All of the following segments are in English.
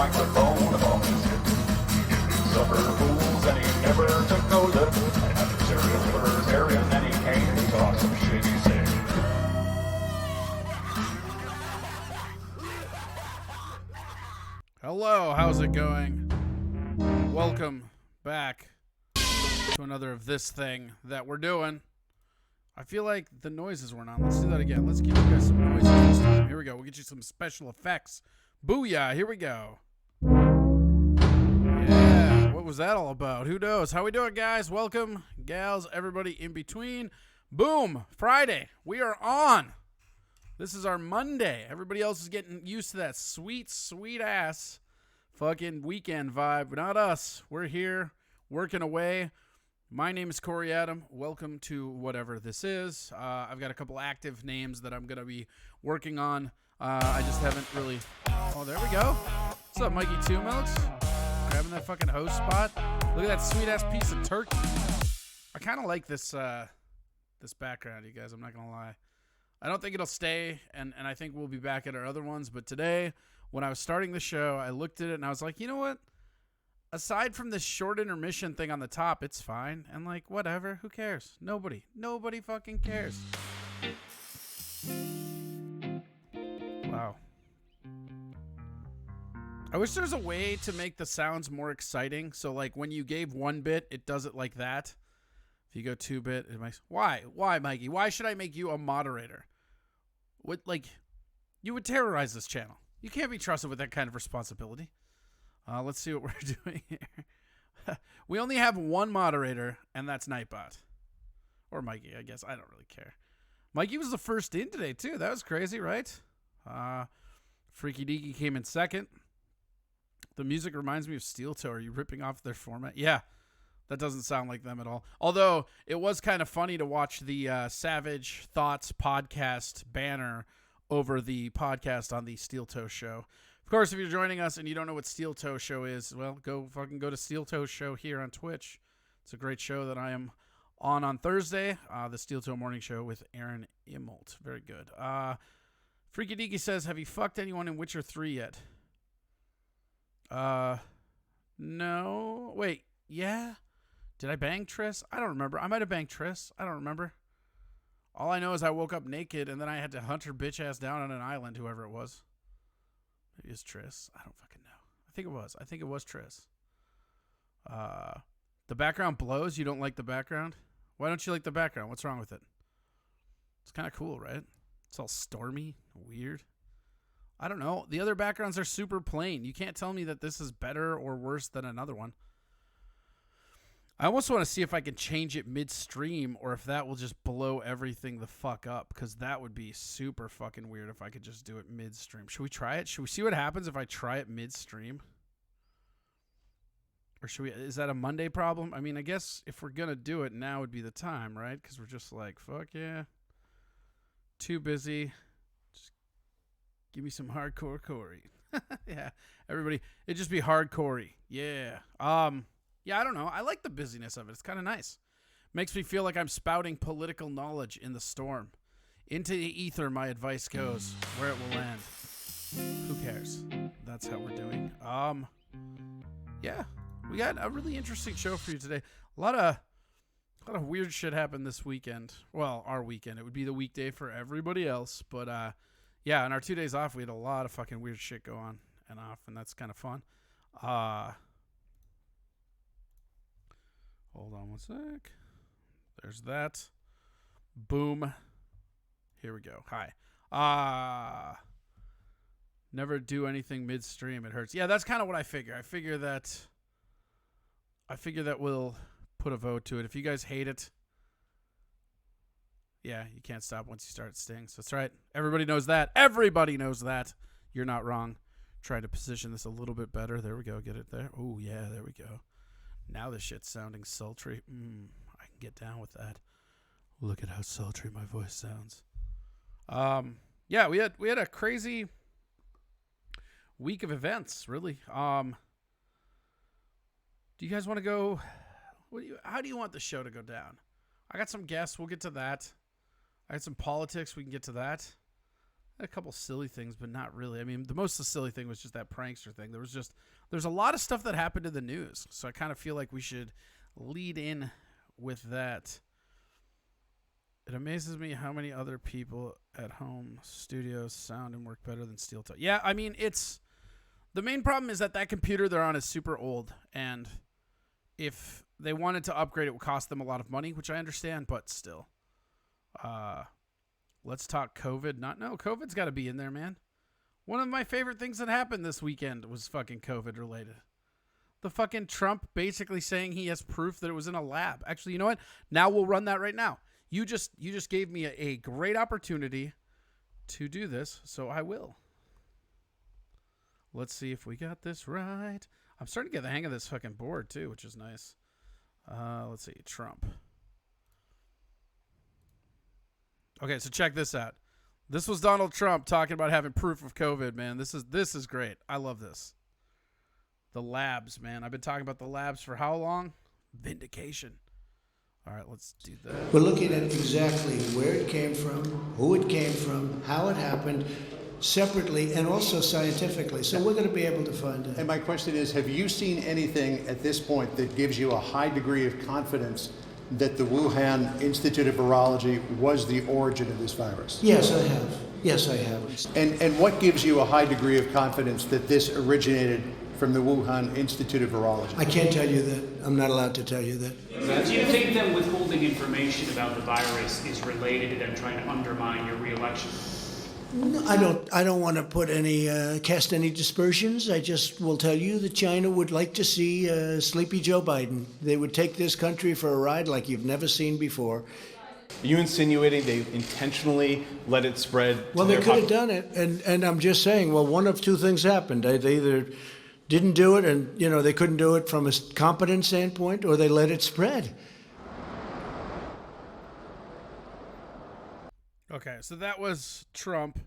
microphone above his hip. He did suffer fools and he never took no lip. And after serial libertarian, then he came to talk some shit he said. Hello, how's it going? Welcome back to another of this thing that we're doing. I feel like the noises weren't on. Let's do that again. Let's give you guys some noises this time. Here we go. We'll get you some special effects. Booyah. Here we go. Yeah. What was that all about? Who knows? How we doing, guys? Welcome, gals, everybody in between. Boom. Friday. We are on. This is our Monday. Everybody else is getting used to that sweet, sweet ass fucking weekend vibe. But not us. We're here working away. My name is Corey Adam. Welcome to whatever this is. I've got a couple active names that I'm going to be working on. I just haven't really... Oh, there we go. What's up, Mikey Two Milks? Grabbing that fucking host spot. Look at that sweet-ass piece of turkey. I kind of like this this background, you guys. I'm not going to lie. I don't think it'll stay, and I think we'll be back at our other ones. But today, when I was starting the show, I looked at it, and I was like, you know what? Aside from this short intermission thing on the top, it's fine. And like, whatever. Who cares? Nobody fucking cares. Wow. I wish there was a way to make the sounds more exciting. So like when you gave 1 bit, it does it like that. If you go 2 bit, it makes... Why, Mikey? Why should I make you a moderator? What, like, you would terrorize this channel. You can't be trusted with that kind of responsibility. Let's see what we're doing here. We only have one moderator, and that's Nightbot. Or Mikey, I guess. I don't really care. Mikey was the first in today, too. That was crazy, right? Freaky Deaky came in second. The music reminds me of Steel Toe. Are you ripping off their format? Yeah, that doesn't sound like them at all. Although, it was kind of funny to watch the Savage Thoughts podcast banner over the podcast on the Steel Toe Show. Of course, if you're joining us and you don't know what Steel Toe Show is, well, go to Steel Toe Show here on Twitch. It's a great show that I am on Thursday, the Steel Toe Morning Show with Aaron Immelt. Very good. Freaky Deaky says, have you fucked anyone in Witcher 3 yet? No. Wait, yeah? Did I bang Triss? I don't remember. I might have banged Triss. I don't remember. All I know is I woke up naked and then I had to hunt her bitch ass down on an island, whoever it was. Maybe it's Triss. I don't fucking know. I think it was Triss. The background blows. You don't like the background? Why don't you like the background? What's wrong with it? It's kind of cool, right? It's all stormy, weird. I don't know. The other backgrounds are super plain. You can't tell me that this is better or worse than another one. I almost want to see if I can change it midstream or if that will just blow everything the fuck up, because that would be super fucking weird if I could just do it midstream. Should we try it? Should we see what happens if I try it midstream? Or should we? Is that a Monday problem? I mean, I guess if we're going to do it, now would be the time, right? Because we're just like, fuck yeah. Too busy. Just give me some hardcore Corey. Yeah, everybody. It'd just be hardcore. Yeah. Yeah, I don't know. I like the busyness of it. It's kind of nice. Makes me feel like I'm spouting political knowledge in the storm. Into the ether, my advice goes. Where it will land. Who cares? That's how we're doing. Yeah, we got a really interesting show for you today. A lot of weird shit happened this weekend. Well, our weekend. It would be the weekday for everybody else. But, yeah, on our 2 days off, we had a lot of fucking weird shit go on and off, and that's kind of fun. Hold on one sec. There's that. Boom. Here we go. Hi. Never do anything midstream. It hurts. Yeah, that's kind of what I figure. I figure that we'll put a vote to it. If you guys hate it, yeah, you can't stop once you start. It stings. That's right. Everybody knows that. Everybody knows that. You're not wrong. Try to position this a little bit better. There we go. Get it there. Oh, yeah, there we go. Now this shit's sounding sultry. I can get down with that. Look at how sultry my voice sounds. Yeah, we had a crazy week of events, really. Do you guys want to go? How do you want the show to go down? I got some guests. We'll get to that. I got some politics. We can get to that. A couple silly things, but not really. I mean, the most silly thing was just that prankster thing. There's a lot of stuff that happened in the news, so I kind of feel like we should lead in with that. It amazes me how many other people at home studios sound and work better than steel toe. Yeah, I mean, the main problem is that computer they're on is super old, and if they wanted to upgrade, it would cost them a lot of money, which I understand, but still. Let's talk COVID. COVID's got to be in there, man. One of my favorite things that happened this weekend was fucking COVID related. The fucking Trump basically saying he has proof that it was in a lab. Actually, you know what? Now we'll run that right now. You just gave me a great opportunity to do this, so I will. Let's see if we got this right. I'm starting to get the hang of this fucking board too, which is nice. Let's see, Trump. Okay, so check this out. This was Donald Trump talking about having proof of COVID, man. This is great. I love this. The labs, man. I've been talking about the labs for how long? Vindication. All right, let's do that. We're looking at exactly where it came from, who it came from, how it happened, separately and also scientifically. So we're going to be able to find it. And my question is, have you seen anything at this point that gives you a high degree of confidence that the Wuhan Institute of Virology was the origin of this virus? Yes, I have. Yes, I have. And what gives you a high degree of confidence that this originated from the Wuhan Institute of Virology? I can't tell you that. I'm not allowed to tell you that. Do you think that withholding information about the virus is related to them trying to undermine your re-election? No, I don't want to put any cast any dispersions. I just will tell you that China would like to see sleepy Joe Biden. They would take this country for a ride like you've never seen before. Are you insinuating they intentionally let it spread? Well, they could have done it, and I'm just saying. Well, one of two things happened. They either didn't do it, and they couldn't do it from a competent standpoint, or they let it spread. Okay, so that was Trump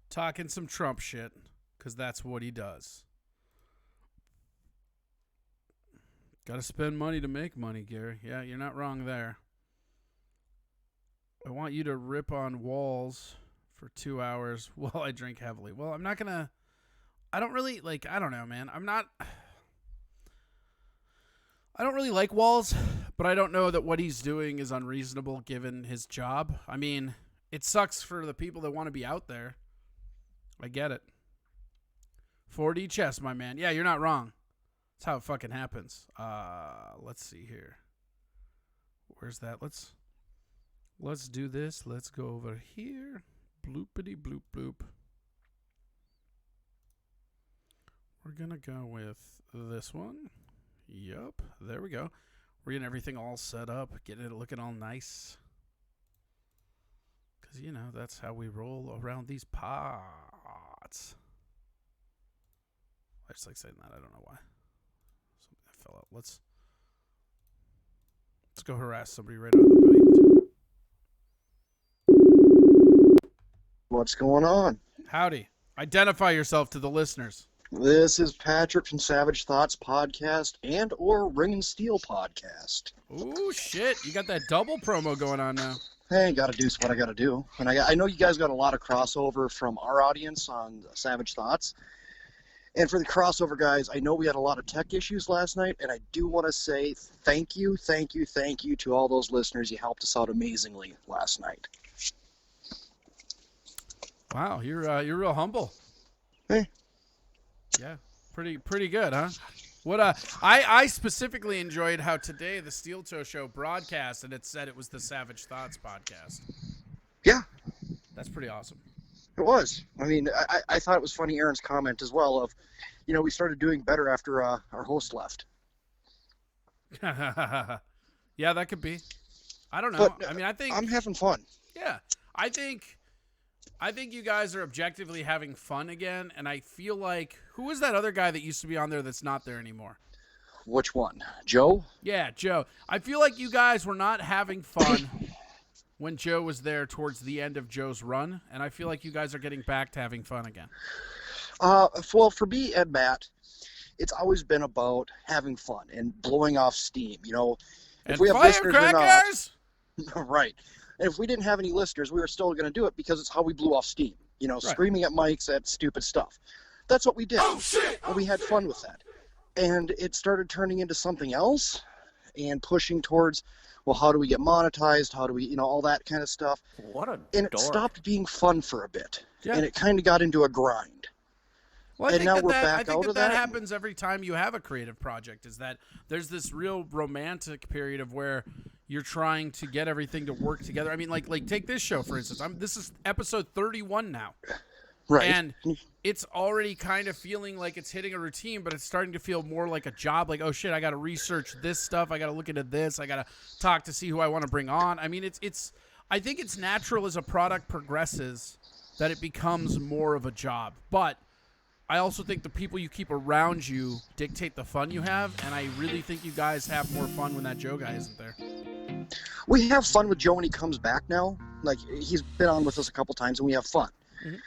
talking some Trump shit, because that's what he does. Got to spend money to make money, Gary. Yeah, you're not wrong there. I want you to rip on walls for 2 hours while I drink heavily. Well, I'm not going to... I don't really, I don't know, man. I don't really like walls, but I don't know that what he's doing is unreasonable given his job. I mean... It sucks for the people that want to be out there. I get it. 4D chess, my man. Yeah, you're not wrong. That's how it fucking happens. Let's see here. Where's that? Let's do this. Let's go over here. Bloopity bloop bloop. We're gonna go with this one. Yup. There we go. We're getting everything all set up. Getting it looking all nice. Because, that's how we roll around these pots. I just like saying that. I don't know why. Something that fell out. Let's go harass somebody right out of the bite. What's going on? Howdy. Identify yourself to the listeners. This is Patrick from Savage Thoughts Podcast and or Ring and Steel Podcast. Ooh, shit. You got that double promo going on now. Hey, gotta do what I gotta do. And I know you guys got a lot of crossover from our audience on Savage Thoughts. And for the crossover guys, I know we had a lot of tech issues last night, and I do want to say thank you to all those listeners. You helped us out amazingly last night. Wow, you're real humble. Hey. Yeah, pretty good, huh? What I specifically enjoyed how today the Steel Toe Show broadcast and it said it was the Savage Thoughts podcast. Yeah. That's pretty awesome. It was. I mean, I thought it was funny, Aaron's comment as well of, we started doing better after our host left. Yeah, that could be. I don't know. But, I think I'm having fun. Yeah, I think you guys are objectively having fun again, and I feel like who is that other guy that used to be on there that's not there anymore? Which one? Joe? Yeah, Joe. I feel like you guys were not having fun when Joe was there towards the end of Joe's run, and I feel like you guys are getting back to having fun again. Well, for me and Matt, it's always been about having fun and blowing off steam. If we have listeners or not, right. And if we didn't have any listeners, we were still going to do it because it's how we blew off steam. screaming at mics at stupid stuff. That's what we did. Oh, shit! And we had fun with that. And it started turning into something else and pushing towards, well, how do we get monetized? How do we, all that kind of stuff. What a And it dork. stopped being fun for a bit. Yeah. And it kind of got into a grind. Well, And now we're back out of that that. happens every time you have a creative project, is that there's this real romantic period of where you're trying to get everything to work together. I mean, like take this show, for instance. This is episode 31 now. Right. And it's already kind of feeling like it's hitting a routine, but it's starting to feel more like a job. Like, oh shit, I got to research this stuff. I got to look into this. I got to talk to see who I want to bring on. I mean, I think it's natural as a product progresses that it becomes more of a job. But I also think the people you keep around you dictate the fun you have. And I really think you guys have more fun when that Joe guy isn't there. We have fun with Joe when he comes back now. Like, he's been on with us a couple times and we have fun. Mhm.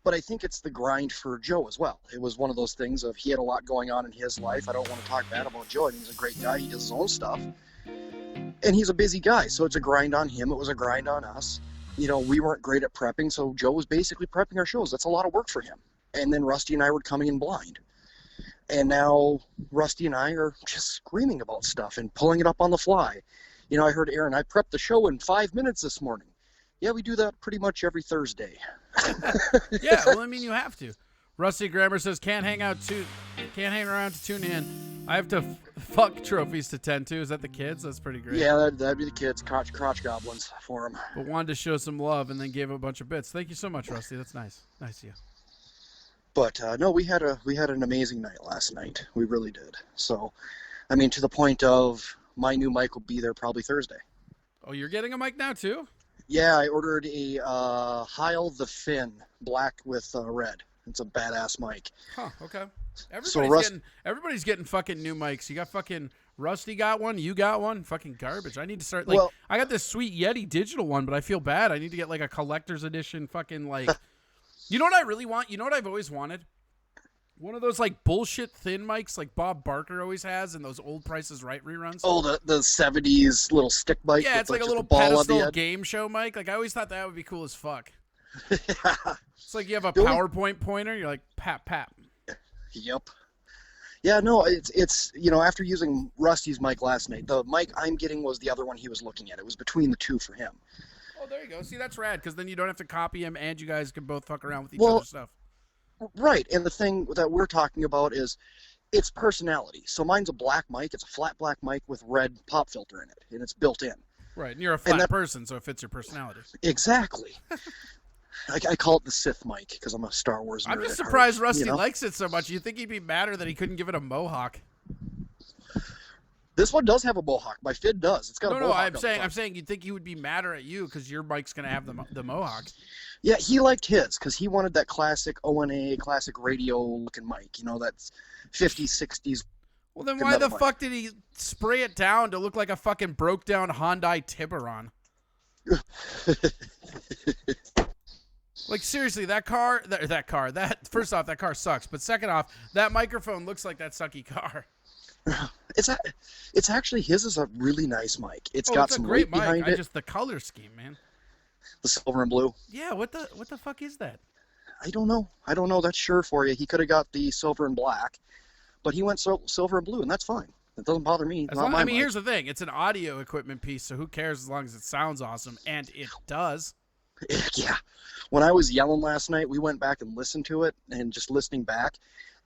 But I think it's the grind for Joe as well. It was one of those things of he had a lot going on in his life. I don't want to talk bad about Joe. I mean, he's a great guy. He does his own stuff. And he's a busy guy, so it's a grind on him. It was a grind on us. We weren't great at prepping, so Joe was basically prepping our shows. That's a lot of work for him. And then Rusty and I were coming in blind. And now Rusty and I are just screaming about stuff and pulling it up on the fly. I heard Aaron, I prepped the show in 5 minutes this morning. Yeah, we do that pretty much every Thursday. Yeah, well, I mean, you have to. Rusty Grammer says, can't hang around to tune in. I have to fuck trophies to tend to. Is that the kids? That's pretty great. Yeah, that'd be the kids, crotch goblins for them. But wanted to show some love and then gave a bunch of bits. Thank you so much, Rusty. That's nice. Nice of you. But no, we had an amazing night last night. We really did. So, I mean, to the point of my new mic will be there probably Thursday. Oh, you're getting a mic now too? Yeah, I ordered a Heil the Finn black with red. It's a badass mic. Huh, okay. So Everybody's getting fucking new mics. You got fucking Rusty got one, you got one, fucking garbage. I need to start I got this sweet Yeti digital one, but I feel bad. I need to get like a collector's edition fucking You know what I really want? You know what I've always wanted? One of those like bullshit thin mics like Bob Barker always has in those old Price is Right reruns. Oh, the 70s little stick mic. Yeah, with, it's like a just little ball on the pedestal end. game show mic. Like I always thought that would be cool as fuck. Yeah. It's like you have a The only- PowerPoint pointer. You're like pap pap. Yep. Yeah, no, it's after using Rusty's mic last night, the mic I'm getting was the other one he was looking at. It was between the two for him. Oh, there you go. See, that's rad because then you don't have to copy him, and you guys can both fuck around with each Well, other's stuff. Right, and the thing that we're talking about is its personality. So mine's a black mic. It's a flat black mic with red pop filter in it, and it's built in. Right, and you're a flat person, so it fits your personality. Exactly. I call it the Sith mic because I'm a Star Wars nerd. I'm just at heart, surprised Rusty likes it so much. You'd think he'd be madder that he couldn't give it a mohawk. This one does have a mohawk. My Fid does. It's got a mohawk. I'm saying you'd think he would be madder at you because your mic's gonna have the mohawk. Yeah, he liked his because he wanted that classic ONA, classic radio looking mic. That's 50s, 60s. Well, then why the fuck did he spray it down to look like a fucking broke down Hyundai Tiburon? Like seriously, first off, that car sucks. But second off, that microphone looks like that sucky car. It's actually his is a really nice mic. It's got it's some a great weight behind mic. it. Just the color scheme, man. The silver and blue. Yeah, what the fuck is that? I don't know. That's sure for you. He could have got the silver and black, but he went silver and blue, and that's fine. It doesn't bother me. Here's the thing. It's an audio equipment piece, so who cares as long as it sounds awesome, and it does. Yeah. When I was yelling last night, we went back and listened to it, and just listening back,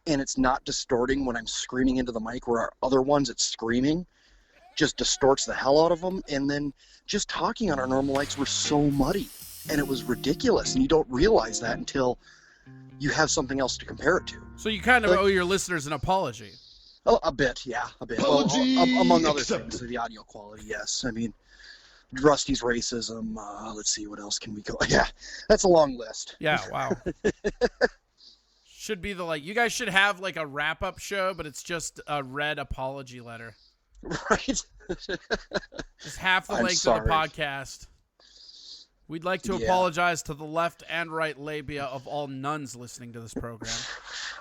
and it's not distorting when I'm screaming into the mic, where our other ones, it's screaming, just distorts the hell out of them, and then just talking on our normal mics were so muddy, and it was ridiculous, and you don't realize that until you have something else to compare it to. So you kind of owe your listeners an apology. Oh, a bit, yeah, a bit. Apology among other accepted. things, the audio quality, yes. I mean, Rusty's racism. Let's see, what else can we go? Yeah, that's a long list. Yeah, wow. Should be you guys should have like a wrap-up show, but it's just a red apology letter. Right. Just half the I'm length sorry. of the podcast. We'd like to apologize to the left and right labia of all nuns listening to this program.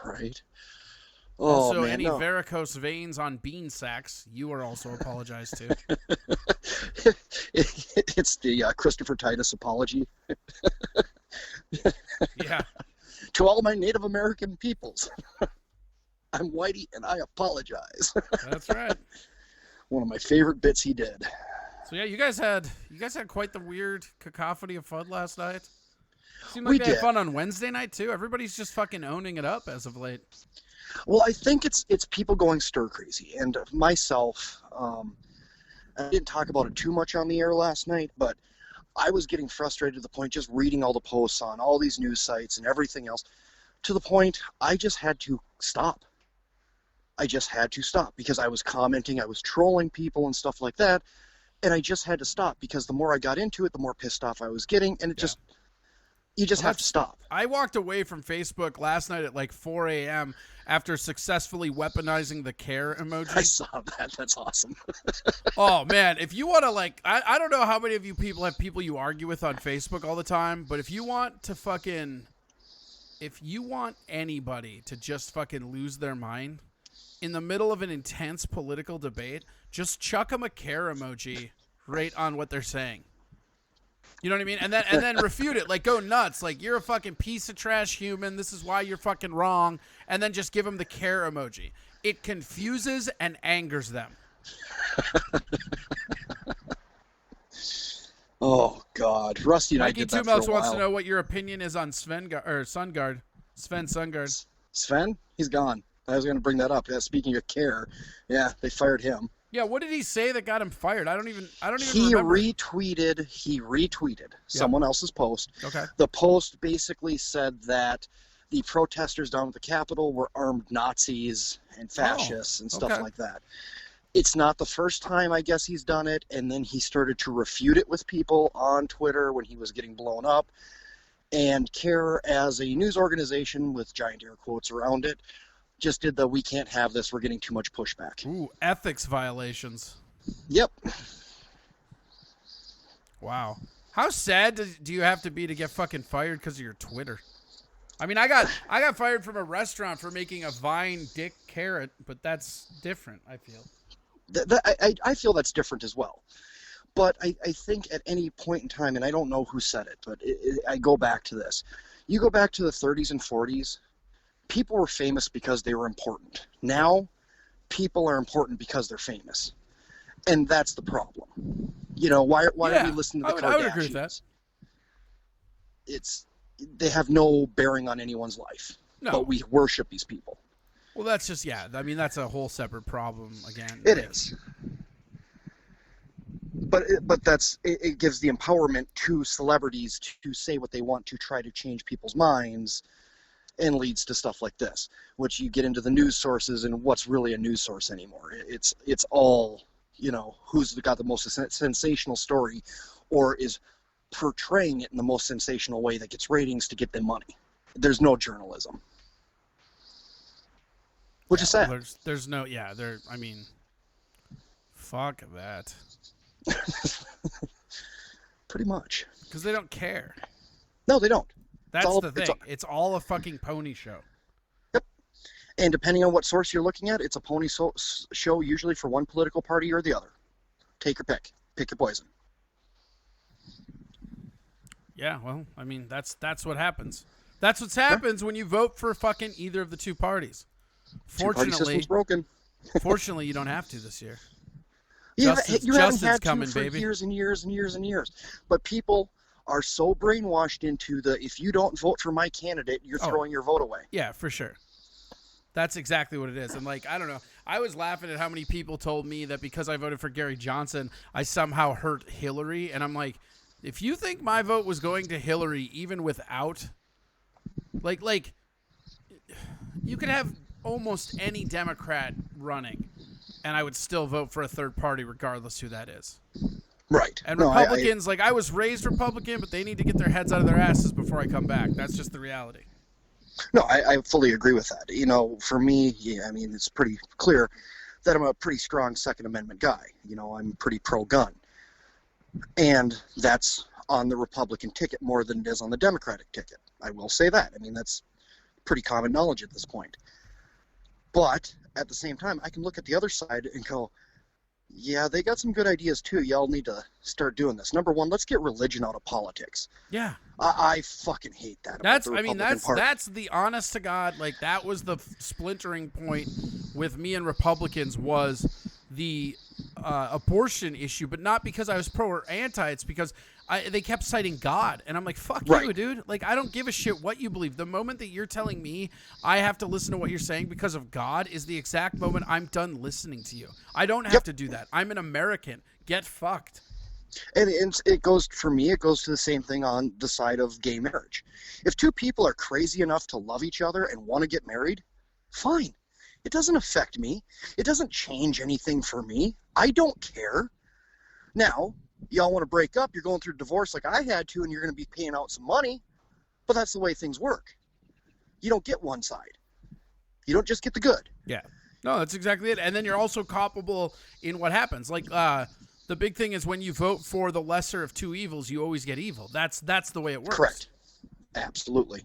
Right. Also, man, any no. varicose veins on bean sacks, you are also apologized to. It's the Christopher Titus apology. Yeah. To all my Native American peoples, I'm Whitey and I apologize. That's right. One of my favorite bits he did. So yeah, you guys had quite the weird cacophony of fun last night. Seemed like We they had did. fun on Wednesday night too. Everybody's just fucking owning it up as of late. Well, I think it's people going stir crazy, and myself. I didn't talk about it too much on the air last night, but I was getting frustrated to the point just reading all the posts on all these news sites and everything else, to the point I just had to stop. I just had to stop because I was commenting, I was trolling people and stuff like that, and I just had to stop because the more I got into it, the more pissed off I was getting, and you just have to stop. I walked away from Facebook last night at like 4 a.m. after successfully weaponizing the care emoji. I saw that. That's awesome. Oh, man. If you want to, like, I don't know how many of you people have people you argue with on Facebook all the time, but if you want anybody to just fucking lose their mind in the middle of an intense political debate, just chuck them a care emoji right on what they're saying. You know what I mean? And then refute it. Like, go nuts. Like, you're a fucking piece of trash human. This is why you're fucking wrong. And then just give them the care emoji. It confuses and angers them. Oh, God. Rusty and I Mikey did that Two for a Milks wants to while. know what your opinion is on Sven Sungard. Sven? He's gone. I was going to bring that up. Yeah, speaking of care, yeah, they fired him. Yeah, what did he say that got him fired? I don't even He remember. retweeted someone else's post. Okay. The post basically said that the protesters down at the Capitol were armed Nazis and fascists and stuff okay. like that. It's not the first time, I guess, he's done it, and then he started to refute it with people on Twitter when he was getting blown up. And CARE, as a news organization with giant air quotes around it, just did the "we can't have this, we're getting too much pushback." Ooh, ethics violations. Yep. Wow. How sad do you have to be to get fucking fired because of your Twitter? I mean, I got fired from a restaurant for making a Vine dick carrot, but that's different, I feel. I feel that's different as well. But I think at any point in time, and I don't know who said it, but I go back to this. You go back to the 30s and 40s, people were famous because they were important. Now, people are important because they're famous. And that's the problem. You know, why are we listening to the Kardashians? I would agree with that. They have no bearing on anyone's life. No. But we worship these people. Well, that's just, I mean, that's a whole separate problem again. It is. But it gives the empowerment to celebrities to say what they want to try to change people's minds, and leads to stuff like this, which you get into the news sources and what's really a news source anymore. It's all, you know, who's got the most sensational story or is portraying it in the most sensational way that gets ratings to get them money. There's no journalism. Which is sad. There's no, I mean, fuck that. Pretty much. Because they don't care. No, they don't. That's the thing. It's all a fucking pony show. Yep. And depending on what source you're looking at, it's a pony show usually for one political party or the other. Take your pick. Pick your poison. Yeah, well, I mean, that's what happens. That's what happens when you vote for fucking either of the two parties. Two-party system's broken. Fortunately, you don't have to this year. You haven't had coming, to for baby. years and years and years and years. But people are so brainwashed into if you don't vote for my candidate, you're throwing your vote away. Yeah, for sure. That's exactly what it is. And, like, I don't know. I was laughing at how many people told me that because I voted for Gary Johnson, I somehow hurt Hillary. And I'm like, if you think my vote was going to Hillary even without, like you could have almost any Democrat running, and I would still vote for a third party regardless who that is. Right. And Republicans, I was raised Republican, but they need to get their heads out of their asses before I come back. That's just the reality. No, I fully agree with that. You know, for me, I mean, it's pretty clear that I'm a pretty strong Second Amendment guy. You know, I'm pretty pro-gun. And that's on the Republican ticket more than it is on the Democratic ticket. I will say that. I mean, that's pretty common knowledge at this point. But at the same time, I can look at the other side and go, Yeah, they got some good ideas too. Y'all need to start doing this. Number one, let's get religion out of politics. Yeah. I fucking hate that. That's, about the I mean, Republican Party. that's the honest to God, like, that was the splintering point with me and Republicans was the abortion issue, but not because I was pro or anti. It's because they kept citing God, and I'm like, fuck you, dude. Like, I don't give a shit what you believe. The moment that you're telling me I have to listen to what you're saying because of God is the exact moment I'm done listening to you. I don't have to do that. I'm an American. Get fucked. And it goes, for me, it goes to the same thing on the side of gay marriage. If two people are crazy enough to love each other and want to get married, fine. It doesn't affect me. It doesn't change anything for me. I don't care. Now, y'all want to break up, you're going through divorce like I had to, and you're going to be paying out some money, but that's the way things work. You don't get one side. You don't just get the good. Yeah. No, that's exactly it. And then you're also culpable in what happens. Like, the big thing is when you vote for the lesser of two evils, you always get evil. That's the way it works. Correct. Absolutely.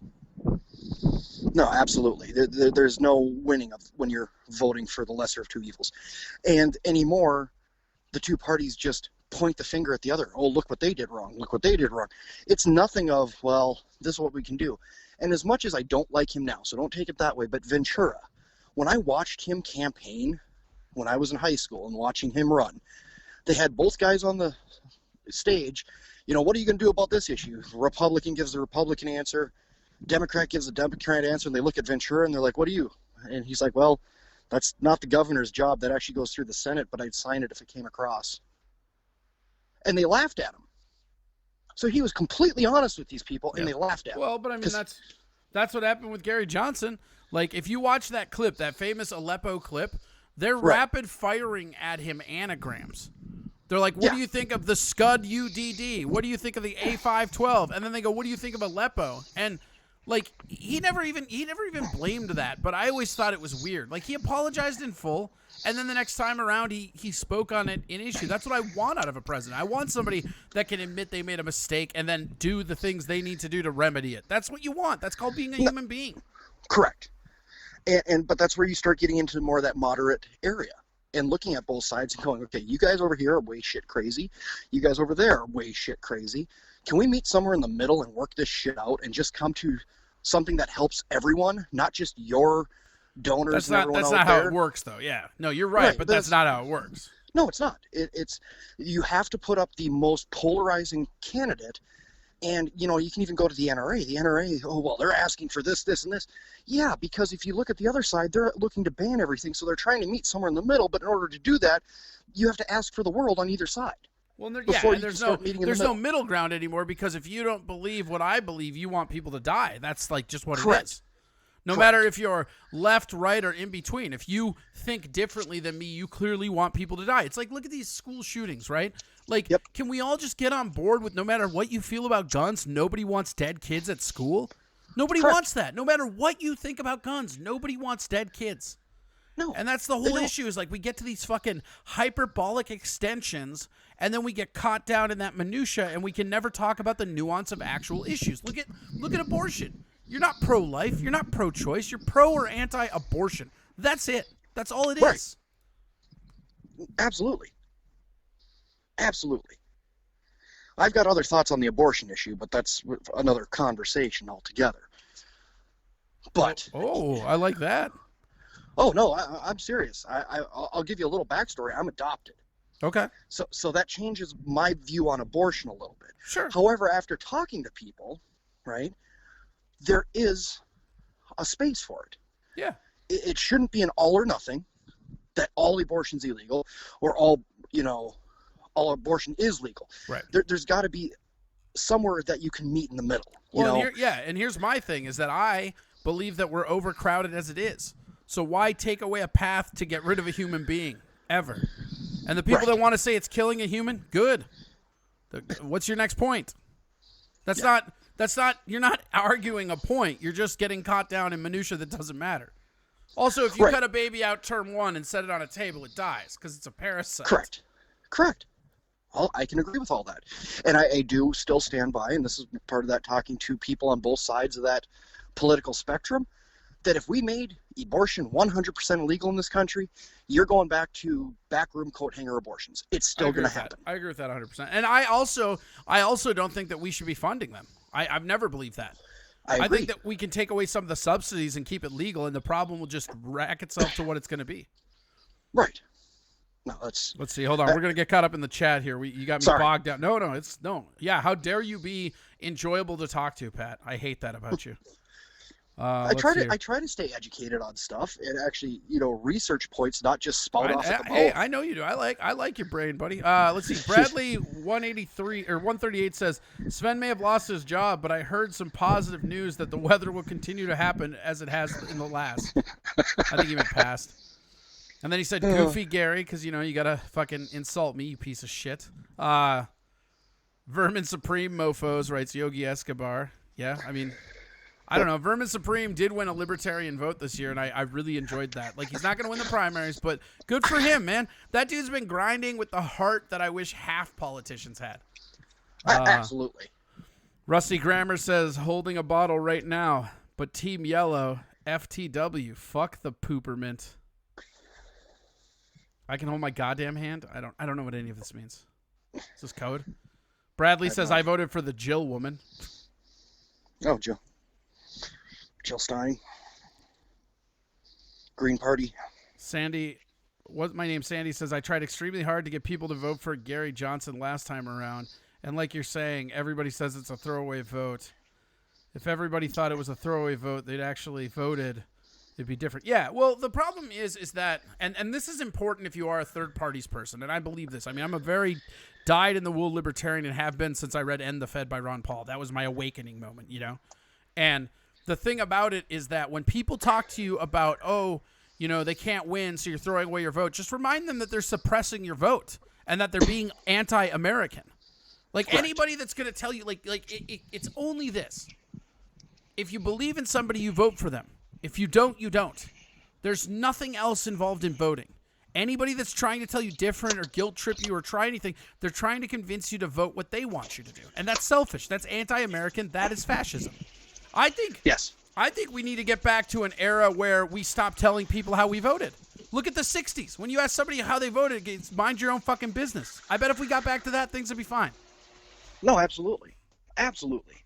No, absolutely. There's no winning when you're voting for the lesser of two evils. And anymore, the two parties just point the finger at the other. Oh, look what they did wrong. Look what they did wrong. It's nothing of, well, this is what we can do. And as much as I don't like him now, so don't take it that way, but Ventura, when I watched him campaign when I was in high school and watching him run, they had both guys on the stage. You know, what are you going to do about this issue? The Republican gives the Republican answer. Democrat gives a Democrat answer, and they look at Ventura and they're like, what do you? And he's like, well, that's not the governor's job. That actually goes through the Senate, but I'd sign it if it came across. And they laughed at him. So he was completely honest with these people, and they laughed at him. Well, but I mean, that's what happened with Gary Johnson. Like, if you watch that clip, that famous Aleppo clip, they're rapid firing at him anagrams. They're like, what do you think of the Scud UDD? What do you think of the A512? And then they go, what do you think of Aleppo? And like, he never even blamed that, but I always thought it was weird. Like, he apologized in full, and then the next time around he spoke on it in issue. That's what I want out of a president. I want somebody that can admit they made a mistake and then do the things they need to do to remedy it. That's what you want. That's called being a human being. Correct. But that's where you start getting into more of that moderate area and looking at both sides and going, okay, you guys over here are way shit crazy. You guys over there are way shit crazy. Can we meet somewhere in the middle and work this shit out and just come to something that helps everyone, not just your donors? That's and everyone not out how there? it works, though. Yeah. No, you're right, but that's not how it works. No, it's not. It's you have to put up the most polarizing candidate. And, you know, you can even go to the NRA. The NRA, oh, well, they're asking for this, this, and this. Yeah, because if you look at the other side, they're looking to ban everything. So they're trying to meet somewhere in the middle. But in order to do that, you have to ask for the world on either side. Well, there's no middle ground anymore, because if you don't believe what I believe, you want people to die. That's like just what Correct. It is. No matter if you're left, right, or in between. If you think differently than me, you clearly want people to die. It's like, look at these school shootings, right? Like, Can we all just get on board with, no matter what you feel about guns, nobody wants dead kids at school? Nobody wants that. No matter what you think about guns, nobody wants dead kids. No. And that's the whole issue, is like, we get to these fucking hyperbolic extensions, and then we get caught down in that minutia, and we can never talk about the nuance of actual issues. Look at abortion. You're not pro-life. You're not pro-choice. You're pro or anti-abortion. That's it. That's all it is. Absolutely. Absolutely. I've got other thoughts on the abortion issue, but that's another conversation altogether. But I like that. Oh no, I'm serious. I'll give you a little backstory. I'm adopted. Okay. So that changes my view on abortion a little bit. Sure. However, after talking to people, right, there is a space for it. Yeah. It shouldn't be an all or nothing, that all abortion's illegal, or all abortion is legal. Right. There's got to be somewhere that you can meet in the middle. And here's my thing, is that I believe that we're overcrowded as it is. So why take away a path to get rid of a human being, ever? And the people that want to say it's killing a human, good. What's your next point? That's not, you're not arguing a point. You're just getting caught down in minutia that doesn't matter. Also, if you cut a baby out term 1 and set it on a table, it dies because it's a parasite. Correct. I can agree with all that. And I do still stand by, and this is part of that, talking to people on both sides of that political spectrum, that if we made abortion 100% illegal in this country, you're going back to backroom coat hanger abortions. It's still going to happen. I agree with that 100%. And I also don't think that we should be funding them. I've never believed that. I agree. think that we can take away some of the subsidies and keep it legal, and the problem will just rack itself to what it's going to be. Right. No, let's see. Hold on. We're going to get caught up in the chat here. You got me bogged down. No. Yeah, how dare you be enjoyable to talk to, Pat? I hate that about you. I try to stay educated on stuff and actually, research points, not just spout off at the mouth. Hey, I know you do. I like your brain, buddy. Let's see. Bradley 183 or 138 says Sven may have lost his job, but I heard some positive news that the weather will continue to happen as it has in the last. I think he meant past. And then he said goofy Gary because you gotta fucking insult me, you piece of shit. Vermin Supreme mofos, writes Yogi Escobar. Yeah, I mean, I don't know. Vermin Supreme did win a libertarian vote this year, and I really enjoyed that. Like, he's not going to win the primaries, but good for him, man. That dude's been grinding with the heart that I wish half politicians had. Absolutely. Rusty Grammer says, holding a bottle right now, but Team Yellow, FTW, fuck the poopermint. I can hold my goddamn hand? I don't know what any of this means. Is this code? Bradley says, I voted for the Jill woman. Oh, Jill Stein. Green Party. Sandy, my name's Sandy, says, I tried extremely hard to get people to vote for Gary Johnson last time around. And like you're saying, everybody says it's a throwaway vote. If everybody thought it was a throwaway vote, they'd actually voted. It'd be different. Yeah, well, the problem is that, and this is important if you are a third parties person, and I believe this. I mean, I'm a very dyed-in-the-wool libertarian and have been since I read End the Fed by Ron Paul. That was my awakening moment, And the thing about it is that when people talk to you about, they can't win, so you're throwing away your vote, just remind them that they're suppressing your vote and that they're being anti-American. Like, correct. Anybody that's going to tell you, it's only this. If you believe in somebody, you vote for them. If you don't, you don't. There's nothing else involved in voting. Anybody that's trying to tell you different or guilt trip you or try anything, they're trying to convince you to vote what they want you to do. And that's selfish. That's anti-American. That is fascism. I think we need to get back to an era where we stop telling people how we voted. Look at the 60s. When you ask somebody how they voted, it's mind your own fucking business. I bet if we got back to that, things would be fine. No, absolutely. Absolutely.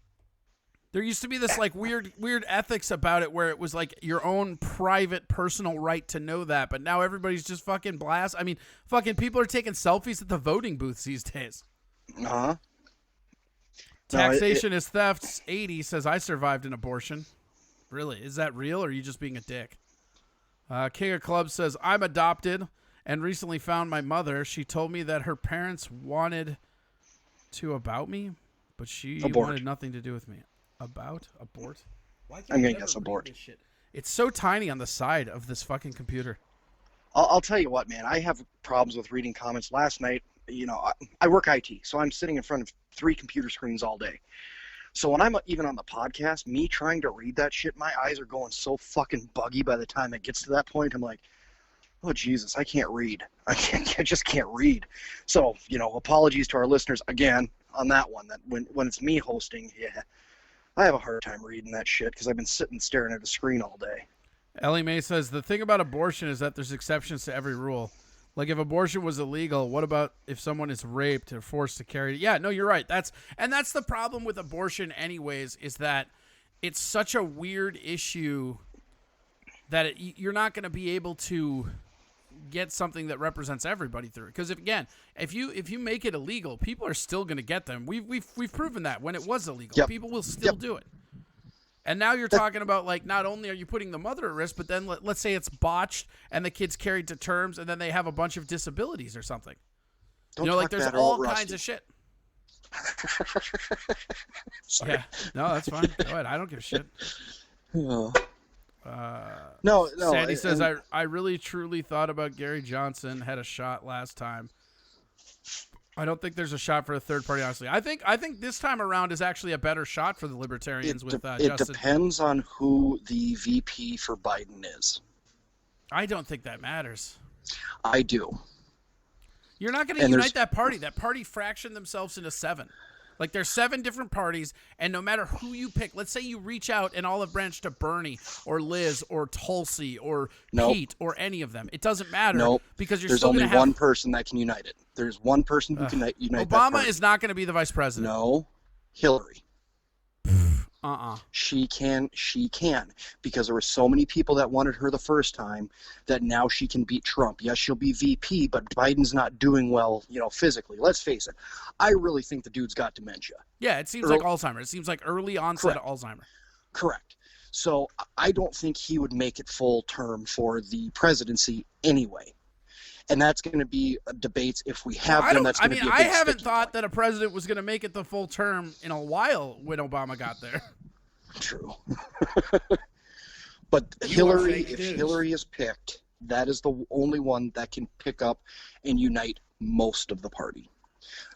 There used to be this weird ethics about it where it was like your own private personal right to know that, but now everybody's just fucking blast. I mean, fucking people are taking selfies at the voting booths these days. Uh-huh. Taxation is theft. 80 says, I survived an abortion. Really? Is that real or are you just being a dick? King of Clubs says, I'm adopted and recently found my mother. She told me that her parents wanted to about me, but she wanted nothing to do with me. Abort? Why can't I'm going to guess abort. This shit? It's so tiny on the side of this fucking computer. I'll tell you what, man. I have problems with reading comments. Last night, I work IT, so I'm sitting in front of 3 computer screens all day. So when I'm even on the podcast, me trying to read that shit, my eyes are going so fucking buggy by the time it gets to that point. I'm like, oh, Jesus, I can't read. I just can't read. So, apologies to our listeners again on that one. That when it's me hosting, yeah, I have a hard time reading that shit because I've been sitting staring at a screen all day. Ellie Mae says, the thing about abortion is that there's exceptions to every rule. Like, if abortion was illegal, what about if someone is raped or forced to carry it? Yeah, no, you're right. That's the problem with abortion anyways, is that it's such a weird issue that you're not going to be able to get something that represents everybody through it. Because if you make it illegal, people are still going to get them. We've proven that when it was illegal, yep. People will still do it. And now you're talking about, like, not only are you putting the mother at risk, but then let's say it's botched and the kid's carried to terms and then they have a bunch of disabilities or something. There's all kinds of shit. Sorry. Yeah. No, that's fine. Go ahead. I don't give a shit. No. Sandy says, I really truly thought about Gary Johnson, had a shot last time. I don't think there's a shot for a third party, honestly. I think this time around is actually a better shot for the Libertarians with Justin. It depends on who the VP for Biden is. I don't think that matters. I do. You're not going to unite that party. That party fractioned themselves into 7. Like there's 7 different parties, and no matter who you pick, let's say you reach out an olive branch to Bernie or Liz or Tulsi or Nope. Pete or any of them. It doesn't matter Nope. because you're There's still only going to have one person that can unite it. There's one person who can unite that Obama party. is not going to be the vice president. No, Hillary. Uh-uh. She can, because there were so many people that wanted her the first time that now she can beat Trump. Yes, she'll be VP, but Biden's not doing well, physically. Let's face it. I really think the dude's got dementia. Yeah, it seems like Alzheimer's. It seems like early onset of Alzheimer. Correct. So I don't think he would make it full term for the presidency anyway. And that's going to be debates if we have them. That's going to be a big I haven't sticking thought point. that a president was going to make it the full term in a while when Obama got there. True. But if Hillary is picked, that is the only one that can pick up and unite most of the party.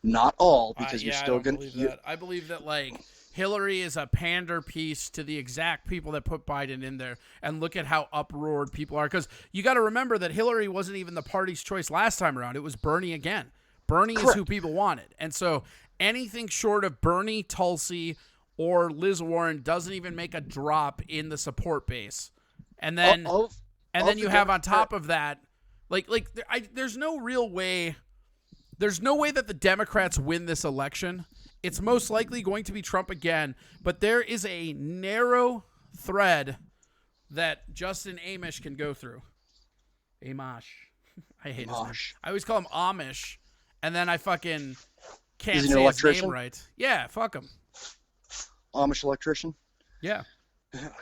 Not all, because you're still going to... I believe that, like, Hillary is a pander piece to the exact people that put Biden in there, and look at how uproared people are. Because you got to remember that Hillary wasn't even the party's choice last time around. It was Bernie again. Bernie is who people wanted. And so anything short of Bernie, Tulsi, or Liz Warren doesn't even make a drop in the support base. And then then you have on top of that, there's no real way. There's no way that the Democrats win this election. It's most likely going to be Trump again, but there is a narrow thread that Justin Amash can go through. Amash. I hate his name. I always call him Amish, and then I fucking can't say his name right. Yeah, fuck him. Amish electrician? Yeah.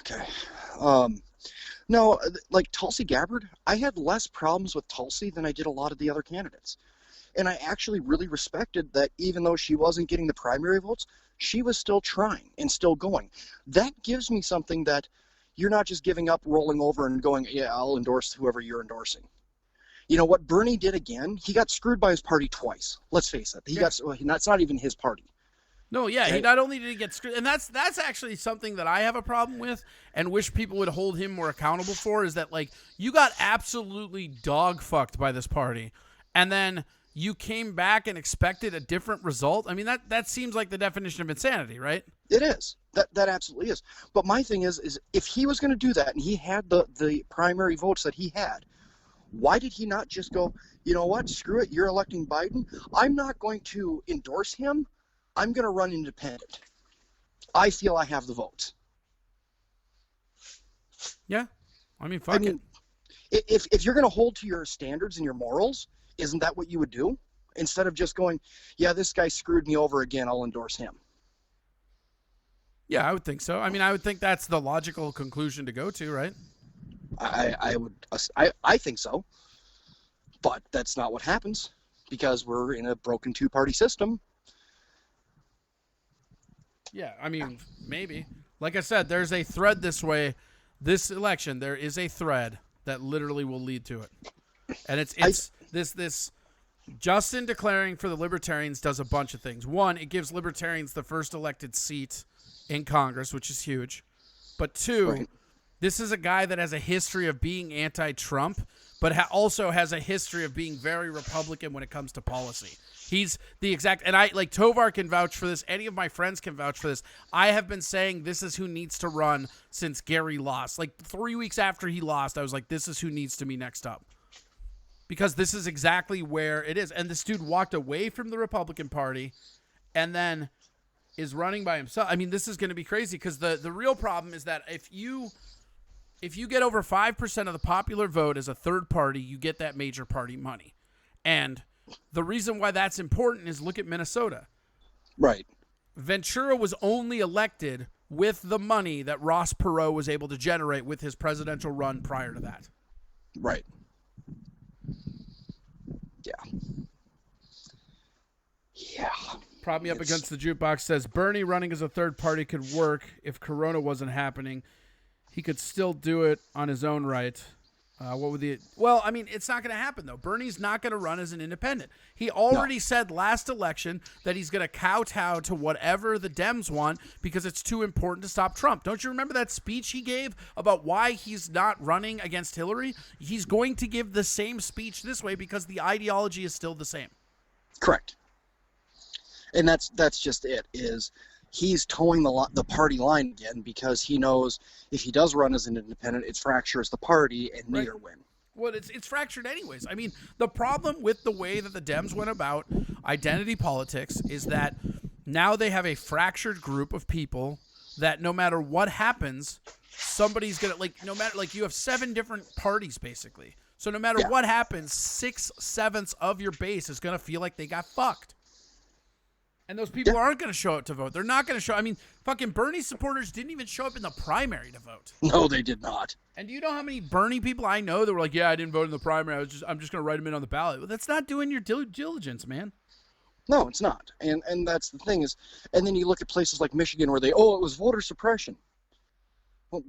Okay. No, like Tulsi Gabbard, I had less problems with Tulsi than I did a lot of the other candidates. And I actually really respected that even though she wasn't getting the primary votes, she was still trying and still going. That gives me something that you're not just giving up, rolling over, and going, yeah, I'll endorse whoever you're endorsing. You know what Bernie did again? He got screwed by his party twice. Let's face it. That's not even his party. No, yeah, he not only did he get screwed, and that's actually something that I have a problem with and wish people would hold him more accountable for, is that, like, you got absolutely dog-fucked by this party, and then you came back and expected a different result. I mean, that seems like the definition of insanity, right? It is. That absolutely is. But my thing is if he was going to do that and he had the primary votes that he had, why did he not just go, you know what, screw it, you're electing Biden. I'm not going to endorse him. I'm going to run independent. I feel I have the votes. Yeah. I mean, fuck it. If you're going to hold to your standards and your morals, isn't that what you would do? Instead of just going, yeah, this guy screwed me over again, I'll endorse him. Yeah, I would think so. I mean, I would think that's the logical conclusion to go to, right? I think so. But that's not what happens because we're in a broken two-party system. Yeah, I mean, maybe. Like I said, there's a thread this way. This election, there is a thread that literally will lead to it. And it's this Justin declaring for the Libertarians does a bunch of things. One, it gives Libertarians the first elected seat in Congress, which is huge. But two, this is a guy that has a history of being anti-Trump, but also has a history of being very Republican when it comes to policy. He's the exact, and Tovar can vouch for this. Any of my friends can vouch for this. I have been saying this is who needs to run since Gary lost. Like 3 weeks after he lost, I was like, this is who needs to be next up. Because this is exactly where it is. And this dude walked away from the Republican Party and then is running by himself. I mean, this is going to be crazy because the real problem is that if you get over 5% of the popular vote as a third party, you get that major party money. And the reason why that's important is look at Minnesota. Right. Ventura was only elected with the money that Ross Perot was able to generate with his presidential run prior to that. Right. Yeah. Yeah. Prop Me Up Against the Jukebox says Bernie running as a third party could work if Corona wasn't happening. He could still do it on his own right. Well, I mean, it's not going to happen, though. Bernie's not going to run as an independent. He already said last election that he's going to kowtow to whatever the Dems want because it's too important to stop Trump. Don't you remember that speech he gave about why he's not running against Hillary? He's going to give the same speech this way because the ideology is still the same. Correct. And that's just it. Is he's towing the party line again because he knows if he does run as an independent, it fractures the party and neither win. Well, it's fractured anyways. I mean, the problem with the way that the Dems went about identity politics is that now they have a fractured group of people that no matter what happens, somebody's gonna no matter you have 7 different parties basically. So no matter what happens, 6/7 of your base is gonna feel like they got fucked. And those people aren't going to show up to vote. They're not going to show. I mean, fucking Bernie supporters didn't even show up in the primary to vote. No, they did not. And do you know how many Bernie people I know that were like, "Yeah, I didn't vote in the primary. I'm just going to write them in on the ballot." Well, that's not doing your due diligence, man. No, it's not. And that's the thing is, and then you look at places like Michigan where it was voter suppression. Well,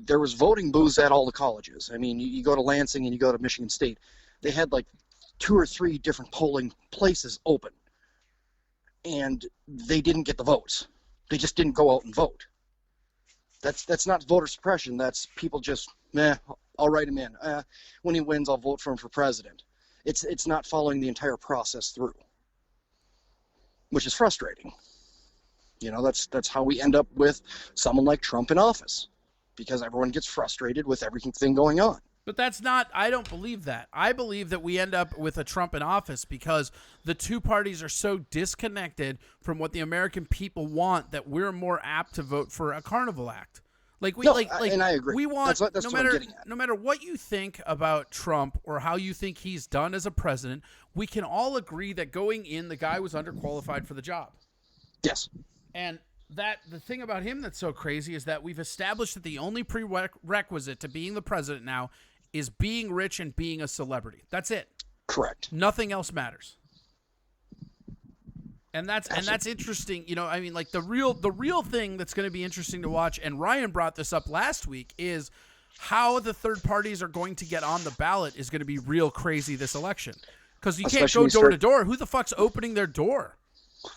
there was voting booths at all the colleges. I mean, you go to Lansing and you go to Michigan State. They had like 2 or 3 different polling places open. And they didn't get the votes. They just didn't go out and vote. That's not voter suppression. That's people just, I'll write him in. When he wins, I'll vote for him for president. It's not following the entire process through, which is frustrating. You know, that's how we end up with someone like Trump in office, because everyone gets frustrated with everything going on. But that's not, I don't believe that. I believe that we end up with a Trump in office because the two parties are so disconnected from what the American people want that we're more apt to vote for a Carnival Act. And I agree. We want, that's what I'm getting at. No matter what you think about Trump or how you think he's done as a president, we can all agree that going in, the guy was underqualified for the job. Yes. And the thing about him that's so crazy is that we've established that the only prerequisite to being the president now is being rich and being a celebrity. That's it. Correct. Nothing else matters. And that's interesting. You know, I mean, like the real thing that's going to be interesting to watch, and Ryan brought this up last week, is how the third parties are going to get on the ballot is going to be real crazy this election. Because you can't go door to door. Who the fuck's opening their door?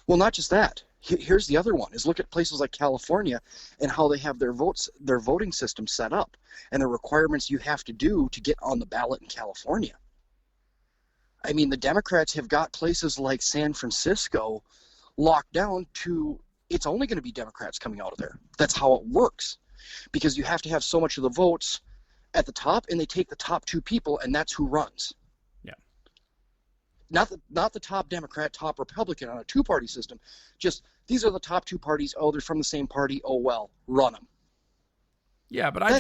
Well, not just that. Here's the other one: is look at places like California and how they have their voting system set up, and the requirements you have to do to get on the ballot in California. I mean, the Democrats have got places like San Francisco locked down to it's only going to be Democrats coming out of there. That's how it works, because you have to have so much of the votes at the top, and they take the top 2 people, and that's who runs. Not the top Democrat, top Republican on a 2-party system. Just these are the top 2 parties. Oh, they're from the same party. Oh well, run them. Yeah, but I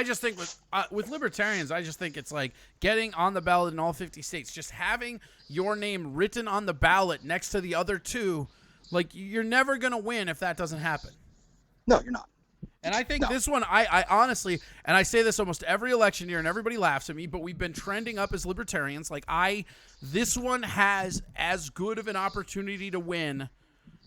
just think with libertarians, I just think it's like getting on the ballot in all 50 states. Just having your name written on the ballot next to the other 2, like you're never gonna win if that doesn't happen. No, you're not. And I think this one, I honestly, and I say this almost every election year, and everybody laughs at me, but we've been trending up as libertarians. This one has as good of an opportunity to win,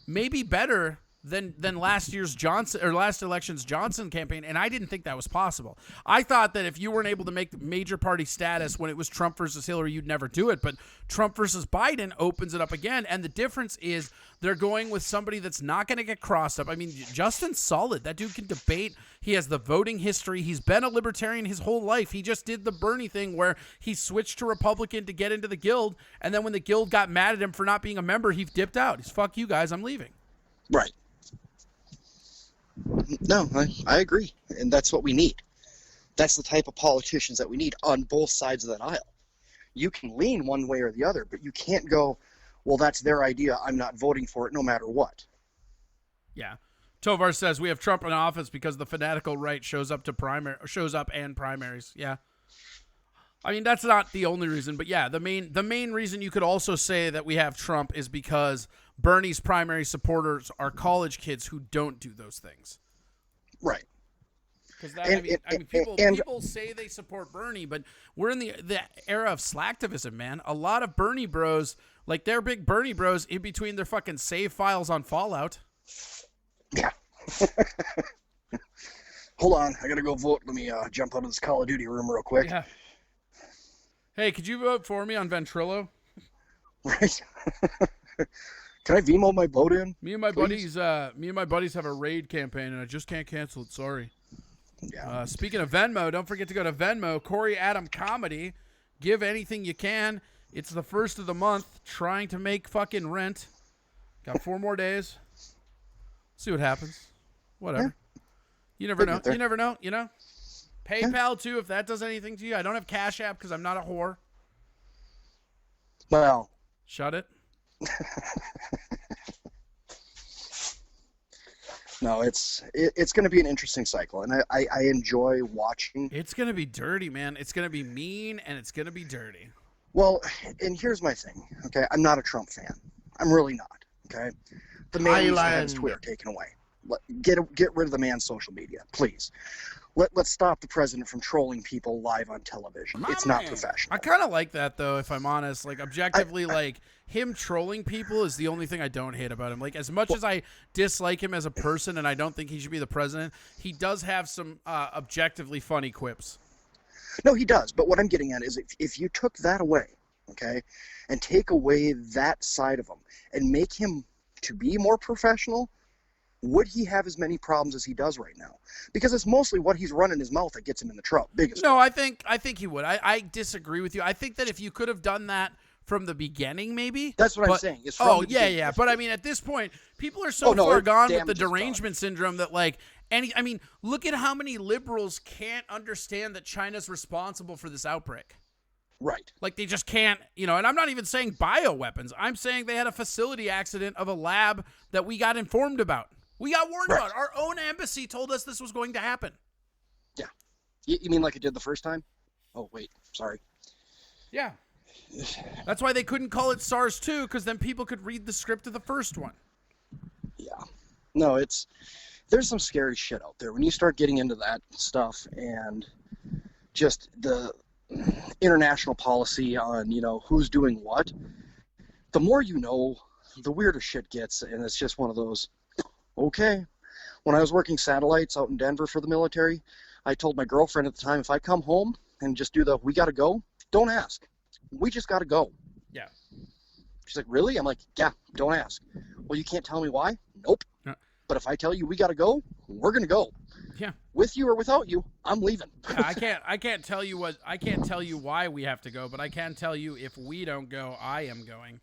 maybe better than last election's Johnson campaign, and I didn't think that was possible. I thought that if you weren't able to make major party status when it was Trump versus Hillary, you'd never do it, but Trump versus Biden opens it up again, and the difference is they're going with somebody that's not going to get crossed up. I mean, Justin's solid. That dude can debate. He has the voting history. He's been a libertarian his whole life. He just did the Bernie thing where he switched to Republican to get into the Guild, and then when the Guild got mad at him for not being a member, he dipped out. He's, fuck you guys, I'm leaving. Right. No, I agree, and that's what we need. That's the type of politicians that we need on both sides of that aisle. You can lean one way or the other, but you can't go, well, that's their idea, I'm not voting for it no matter what. Yeah. Tovar says we have Trump in office because the fanatical right shows up and primaries. Yeah. I mean, that's not the only reason, but yeah, the main reason you could also say that we have Trump is because Bernie's primary supporters are college kids who don't do those things. Right. Because people say they support Bernie, but we're in the era of slacktivism, man. A lot of Bernie bros, like they're big Bernie bros in between their fucking save files on Fallout. Yeah. Hold on, I gotta go vote. Let me jump out of this Call of Duty room real quick. Yeah. Hey, could you vote for me on Ventrilo? Right. Can I Venmo my vote in? Me and my buddies have a raid campaign, and I just can't cancel it. Sorry. Yeah. Speaking of Venmo, don't forget to go to Venmo. Corey Adam Comedy. Give anything you can. It's the first of the month. Trying to make fucking rent. Got 4 more days. See what happens. Whatever. You never We'll know. get there. You never know. You know. PayPal too, if that does anything to you. I don't have Cash App because I'm not a whore. Well, Shut it. no, it's going to be an interesting cycle, and I enjoy watching. It's gonna be dirty, man. It's gonna be mean and it's gonna be dirty. Well, and here's my thing, okay? I'm not a Trump fan. I'm really not, okay? The man needs to have his Twitter taken away. Get rid of the man's social media, please. Let's stop the president from trolling people live on television. It's not professional. I kind of like that, though, if I'm honest. Like, objectively, like, him trolling people is the only thing I don't hate about him. Like, as much as I dislike him as a person and I don't think he should be the president, he does have some objectively funny quips. No, he does. But what I'm getting at is if you took that away, okay, and take away that side of him and make him to be more professional, would he have as many problems as he does right now? Because it's mostly what he's running his mouth that gets him in the trouble. No, I think he would. I disagree with you. I think that if you could have done that from the beginning, maybe. That's what I'm saying. It's from the beginning. Yeah. But I mean, at this point, people are so far gone with the damages derangement syndrome that like I mean, look at how many liberals can't understand that China's responsible for this outbreak. Right. Like they just can't, and I'm not even saying bioweapons. I'm saying they had a facility accident of a lab that we got informed about. We got warned about. Our own embassy told us this was going to happen. Yeah. You mean like it did the first time? Oh, wait. Sorry. Yeah. That's why they couldn't call it SARS-2, because then people could read the script of the first one. Yeah. No, there's some scary shit out there. When you start getting into that stuff and just the international policy on, who's doing what, the more you know, the weirder shit gets, and it's just one of those, okay. When I was working satellites out in Denver for the military, I told my girlfriend at the time, if I come home and just do we gotta go, don't ask. We just gotta go. Yeah. She's like, really? I'm like, yeah, don't ask. Well, you can't tell me why? Nope. But if I tell you we gotta go, we're gonna go. Yeah. With you or without you, I'm leaving. Yeah, I can't tell you why we have to go, but I can tell you if we don't go, I am going.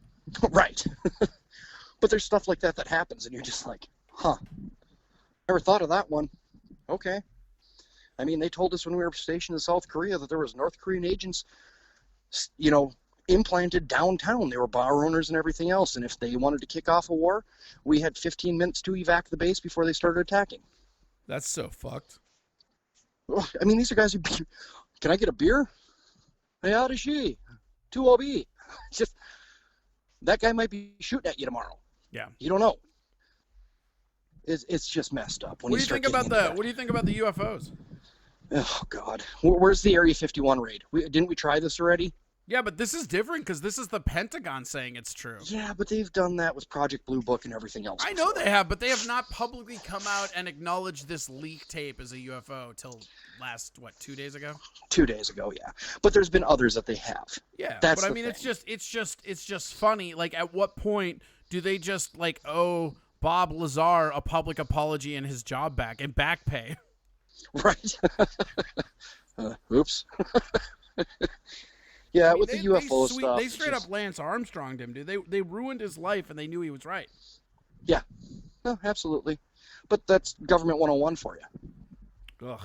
Right. But there's stuff like that happens, and you're just like, huh, never thought of that one. Okay. I mean, they told us when we were stationed in South Korea that there was North Korean agents, implanted downtown. They were bar owners and everything else, and if they wanted to kick off a war, we had 15 minutes to evac the base before they started attacking. That's so fucked. I mean, these are guys who, can I get a beer? Hey, how does she? 2OB. Just, that guy might be shooting at you tomorrow. Yeah. You don't know. It's just messed up. What do you think about the UFOs? Oh God, where's the Area 51 raid? Didn't we try this already? Yeah, but this is different because this is the Pentagon saying it's true. Yeah, but they've done that with Project Blue Book and everything else. I know they have, but they have not publicly come out and acknowledged this leak tape as a UFO till last 2 days ago? 2 days ago, yeah. But there's been others that they have. Yeah, that's but I mean, thing. it's just funny. Like, at what point do they just owe Bob Lazar a public apology and his job back and back pay? Right. Oops. Yeah, with the UFO stuff. They straight up Lance Armstronged him, dude. They ruined his life, and they knew he was right. Yeah. No, absolutely. But that's government 101 for you. Ugh.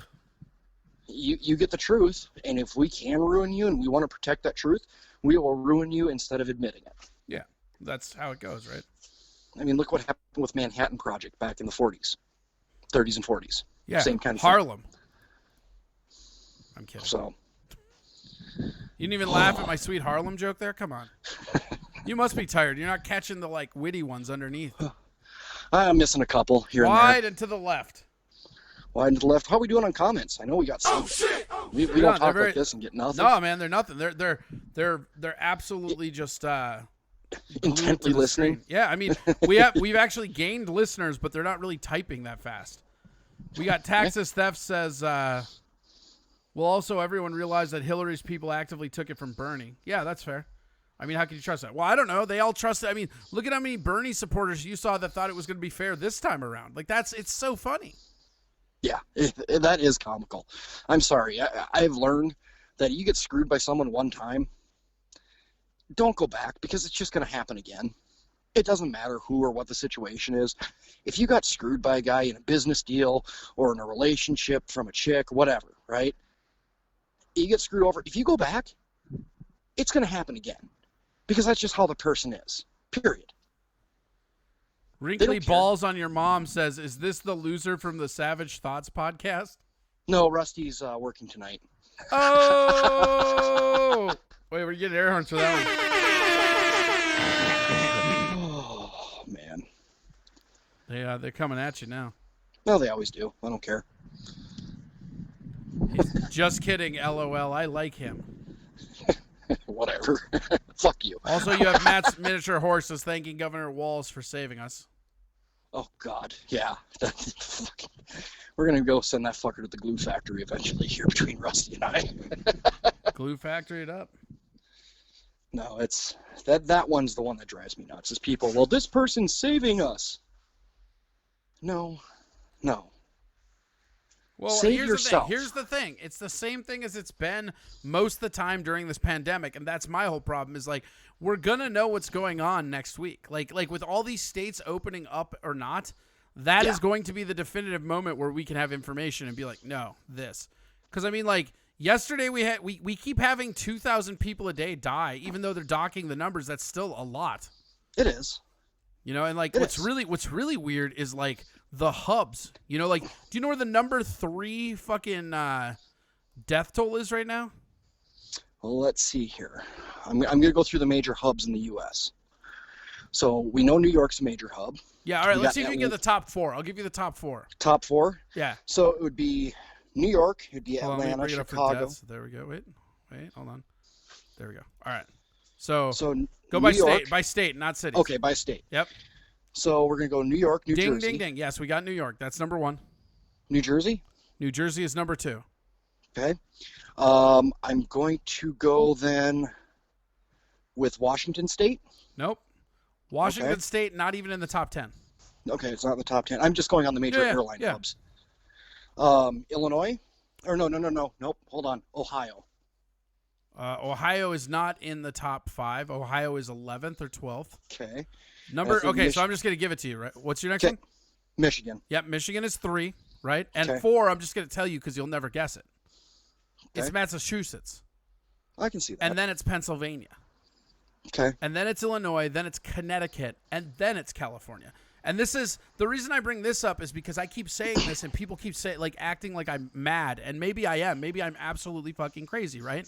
You get the truth, and if we can ruin you and we want to protect that truth, we will ruin you instead of admitting it. Yeah, that's how it goes, right? I mean, look what happened with Manhattan Project back in the 30s and 40s. Yeah, same kind of Harlem. thing. I'm kidding. So. You didn't even laugh at my sweet Harlem joke there? Come on. You must be tired. You're not catching the witty ones underneath. I'm missing a couple here and there. Wide and to the left. Wide and to the left. How are we doing on comments? I know we got some. We don't talk like this and get nothing. No, man, they're nothing. They're absolutely just intently listening. Screen. Yeah, I mean, we've actually gained listeners, but they're not really typing that fast. We got Taxes Theft says, well, also everyone realized that Hillary's people actively took it from Bernie. Yeah, that's fair. I mean, how can you trust that? Well, I don't know. They all trust it. I mean, look at how many Bernie supporters you saw that thought it was going to be fair this time around. It's so funny. Yeah, that is comical. I'm sorry. I've learned that you get screwed by someone one time, don't go back because it's just going to happen again. It doesn't matter who or what the situation is. If you got screwed by a guy in a business deal or in a relationship from a chick, whatever, right? You get screwed over. If you go back, it's going to happen again because that's just how the person is, period. Wrinkly Balls on Your Mom says, is this the loser from the Savage Thoughts podcast? No, Rusty's working tonight. Oh! Wait, we're getting air horns for that one. Oh, man. They're coming at you now. No, they always do. I don't care. He's just kidding, LOL. I like him. Whatever. Fuck you. Also, you have Matt's miniature horses thanking Governor Walz for saving us. Oh, God. Yeah. We're going to go send that fucker to the glue factory eventually here between Rusty and I. Glue factory it up. No, it's that one's the one that drives me nuts. Is people, well, this person's saving us. No. Well, Save yourself. Here's the thing. It's the same thing as it's been most of the time during this pandemic, and that's my whole problem. Is like we're gonna know what's going on next week. Like with all these states opening up or not, that is going to be the definitive moment where we can have information and be like, no, this. Because I mean, like yesterday we keep having 2,000 people a day die, even though they're docking the numbers. That's still a lot. It is. You know, and like what's really weird is like the hubs. You know, like do you know where the number 3 fucking death toll is right now? Well, let's see here. I'm going to go through the major hubs in the U.S. So we know New York's a major hub. Yeah, all right. Let's see if you can get the top 4. I'll give you the top 4. Top 4? Yeah. So it would be New York. It would be Hold on, Atlanta, bring it up for Chicago. deaths. There we go. Wait, hold on. There we go. All right. So go New by York, state, not cities. Okay, by state. Yep. So we're going to go New York, New Ding, Jersey. ding, ding. Yes, we got New York. That's number 1. New Jersey? New Jersey is number 2. Okay. I'm going to go then with Washington State. Nope. Washington State, not even in the top 10. Okay, it's not in the top 10. I'm just going on the major airline hubs. Illinois? Or no. Nope. Hold on. Ohio. Ohio is not in the top 5. Ohio is 11th or 12th. Okay. So I'm just going to give it to you, right? What's your next one? Michigan. Yep, Michigan is 3, right? And Okay. 4, I'm just going to tell you because you'll never guess it. It's Okay. Massachusetts. I can see that. And then it's Pennsylvania. Okay. And then it's Illinois, then it's Connecticut, and then it's California. And this is the reason I bring this up is because I keep saying this and people keep saying acting like I'm mad, and maybe I am. Maybe I'm absolutely fucking crazy, right?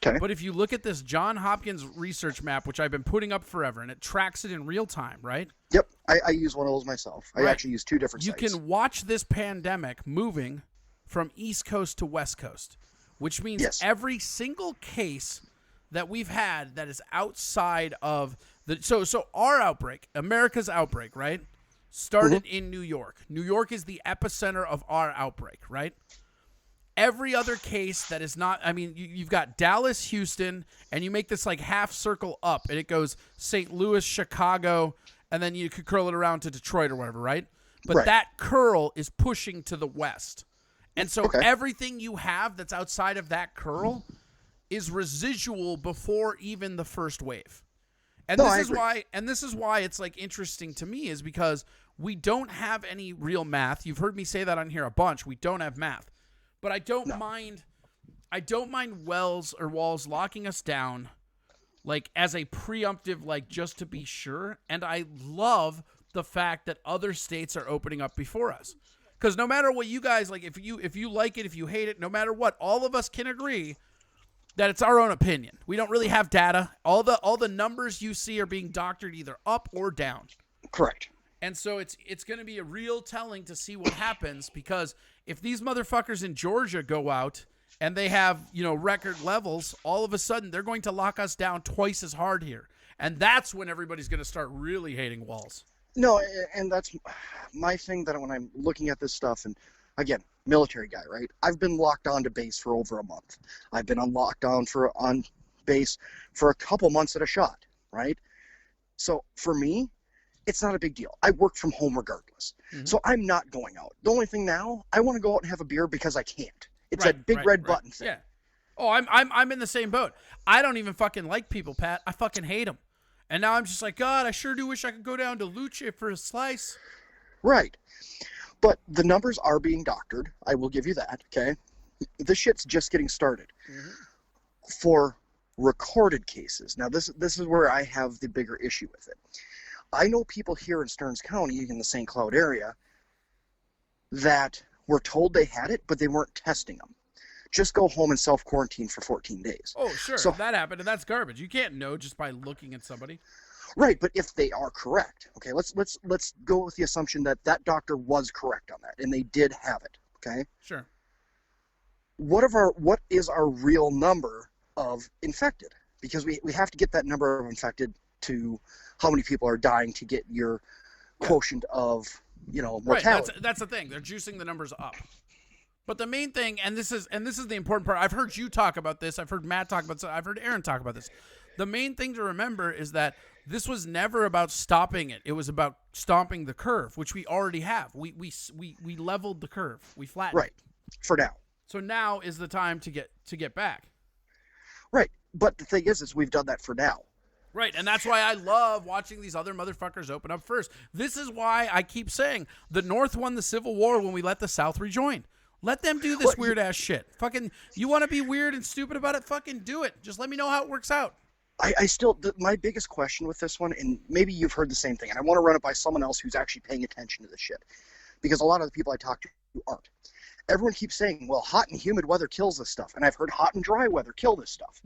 Okay. But if you look at this John Hopkins research map, which I've been putting up forever, and it tracks it in real time, right? Yep. I use one of those myself. I actually use 2 different sites. You can watch this pandemic moving from East Coast to West Coast, which means every single case that we've had that is outside of the so our outbreak, America's outbreak, right, started in New York. New York is the epicenter of our outbreak, right? Every other case that is not, I mean, you've got Dallas, Houston, and you make this like half circle up, and it goes St. Louis, Chicago, and then you could curl it around to Detroit or whatever, right? But that curl is pushing to the west. And so everything you have that's outside of that curl is residual before even the first wave. And this is why it's like interesting to me is because we don't have any real math. You've heard me say that on here a bunch. We don't have math. But I don't mind Walz locking us down like as a preemptive, like just to be sure. And I love the fact that other states are opening up before us. Because no matter what you guys like, if you like it, if you hate it, no matter what, all of us can agree that it's our own opinion. We don't really have data. All the numbers you see are being doctored either up or down. Correct. And so it's going to be a real telling to see what happens because if these motherfuckers in Georgia go out and they have, record levels, all of a sudden they're going to lock us down twice as hard here. And that's when everybody's going to start really hating Walz. No, and that's my thing that when I'm looking at this stuff, and again, military guy, right? I've been locked on to base for over a month. I've been on lockdown on base for a couple months at a shot, right? So for me, it's not a big deal. I work from home regardless. Mm-hmm. So I'm not going out. The only thing now, I want to go out and have a beer because I can't. It's that big red button thing. Yeah. Oh, I'm in the same boat. I don't even fucking like people, Pat. I fucking hate them. And now I'm just like, God, I sure do wish I could go down to Luce for a slice. Right. But the numbers are being doctored. I will give you that, okay? The shit's just getting started. For recorded cases, now this is where I have the bigger issue with it. I know people here in Stearns County, in the St. Cloud area, that were told they had it, but they weren't testing them. Just go home and self-quarantine for 14 days. Oh, sure. So, that happened, and that's garbage. You can't know just by looking at somebody. right, but if they are correct, okay, let's go with the assumption that that doctor was correct on that, and they did have it, okay? Sure. What is our real number of infected? Because we have to get that number of infected to how many people are dying to get your quotient of, mortality. Right, that's the thing. They're juicing the numbers up. But the main thing, and this is the important part. I've heard you talk about this. I've heard Matt talk about this. I've heard Aaron talk about this. The main thing to remember is that this was never about stopping it. It was about stomping the curve, which we already have. We leveled the curve. We flattened. Right. For now. So now is the time to get back. Right. But the thing is we've done that for now. Right, and that's why I love watching these other motherfuckers open up first. This is why I keep saying the North won the Civil War when we let the South rejoin. Let them do this weird-ass shit. Fucking, you want to be weird and stupid about it? Fucking do it. Just let me know how it works out. I still, my biggest question with this one, and maybe you've heard the same thing, and I want to run it by someone else who's actually paying attention to this shit, because a lot of the people I talk to aren't. Everyone keeps saying, well, hot and humid weather kills this stuff, and I've heard hot and dry weather kill this stuff.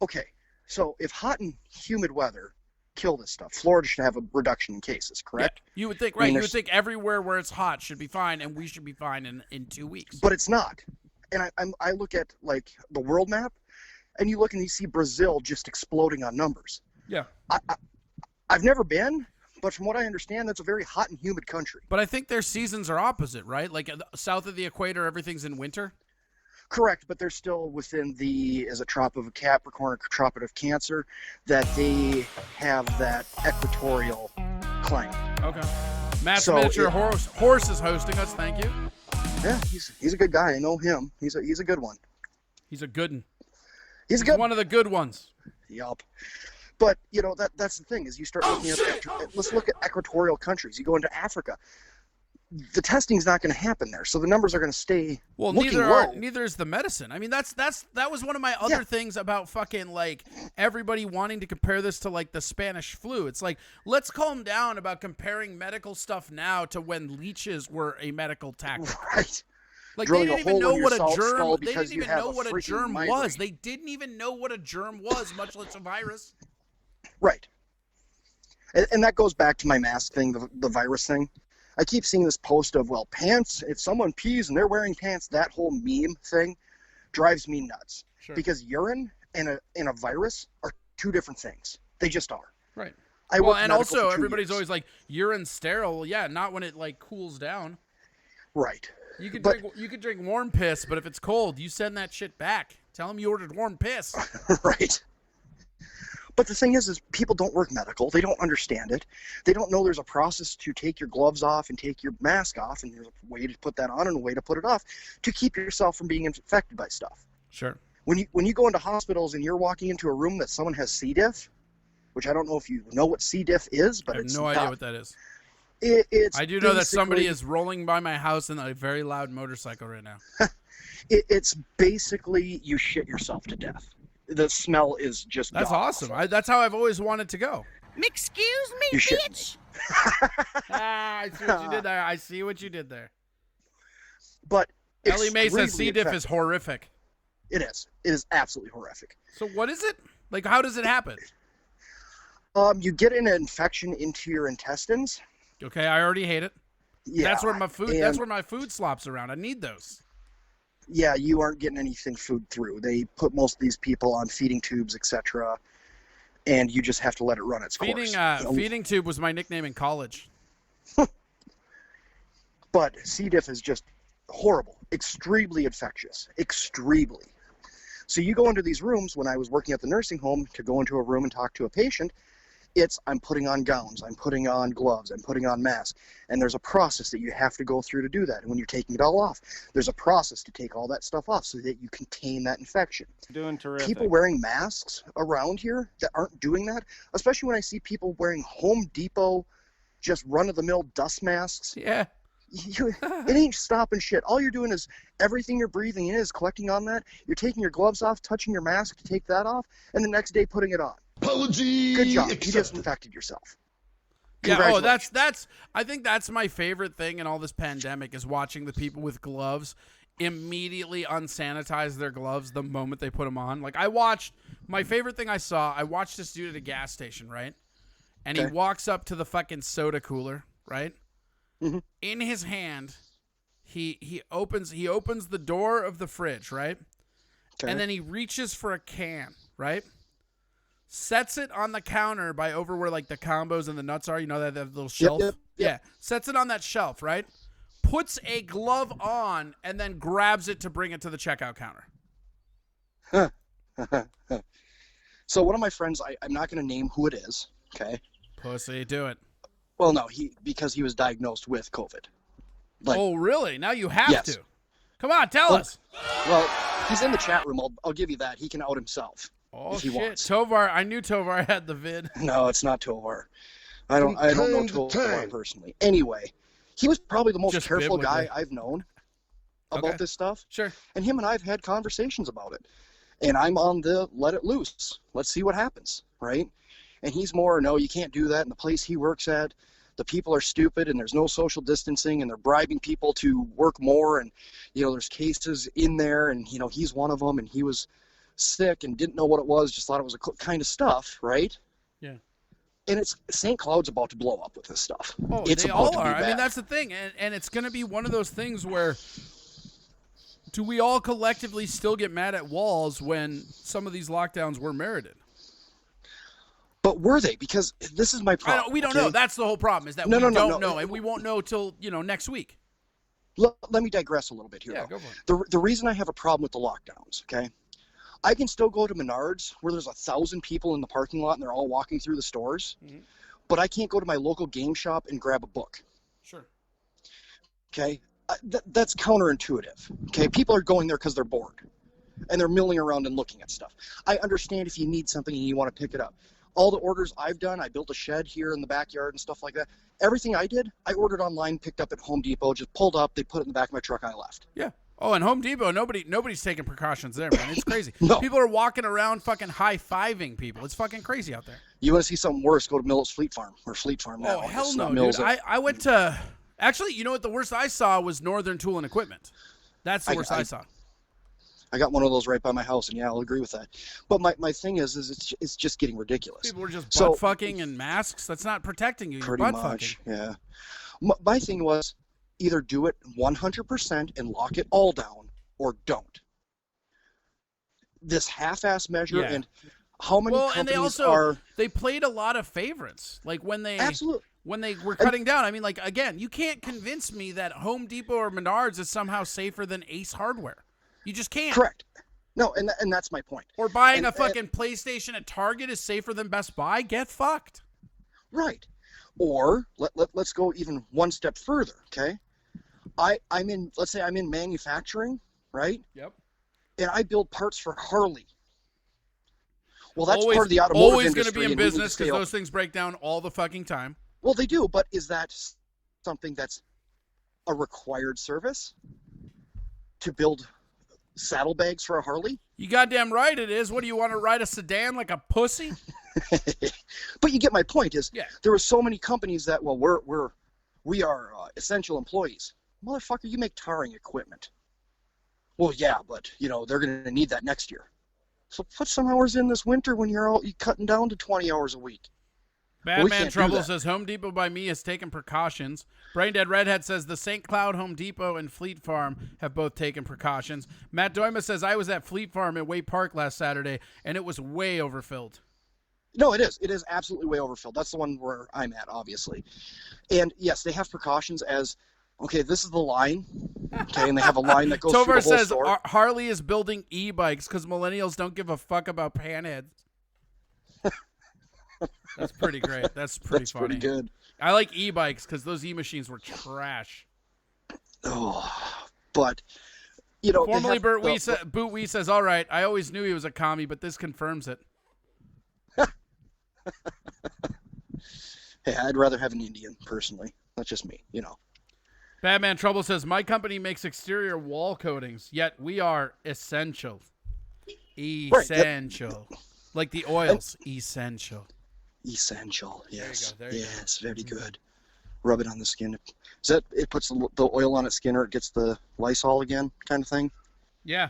Okay, so if hot and humid weather kill this stuff, Florida should have a reduction in cases, correct? Yeah, you would think, right? You would think everywhere where it's hot should be fine, and we should be fine in 2 weeks. But it's not. And I look at, like, the world map, and you look and you see Brazil just exploding on numbers. Yeah. I've never been, but from what I understand, that's a very hot and humid country. But I think their seasons are opposite, right? Like south of the equator, everything's in winter. Correct, but they're still within the, is it Tropic of Capricorn or Tropic of Cancer, that they have that equatorial climate. Okay. Matt's miniature horse is hosting us. Thank you. Yeah, he's a good guy. I know him. He's a good one. He's a good one. He's good. One of the good ones. Yup. But, that's the thing, is you start looking at, let's look at equatorial countries. You go into Africa. The testing's not going to happen there, so the numbers are going to stay looking low. Neither is the medicine. I mean, that was one of my other things about fucking, like, everybody wanting to compare this to, like, the Spanish flu. It's like, let's calm down about comparing medical stuff now to when leeches were a medical tactic. Right. Like, they didn't even know what a germ. They didn't even know what a germ was. They didn't even know what a germ was, much less a virus. Right. And that goes back to my mask thing, the virus thing. I keep seeing this post of, well, pants, if someone pees and they're wearing pants, that whole meme thing drives me nuts. Sure. Because urine and a virus are two different things. They just are. Right. And also everybody's always like, urine's sterile. Yeah, not when it, like, cools down. Right. You could drink warm piss, but if it's cold, you send that shit back. Tell them you ordered warm piss. Right. But the thing is people don't work medical. They don't understand it. They don't know there's a process to take your gloves off and take your mask off, and there's a way to put that on and a way to put it off to keep yourself from being infected by stuff. Sure. When you go into hospitals and you're walking into a room that someone has C. diff, which I don't know if you know what C. diff is, but I have no idea what that is. I do know that somebody is rolling by my house in a very loud motorcycle right now. It's basically you shit yourself to death. The smell is just That's awesome. That's how I've always wanted to go. Excuse me, bitch. I see what you did there. I see what you did there. But Ellie Mae says C. diff is horrific. It is. It is absolutely horrific. So what is it? Like, how does it happen? You get an infection into your intestines. Okay, I already hate it. Yeah. That's where my food slops around. I need those. Yeah, you aren't getting anything food through. They put most of these people on feeding tubes, etc., and you just have to let it run its course. Feeding tube was my nickname in college. But C. diff is just horrible, extremely infectious, extremely. So you go into these rooms, when I was working at the nursing home, to go into a room and talk to a patient, I'm putting on gowns, I'm putting on gloves, I'm putting on masks. And there's a process that you have to go through to do that. And when you're taking it all off, there's a process to take all that stuff off so that you contain that infection. Doing terrific. People wearing masks around here that aren't doing that, especially when I see people wearing Home Depot, just run-of-the-mill dust masks. Yeah. It ain't stopping shit. All you're doing is everything you're breathing in is collecting on that. You're taking your gloves off, touching your mask to take that off, and the next day putting it on. Apology. Good job. Accepted. You just infected yourself. Yeah, oh, that's I think that's my favorite thing in all this pandemic is watching the people with gloves immediately unsanitize their gloves the moment they put them on. Like my favorite thing I watched this dude at a gas station, right? And he walks up to the fucking soda cooler, right? Mm-hmm. In his hand, he opens the door of the fridge, right? Okay. And then he reaches for a can, right? Sets it on the counter by over where like the combos and the nuts are. You know that little shelf? Yep. Yeah. Sets it on that shelf, right? Puts a glove on and then grabs it to bring it to the checkout counter. So one of my friends, I'm not going to name who it is, okay? Pussy, do it. Well, no, because he was diagnosed with COVID. Oh, really? Now you have Yes. to. Come on, tell us. Well, he's in the chat room. I'll give you that. He can out himself. Oh, if he shit. wants. Tovar, I knew Tovar had the vid. No, it's not Tovar. I don't know Tovar personally. Anyway, he was probably the most Just careful biblically. guy I've known about this stuff. Sure. And him and I have had conversations about it. And I'm on the let it loose. Let's see what happens, right? And he's more, no, you can't do that. In the place he works at, the people are stupid and there's no social distancing and they're bribing people to work more. And, there's cases in there and, he's one of them and he was sick and didn't know what it was, just thought it was a kind of stuff, right? Yeah. And St. Cloud's about to blow up with this stuff. Oh, It's they about all to be are. I mean, bad. that's the thing. And it's going to be one of those things where do we all collectively still get mad at walls when some of these lockdowns were merited? But were they? Because this is my problem. We don't okay? know. That's the whole problem is that No, we no, don't no. know. And we won't know till, next week. Let me digress a little bit here. Yeah, though. go for it. The reason I have a problem with the lockdowns, okay? I can still go to Menards where there's 1,000 people in the parking lot and they're all walking through the stores, but I can't go to my local game shop and grab a book. Sure. Okay? That's counterintuitive. Okay? People are going there because they're bored and they're milling around and looking at stuff. I understand if you need something and you want to pick it up. All the orders I've done, I built a shed here in the backyard and stuff like that. Everything I did, I ordered online, picked up at Home Depot, just pulled up, they put it in the back of my truck, and I left. Yeah. Oh, and Home Depot, nobody's taking precautions there, man. It's crazy. No. People are walking around fucking high-fiving people. It's fucking crazy out there. You want to see something worse, go to Mills Fleet Farm, or Fleet Farm now. Oh, hell It's no, not dude. Mills. I went to... Actually, you know what? The worst I saw was Northern Tool and Equipment. That's the worst I saw. I got one of those right by my house, and yeah, I'll agree with that. But my thing is it's just getting ridiculous. People were just butt fucking and masks. That's not protecting you. You're Pretty butt much, fucking. yeah. My thing was either do it 100% and lock it all down, or don't. This half-ass measure, and how many companies they played a lot of favorites. Like when they absolutely. When they were cutting down, I mean, like, again, you can't convince me that Home Depot or Menards is somehow safer than Ace Hardware. You just can't. Correct. No, and that's my point. Or buying a fucking PlayStation at Target is safer than Best Buy? Get fucked. Right. Or let's go even one step further, okay? Let's say I'm in manufacturing, right? Yep. And I build parts for Harley. Well, that's always, part of the automotive always industry. Always going to be in and we need to business stay because open. those things break down all the fucking time. Well, they do, but is that something that's a required service to build saddlebags for a Harley? You goddamn right it is. What do you want to ride a sedan like a pussy? But you get my point. There were so many companies that we are essential employees. Motherfucker, you make tarring equipment. Well, yeah, but they're going to need that next year. So put some hours in this winter when you're cutting down to 20 hours a week. Batman Trouble says Home Depot by me has taken precautions. Brain Dead Redhead says the St. Cloud, Home Depot, and Fleet Farm have both taken precautions. Matt Doima says I was at Fleet Farm at Way Park last Saturday, and it was way overfilled. No, it is. It is absolutely way overfilled. That's the one where I'm at, obviously. And yes, they have precautions as, okay, this is the line. Okay, and they have a line that goes Tovar through the whole says store. Harley is building e-bikes because millennials don't give a fuck about panheads. That's pretty great. That's pretty That's funny. pretty good. I like e-bikes because those e-machines were trash. Oh, but you know, they Formerly, have Boot Wee says, "All right, I always knew he was a commie, but this confirms it." Hey, I'd rather have an Indian personally. That's just me, you know. Batman Trouble says, "My company makes exterior wall coatings, yet we are essential, essential, like the oils, essential." Essential, yes, There you go. yes, very good. Rub it on the skin. Is that it? Puts the oil on its skin, or it gets the Lysol again, kind of thing. Yeah.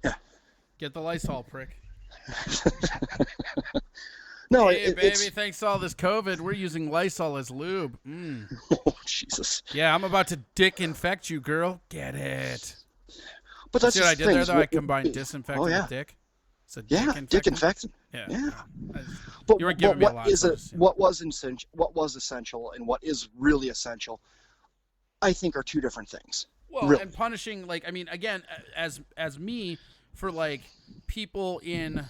Yeah. Get the Lysol, prick. No, Hey, baby, it's thanks to all this COVID, we're using Lysol as lube. oh Jesus. Yeah, I'm about to dick infect you, girl. Get it. But that's See what just I the did thing, there, is though? what- I combined disinfectant yeah. with dick. It's a Yeah, dick infectant. Yeah. Yeah. I- But You were giving me a what lot. is so it? just, What was essential? What was essential, and what is really essential? I think are two different things. Well, really. and punishing, like, I mean, again, as me, for like people in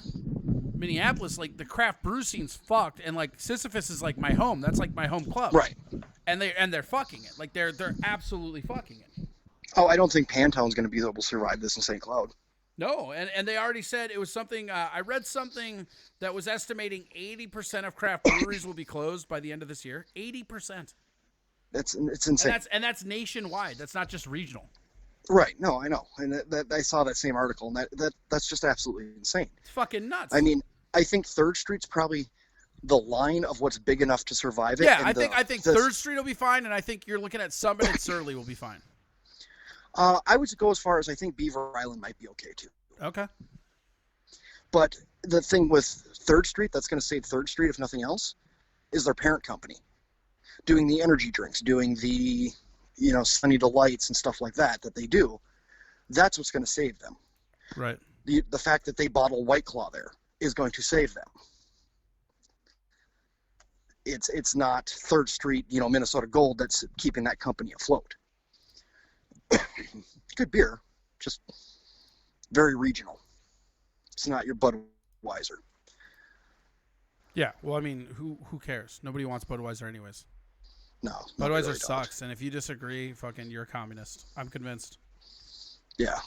Minneapolis, like the craft brew scene's fucked, and like Sisyphus is like my home. That's like my home club. Right. And they're fucking it. Like they're absolutely fucking it. Oh, I don't think Pantown's going to be able to survive this in St. Cloud. No, and they already said it was something. I read something that was estimating 80% of craft breweries will be closed by the end of this year. 80%. It's insane. And that's nationwide. That's not just regional. Right. No, I know. And that I saw that same article, and that's just absolutely insane. It's fucking nuts. I mean, I think 3rd Street's probably the line of what's big enough to survive it. yeah, and I think 3rd Street will be fine, and I think you're looking at Summit and Surly will be fine. I would go as far as I think Beaver Island might be okay too. Okay. But the thing with 3rd Street that's going to save 3rd Street, if nothing else, is their parent company doing the energy drinks, doing the, Sunny Delights and stuff like that they do. That's what's going to save them. Right. The fact that they bottle White Claw there is going to save them. It's not 3rd Street, Minnesota Gold that's keeping that company afloat. Good beer, just very regional. It's not your Budweiser. Yeah. Well, I mean, who cares? Nobody wants Budweiser anyways. No. Budweiser really sucks, and if you disagree, fucking, you're a communist. I'm convinced. Yeah.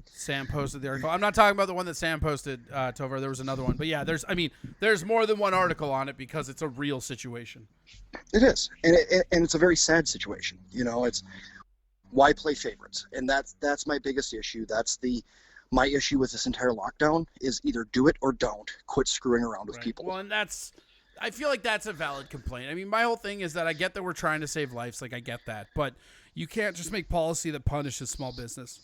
Sam posted the article. I'm not talking about the one that Sam posted, Tovar. There was another one, but yeah, there's more than one article on it because it's a real situation. It is, and it's a very sad situation. It's why play favorites, and that's my biggest issue. That's my issue with this entire lockdown is either do it or don't. Quit screwing around with people. Well, and I feel like that's a valid complaint. I mean, my whole thing is that I get that we're trying to save lives, like I get that, but you can't just make policy that punishes small business.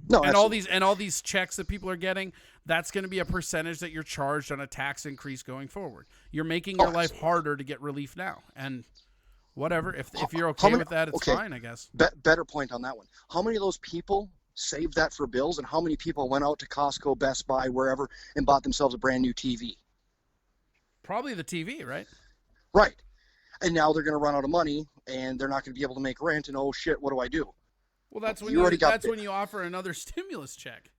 No, and absolutely. all these checks that people are getting, that's going to be a percentage that you're charged on a tax increase going forward. You're making your life harder to get relief now, and whatever. If you're okay with that, it's fine, I guess. Better point on that one. How many of those people saved that for bills, and how many people went out to Costco, Best Buy, wherever, and bought themselves a brand new TV? Probably the TV, right? Right. And now they're going to run out of money, and they're not going to be able to make rent, and oh shit, what do I do? Well, that's when when you offer another stimulus check.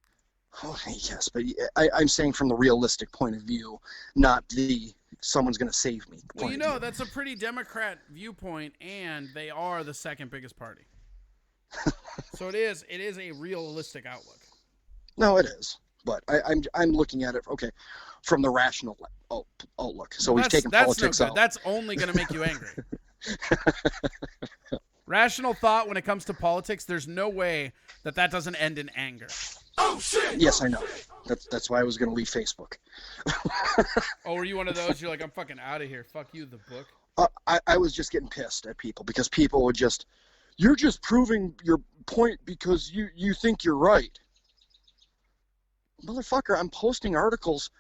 Oh, yes, but I'm saying from the realistic point of view, not the someone's going to save me. Well, that's a pretty Democrat viewpoint, and they are the second biggest party. So it is a realistic outlook. No, it is, but I'm looking at it from the rational outlook. So we've taken politics out. That's only going to make you angry. Rational thought when it comes to politics, there's no way that doesn't end in anger. Oh shit! Yes, I know. That's why I was going to leave Facebook. Oh, were you one of those? You're like, I'm fucking out of here. Fuck you, the book. I was just getting pissed at people because people would you're just proving your point because you think you're right. Motherfucker, I'm posting articles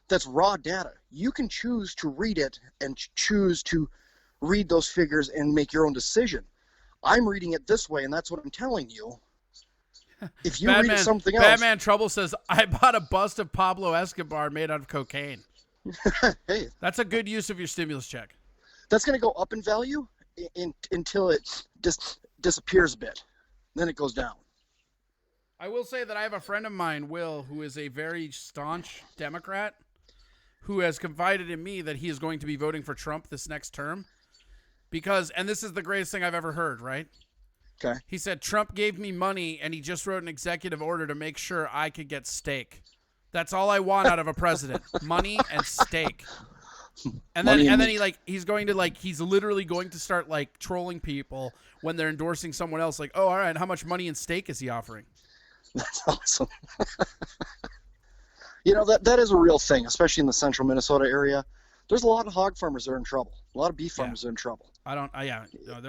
that's raw data. You can choose to read it and choose to read those figures and make your own decision. I'm reading it this way, and that's what I'm telling you. If you read something else... Batman Trouble says, I bought a bust of Pablo Escobar made out of cocaine. Hey. That's a good use of your stimulus check. That's going to go up in value until it just disappears a bit. Then it goes down. I will say that I have a friend of mine, Will, who is a very staunch Democrat, who has confided in me that he is going to be voting for Trump this next term. Because, and this is the greatest thing I've ever heard, right? Okay. He said, Trump gave me money and he just wrote an executive order to make sure I could get steak. That's all I want out of a president. Money and steak. And then he's literally going to start like trolling people when they're endorsing someone else. Like, oh, all right, how much money and steak is he offering? That's awesome. That is a real thing, especially in the central Minnesota area. There's a lot of hog farmers that are in trouble. A lot of beef farmers are in trouble. There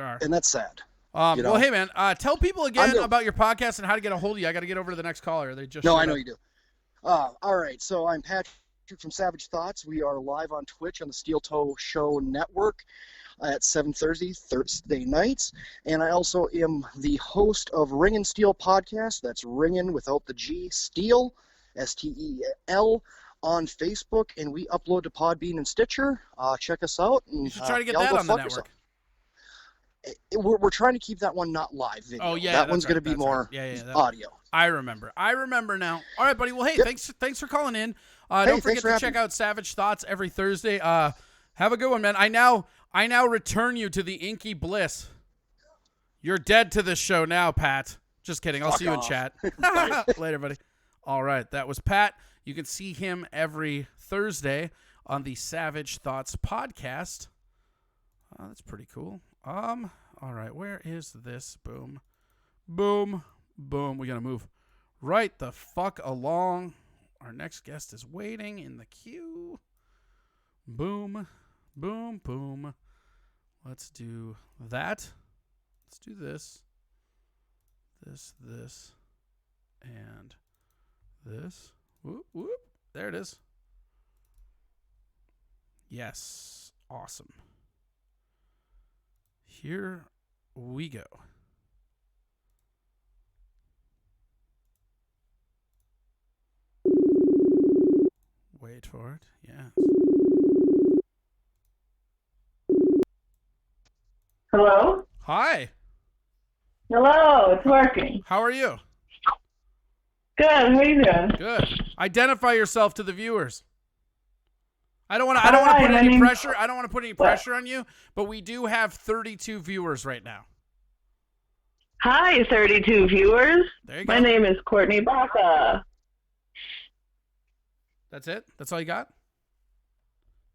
are. And that's sad. Well, hey, man, tell people again about your podcast and how to get a hold of you. I got to get over to the next caller. They just I know you do. All right, so I'm Patrick from Savage Thoughts. We are live on Twitch on the Steel Toe Show Network at 7:30 Thursday nights. And I also am the host of Ringin' Steel podcast. That's Ringin' without the G, Steel, STEL, on Facebook. And we upload to Podbean and Stitcher. Check us out. And, you should try to get that on the network. We're trying to keep that one not live video. Oh, yeah. That one's going to be more audio. I remember now. All right, buddy. Well, hey, thanks for calling in. Don't forget to check out Savage Thoughts every Thursday. Have a good one, man. I now return you to the inky bliss. You're dead to this show now, Pat. Just kidding. I'll see you in chat. Later, buddy. All right, that was Pat. You can see him every Thursday on the Savage Thoughts podcast. That's pretty cool. All right, where is this? Boom. Boom. Boom. We got to move right the fuck along. Our next guest is waiting in the queue. Boom. Boom. Boom. Let's do that. Let's do this. This, and this. Whoop, whoop. There it is. Yes. Awesome. Here we go. Wait for it. Yes. Hello? Hi. Hello, it's working. How are you? Good, how are you doing? Good. Identify yourself to the viewers. I don't want to put any pressure. I don't want to put any pressure on you, but we do have 32 viewers right now. Hi, 32 viewers. There you go. My name is Courtney Baca. That's it? That's all you got?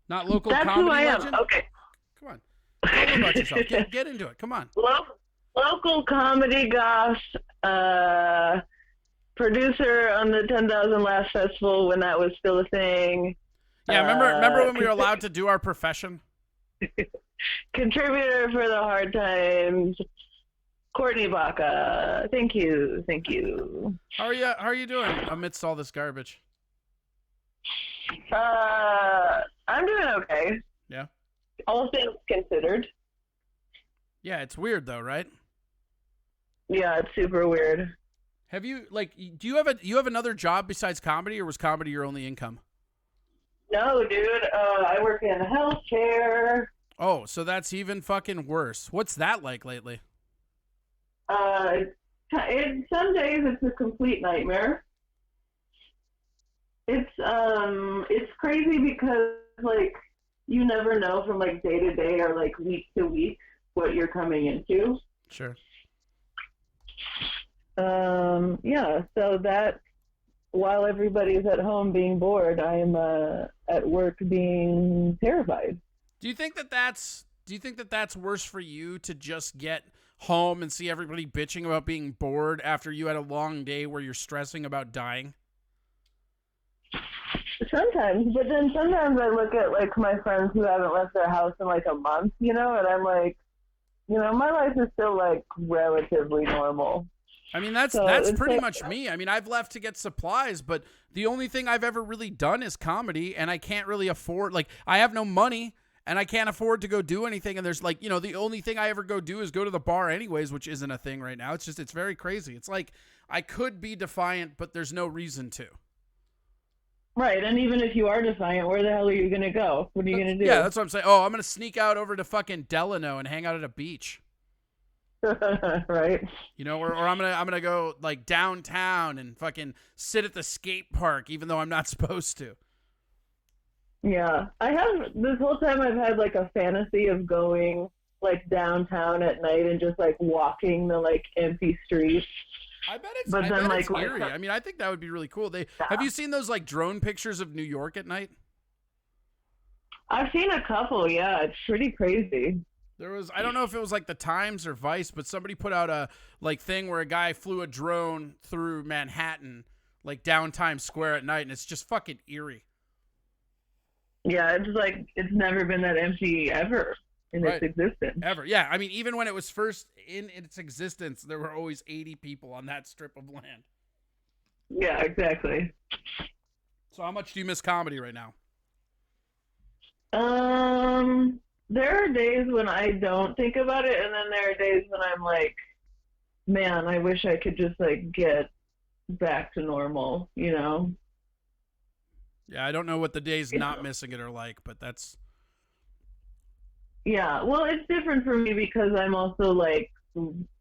Not local That's comedy who I am. legend? Okay. Come on. Tell me about yourself. Get into it. Come on. Local comedy goss, producer on the 10,000 Laughs Festival when that was still a thing. Yeah, remember when we were allowed to do our profession? Contributor for the Hard Times, Courtney Baca. Thank you. How are you doing amidst all this garbage? I'm doing okay. Yeah. All things considered. Yeah, it's weird though, right? Yeah, it's super weird. Have you do you have another job besides comedy, or was comedy your only income? No, dude. I work in healthcare. Oh, so that's even fucking worse. What's that like lately? Some days it's a complete nightmare. It's crazy because like you never know from like day to day or like week to week what you're coming into. Sure. Yeah. So that while everybody's at home being bored, I am at work being terrified. Do you think that that's worse for you to just get home and see everybody bitching about being bored after you had a long day where you're stressing about dying? Sometimes, but then sometimes I look at like my friends who haven't left their house in like a month, and I'm like, my life is still like relatively normal. I mean, that's pretty much me. I mean, I've left to get supplies, but the only thing I've ever really done is comedy, and I can't really afford, like, I have no money, and I can't afford to go do anything, and there's, like, the only thing I ever go do is go to the bar anyways, which isn't a thing right now. It's very crazy. It's like, I could be defiant, but there's no reason to. Right, and even if you are defiant, where the hell are you going to go? What are you going to do? Yeah, that's what I'm saying. Oh, I'm going to sneak out over to fucking Delano and hang out at a beach. Right. Or I'm gonna go like downtown and fucking sit at the skate park, even though I'm not supposed to. Yeah, I have this whole time I've had like a fantasy of going like downtown at night and just like walking the like empty streets. I bet it's. But I then bet like it's eerie. I mean, I think that would be really cool. Have you seen those like drone pictures of New York at night? I've seen a couple. Yeah, it's pretty crazy. There was, I don't know if it was like the Times or Vice, but somebody put out a like thing where a guy flew a drone through Manhattan, like down Times Square at night, and it's just fucking eerie. Yeah, it's like it's never been that empty ever in its existence. Ever. Yeah, I mean, even when it was first in its existence, there were always 80 people on that strip of land. Yeah, exactly. So how much do you miss comedy right now? There are days when I don't think about it, and then there are days when I'm like, man, I wish I could just like get back to normal, you know? Yeah, I don't know what the days not missing it are like, but that's... Yeah, well, it's different for me because I'm also like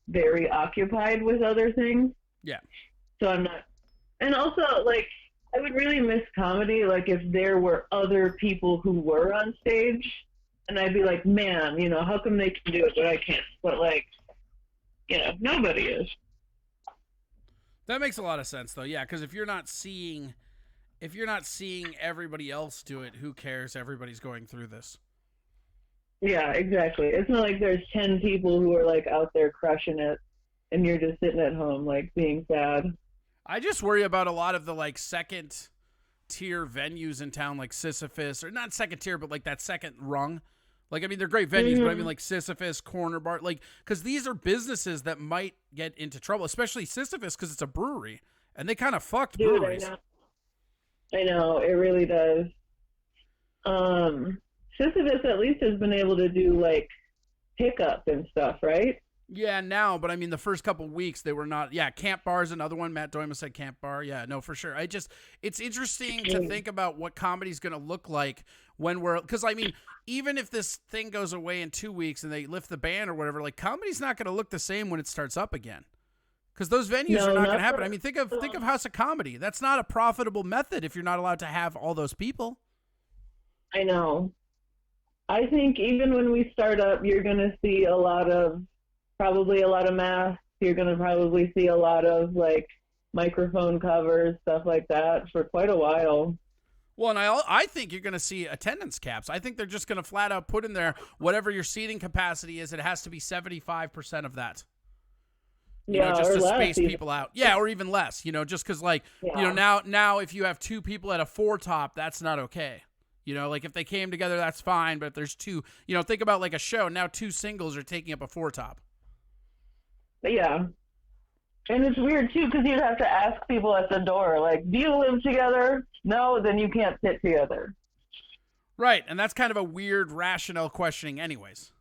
very occupied with other things. Yeah. So I'm not... And also, like, I would really miss comedy, like, if there were other people who were on stage, and I'd be like, man, you know, how come they can do it but I can't? But, like, you know, nobody is. That makes a lot of sense, though. Yeah, because if you're not seeing everybody else do it, who cares? Everybody's going through this. Yeah, exactly. It's not like there's 10 people who are, like, out there crushing it, and you're just sitting at home, like, being sad. I just worry about a lot of the, like, second-tier venues in town, like Sisyphus, or not second-tier, but, like, that second rung. Like, I mean, they're great venues, but I mean, like, Sisyphus, Corner Bar, like, because these are businesses that might get into trouble, especially Sisyphus, because it's a brewery, and they kind of fucked breweries. I know, it really does. Sisyphus at least has been able to do, like, pickup and stuff, right? Yeah, now, but I mean, the first couple weeks, they were not. Yeah, Camp Bar is another one. Matt Doima said Camp Bar. Yeah, no, for sure. It's interesting to think about what comedy's going to look like when we're, because I mean, even if this thing goes away in 2 weeks and they lift the ban or whatever, like, comedy's not going to look the same when it starts up again. Because those venues are not going to happen. I mean, think of House of Comedy. That's not a profitable method if you're not allowed to have all those people. I know. I think even when we start up, you're going to see probably a lot of masks. You're going to probably see a lot of, like, microphone covers, stuff like that for quite a while. Well, and I think you're going to see attendance caps. I think they're just going to flat out put in there whatever your seating capacity is. It has to be 75% of that. You know, just to space people out. Yeah, or even less, you know, just because, like, you know, now if you have two people at a four top, that's not okay. You know, like, if they came together, that's fine. But if there's two, you know, think about, like, a show. Now two singles are taking up a four top. Yeah. And it's weird, too, because you'd have to ask people at the door, like, do you live together? No, then you can't sit together. Right, and that's kind of a weird, rational questioning anyways.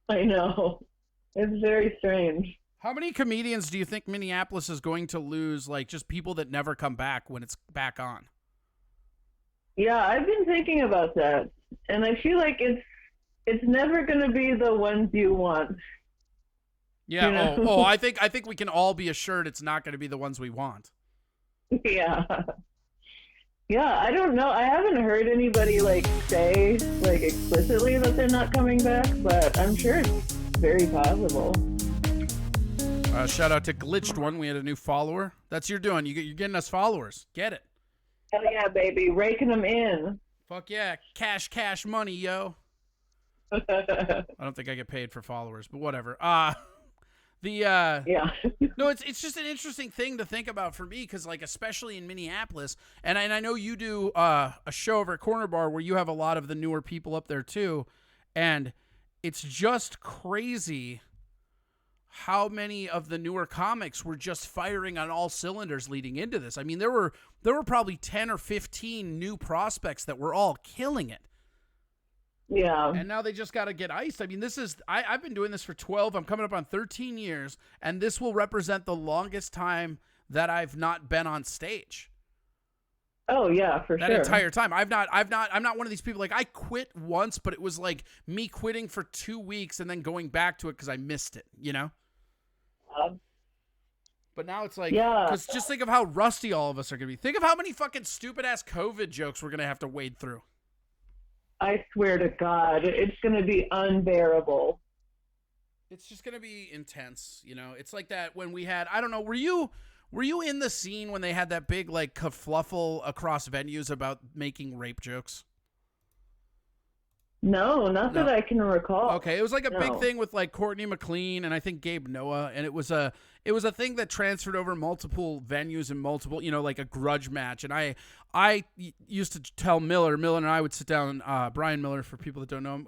I know. It's very strange. How many comedians do you think Minneapolis is going to lose, like, just people that never come back when it's back on? Yeah, I've been thinking about that, and I feel like it's never going to be the ones you want. Yeah, you know? I think we can all be assured it's not going to be the ones we want. Yeah. Yeah, I don't know. I haven't heard anybody, like, say, like, explicitly that they're not coming back, but I'm sure it's very possible. Shout out to Glitched One. We had a new follower. That's you're doing. You're getting us followers. Get it. Hell yeah, baby. Raking them in. Fuck yeah. Cash money, yo. I don't think I get paid for followers, but whatever. Yeah. No, it's just an interesting thing to think about for me because, like, especially in Minneapolis, and I know you do a show over at Corner Bar where you have a lot of the newer people up there too, and it's just crazy how many of the newer comics were just firing on all cylinders leading into this. I mean, there were probably 10 or 15 new prospects that were all killing it. Yeah. And now they just got to get iced. I mean, I've been doing this for 12. I'm coming up on 13 years, and this will represent the longest time that I've not been on stage. Oh yeah, for sure. That entire time. I'm not one of these people, like, I quit once, but it was like me quitting for 2 weeks and then going back to it because I missed it, you know? But now it's like, because just think of how rusty all of us are going to be. Think of how many fucking stupid ass COVID jokes we're going to have to wade through. I swear to God, it's going to be unbearable. It's just gonna be intense, you know. It's like that when we had, I don't know, were you in the scene when they had that big like kerfluffle across venues about making rape jokes? No, not that I can recall. Okay, it was like a big No. thing with like Courtney McLean and I think Gabe Noah, and it was a thing that transferred over multiple venues and multiple, you know, like a grudge match. And I used to tell Miller and I would sit down, Brian Miller for people that don't know him,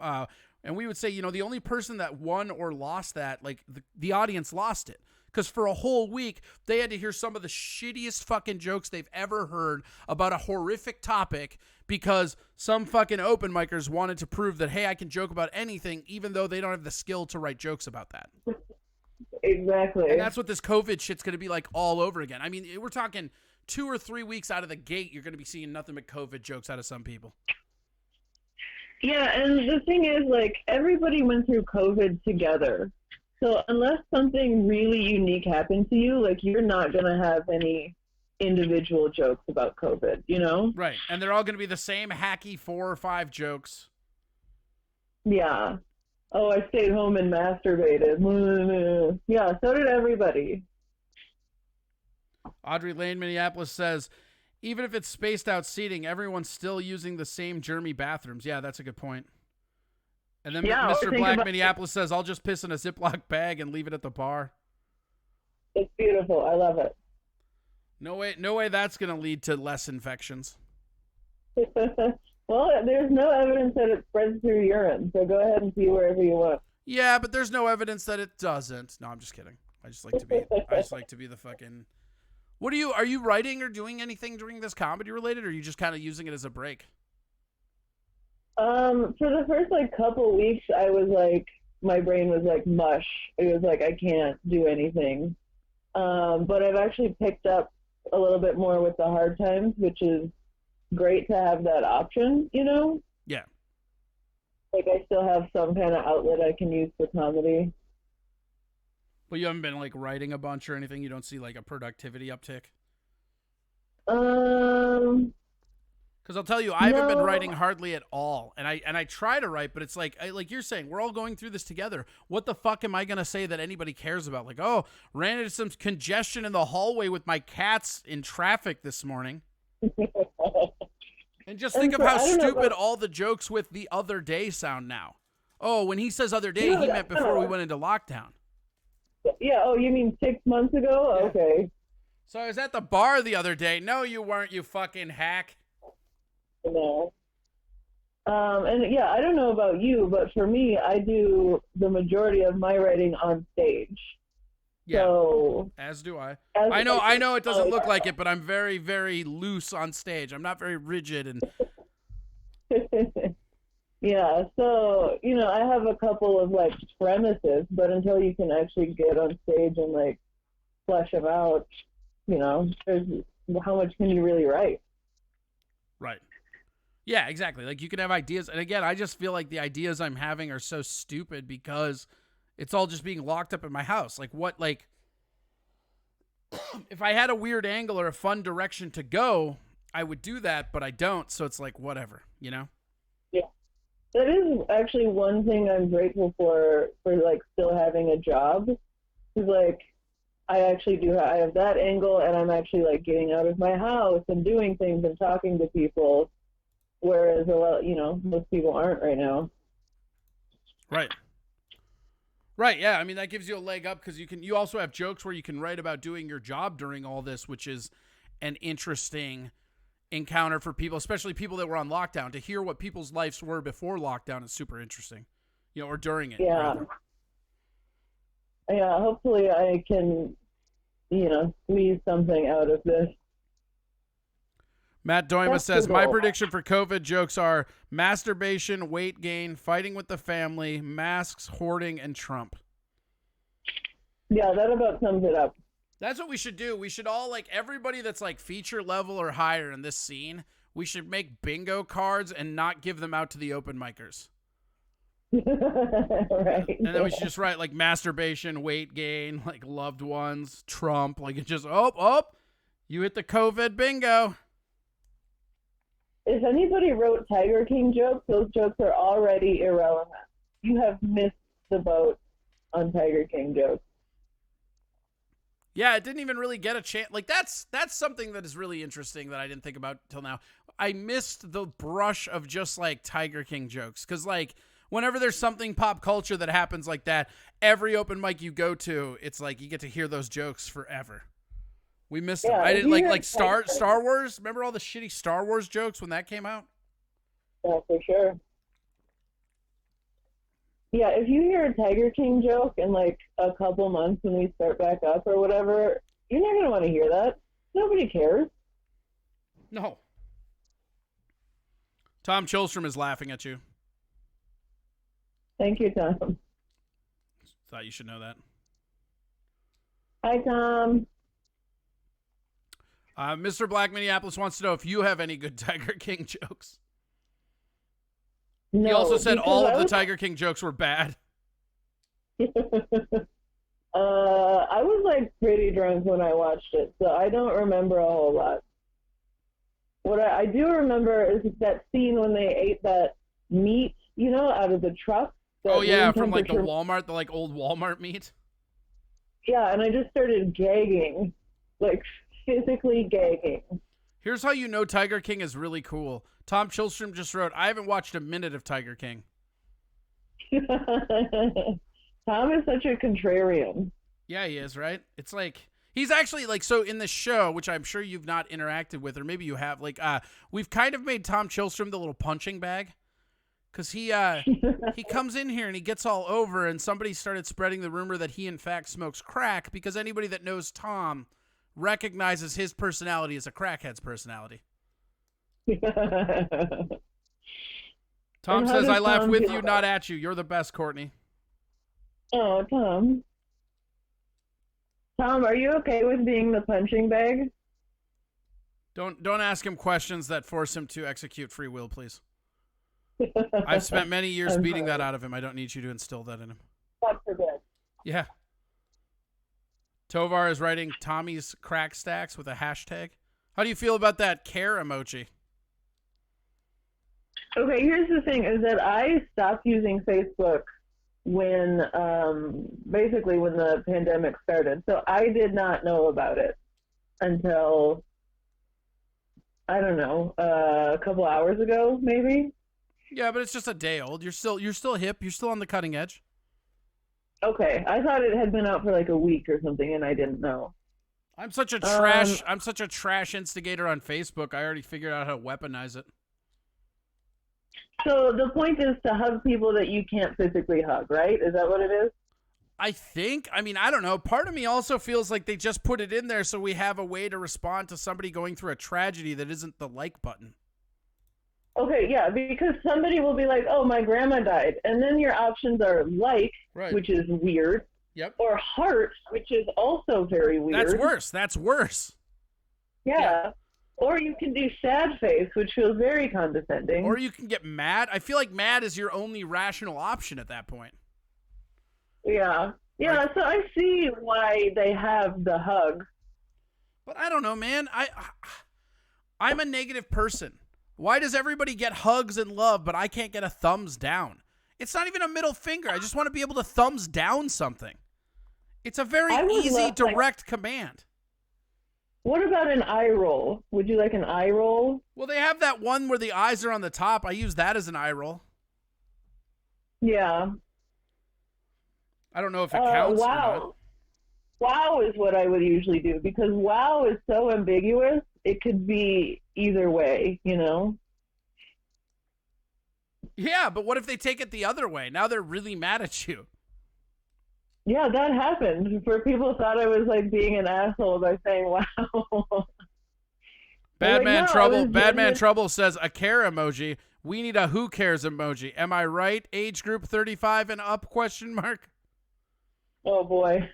and we would say, you know, the only person that won or lost that, like the audience lost it. Because for a whole week, they had to hear some of the shittiest fucking jokes they've ever heard about a horrific topic because some fucking open micers wanted to prove that, hey, I can joke about anything, even though they don't have the skill to write jokes about that. Exactly. And that's what this COVID shit's going to be like all over again. I mean, we're talking 2 or 3 weeks out of the gate, you're going to be seeing nothing but COVID jokes out of some people. Yeah, and the thing is, like, everybody went through COVID together. So unless something really unique happened to you, like, you're not going to have any individual jokes about COVID, you know? Right. And they're all going to be the same hacky 4 or 5 jokes. Yeah. Oh, I stayed home and masturbated. Yeah, so did everybody. Audrey Lane, Minneapolis says, even if it's spaced out seating, everyone's still using the same germy bathrooms. Yeah, that's a good point. And then Yeah, Mr. Black, Minneapolis says, I'll just piss in a Ziploc bag and leave it at the bar. It's beautiful. I love it. No way that's going to lead to less infections. Well, there's no evidence that it spreads through urine, so go ahead and pee wherever you want. Yeah, but there's no evidence that it doesn't. No, I'm just kidding. I just like to be the fucking... Are you writing or doing anything during this comedy related, or are you just kind of using it as a break? For the first couple weeks, I was like, my brain was like mush. It was like, I can't do anything. But I've actually picked up a little bit more with the hard times, which is great to have that option, you know? Yeah. Like, I still have some kind of outlet I can use for comedy. But you haven't been writing a bunch or anything? You don't see a productivity uptick? Because I'll tell you, I haven't been writing hardly at all, and I try to write, but it's like you're saying, we're all going through this together. What the fuck am I gonna say that anybody cares about? Ran into some congestion in the hallway with my cats in traffic this morning. And just think of how stupid all the jokes with the other day sound now. Oh, when he says other day, he meant before we went into lockdown. Yeah. Oh, you mean 6 months ago? Yeah. Okay. So I was at the bar the other day. No, you weren't, you fucking hack. No. And yeah, I don't know about you, but for me, I do the majority of my writing on stage. Yeah. So, as do I. I know it doesn't look like it, but I'm very, very loose on stage. I'm not very rigid and yeah, so, I have a couple of premises, but until you can actually get on stage and flesh them out, there's how much can you really write? Right. Yeah, exactly. You can have ideas. And again, I just feel like the ideas I'm having are so stupid because it's all just being locked up in my house. If I had a weird angle or a fun direction to go, I would do that, but I don't. So it's whatever, Yeah. That is actually one thing I'm grateful for still having a job. Is I actually I have that angle, and I'm actually getting out of my house and doing things and talking to people, whereas a lot, most people aren't right now. Right. Right, yeah. I mean, that gives you a leg up because you also have jokes where you can write about doing your job during all this, which is an interesting encounter for people, especially people that were on lockdown. To hear what people's lives were before lockdown is super interesting, or during it. Yeah. Rather. Yeah, hopefully I can, squeeze something out of this. Matt Doima says, my prediction for COVID jokes are masturbation, weight gain, fighting with the family, masks, hoarding, and Trump. Yeah, that about sums it up. That's what we should do. We should all, everybody that's feature level or higher in this scene, we should make bingo cards and not give them out to the open micers. Right. And then we should just write masturbation, weight gain, loved ones, Trump, it just, you hit the COVID bingo. If anybody wrote Tiger King jokes, those jokes are already irrelevant. You have missed the boat on Tiger King jokes. Yeah, it didn't even really get a chance. Like that's something that is really interesting that I didn't think about till now. I missed the brush of just like Tiger King jokes because like whenever there's something pop culture that happens like that, every open mic you go to, it's like you get to hear those jokes forever. We missed them. I didn't like Star Wars. Remember all the shitty Star Wars jokes when that came out? Yeah, for sure. Yeah, if you hear a Tiger King joke in like a couple months when we start back up or whatever, you're not going to want to hear that. Nobody cares. No. Tom Chilstrom is laughing at you. Thank you, Tom. Thought you should know that. Hi, Tom. Mr. Black Minneapolis wants to know if you have any good Tiger King jokes. No, he also said all of the was... Tiger King jokes were bad. I was like pretty drunk when I watched it, so I don't remember a whole lot. What I do remember is that scene when they ate that meat, you know, out of the truck. Oh yeah, from like the Walmart, the like old Walmart meat. Yeah, and I just started gagging, like physically gagging. Here's how you know Tiger King is really cool. Tom Chilstrom just wrote, I haven't watched a minute of Tiger King. Tom is such a contrarian. Yeah, he is, right? It's like, he's actually like, so in the show, which I'm sure you've not interacted with, or maybe you have, like, we've kind of made Tom Chilstrom the little punching bag. Because he comes in here and he gets all over, and somebody started spreading the rumor that he in fact smokes crack, because anybody that knows Tom recognizes his personality as a crackhead's personality. Tom says, I laugh with you, not at you. You're the best, Courtney. Oh, Tom. Tom, are you okay with being the punching bag? Don't ask him questions that force him to execute free will, please. I've spent many years beating that out of him. I don't need you to instill that in him. God forbid. Yeah. Tovar is writing Tommy's crack stacks with a hashtag. How do you feel about that care emoji? Okay, here's the thing, is that I stopped using Facebook when, basically when the pandemic started. So I did not know about it until, I don't know, a couple hours ago, maybe. Yeah, but it's just a day old. You're still hip. You're still on the cutting edge. Okay, I thought it had been out for like a week or something, and I didn't know. I'm such a trash instigator on Facebook. I already figured out how to weaponize it. So the point is to hug people that you can't physically hug, right? Is that what it is? I think. I mean, I don't know. Part of me also feels like they just put it in there so we have a way to respond to somebody going through a tragedy that isn't the like button. Okay, yeah, because somebody will be like, oh, my grandma died. And then your options are like, right, which is weird. Yep. Or heart, which is also very weird. That's worse. Yeah. Or you can do sad face, which feels very condescending. Or you can get mad. I feel like mad is your only rational option at that point. Yeah. Yeah, right. So I see why they have the hug. But I don't know, man. I'm a negative person. Why does everybody get hugs and love, but I can't get a thumbs down? It's not even a middle finger. I just want to be able to thumbs down something. It's a very easy, direct command. What about an eye roll? Would you like an eye roll? Well, they have that one where the eyes are on the top. I use that as an eye roll. Yeah. I don't know if it counts. Wow. Or not. Wow is what I would usually do, because wow is so ambiguous. It could be either way, you know? Yeah, but what if they take it the other way? Now they're really mad at you. Yeah, that happened. Where people thought I was like being an asshole by saying wow. Badman Trouble says a care emoji. We need a who cares emoji. Am I right? Age group 35 and up ? Oh boy.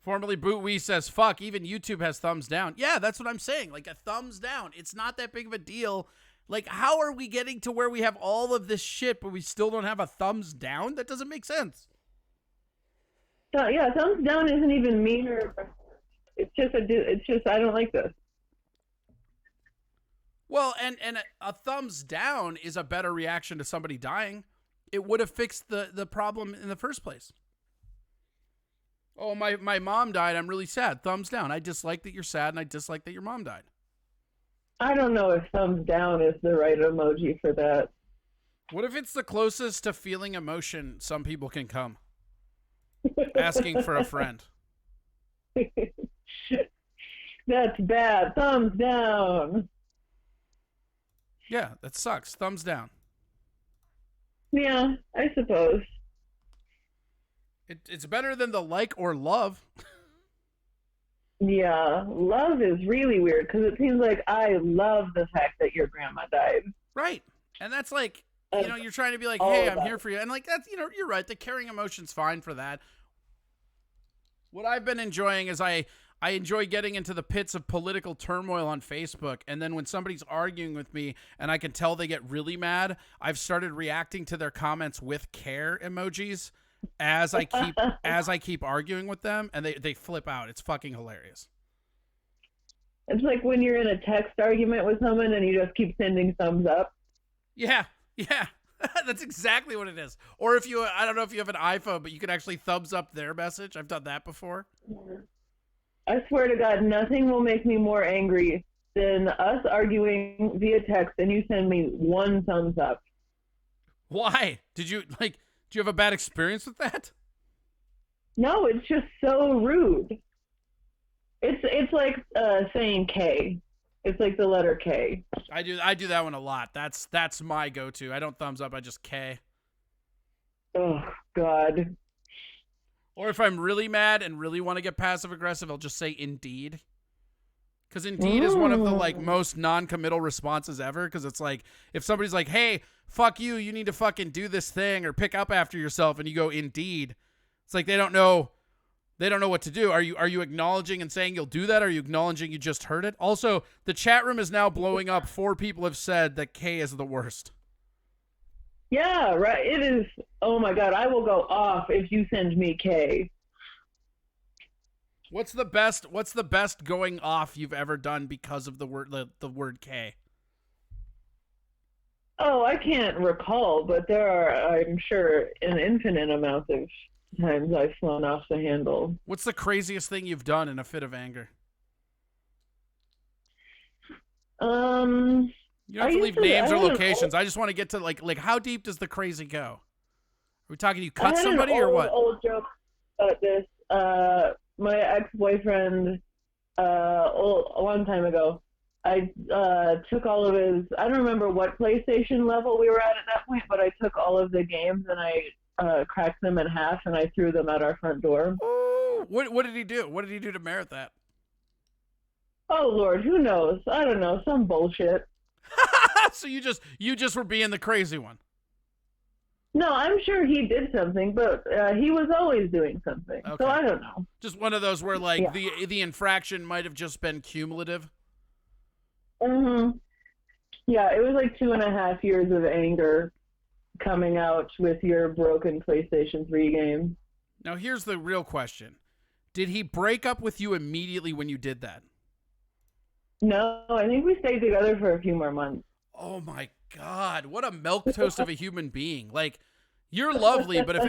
Formerly Bootwee says, fuck, even YouTube has thumbs down. Yeah, that's what I'm saying. Like a thumbs down. It's not that big of a deal. Like, how are we getting to where we have all of this shit, but we still don't have a thumbs down? That doesn't make sense. Yeah, thumbs down isn't even meaner. It's just I don't like this. Well, and a thumbs down is a better reaction to somebody dying. It would have fixed the problem in the first place. Oh, my mom died. I'm really sad. Thumbs down. I dislike that you're sad, and I dislike that your mom died. I don't know if thumbs down is the right emoji for that. What if it's the closest to feeling emotion some people can come? Asking for a friend. That's bad. Thumbs down. Yeah, that sucks. Thumbs down. Yeah, I suppose. It's better than the like or love. Yeah, love is really weird because it seems like I love the fact that your grandma died. Right. And that's like, you're trying to be like, All hey, I'm about here for you. And like, that's, you're right. The caring emotion's fine for that. What I've been enjoying is I enjoy getting into the pits of political turmoil on Facebook. And then when somebody's arguing with me and I can tell they get really mad, I've started reacting to their comments with care emojis as I keep arguing with them, and they flip out. It's fucking hilarious. It's like when you're in a text argument with someone and you just keep sending thumbs up. Yeah. That's exactly what it is. Or if I don't know if you have an iPhone, but you can actually thumbs up their message. I've done that before. I swear to God, nothing will make me more angry than us arguing via text and you send me one thumbs up. Why? Did you have a bad experience with that? No, it's just so rude. It's like saying K. It's like the letter K. I do that one a lot. That's my go-to. I don't thumbs up. I just K. Oh God. Or if I'm really mad and really want to get passive aggressive, I'll just say indeed. Because indeed is one of the like most non-committal responses ever. Because it's like if somebody's like, "Hey, fuck you, you need to fucking do this thing or pick up after yourself," and you go indeed, it's like they don't know what to do. Are you acknowledging and saying you'll do that? Or are you acknowledging you just heard it? Also, the chat room is now blowing up. 4 people have said that K is the worst. Yeah, right. It is. Oh my God, I will go off if you send me K. What's the best going off you've ever done because of the word K? Oh, I can't recall, but there are, I'm sure, an infinite amount of times I've flown off the handle. What's the craziest thing you've done in a fit of anger? You don't have to leave names or locations. I just want to get to like how deep does the crazy go? Are we talking you cut somebody or what? Old joke about this. My ex-boyfriend, a long time ago, I took all of his, I don't remember what PlayStation level we were at that point, but I took all of the games and I cracked them in half and I threw them out our front door. Ooh, what did he do? What did he do to merit that? Oh Lord, who knows? I don't know, some bullshit. So you just were being the crazy one. No, I'm sure he did something, but he was always doing something. Okay. So I don't know. Just one of those where like the infraction might have just been cumulative. Mm-hmm. Yeah, it was like 2.5 years of anger coming out with your broken PlayStation 3 game. Now here's the real question. Did he break up with you immediately when you did that? No, I think we stayed together for a few more months. Oh my God, what a milquetoast of a human being. Like, you're lovely, but if